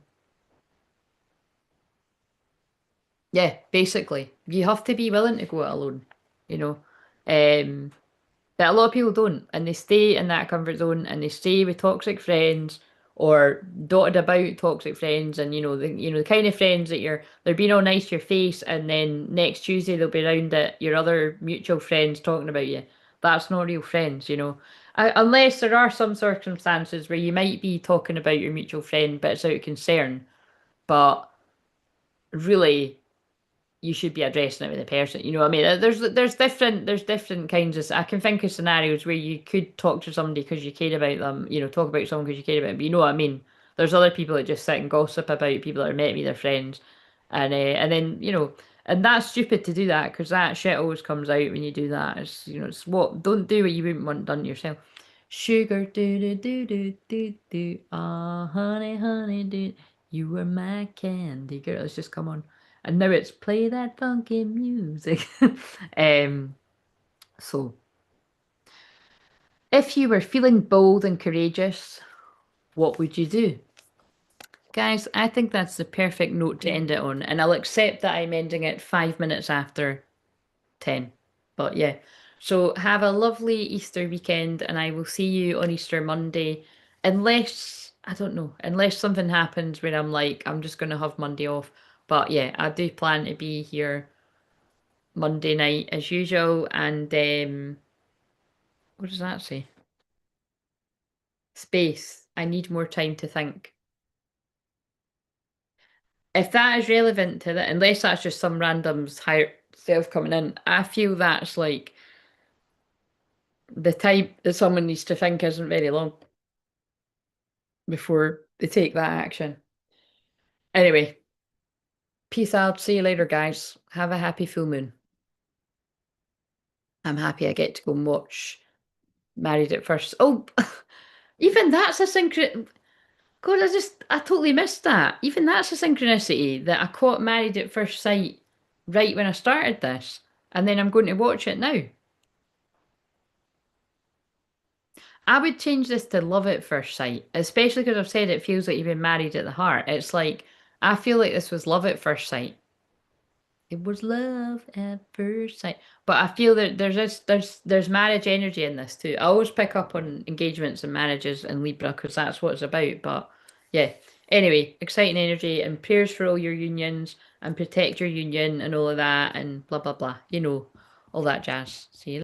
yeah, basically, you have to be willing to go it alone, you know. Um, but a lot of people don't, and they stay in that comfort zone, and they stay with toxic friends or dotted about toxic friends, and the kind of friends that they're being all nice to your face, and then next Tuesday they'll be around at your other mutual friends talking about you. That's not real friends, you know. Unless there are some circumstances where you might be talking about your mutual friend, but it's out of concern. But really, you should be addressing it with the person. You know what I mean? There's different kinds of. I can think of scenarios where you could talk to somebody because you care about them. Talk about someone because you care about them. But you know what I mean? There's other people that just sit and gossip about people that are meant to be their friends, and then and that's stupid to do that because that shit always comes out when you do that. It's what don't do what you wouldn't want done to yourself. Sugar do do do do do do. Ah, honey, honey, do. You were my candy girl. It's just come on. And now it's play that funky music. So, if you were feeling bold and courageous, what would you do? Guys, I think that's the perfect note to end it on, and I'll accept that I'm ending it 5 minutes after 10. But yeah, so have a lovely Easter weekend, and I will see you on Easter Monday. Unless, I don't know, unless something happens where I'm like, I'm just going to have Monday off. But yeah, I do plan to be here Monday night as usual. And what does that say? Space. I need more time to think. If that is relevant to that, unless that's just some random's higher self coming in, I feel that's like the time that someone needs to think isn't very long before they take that action. Anyway, peace out. See you later, guys. Have a happy full moon. I'm happy I get to go and watch Married at First. Oh, even that's a synchron. God, I totally missed that. Even that's a synchronicity that I caught Married at First Sight right when I started this, and then I'm going to watch it now. I would change this to Love at First Sight, especially because I've said it feels like you've been married at the heart. It's like, I feel like this was Love at First Sight. It was love at first sight. But I feel that there's marriage energy in this too. I always pick up on engagements and marriages in Libra because that's what it's about. But yeah. Anyway, exciting energy and prayers for all your unions and protect your union and all of that and blah blah blah. You know, all that jazz. See you later.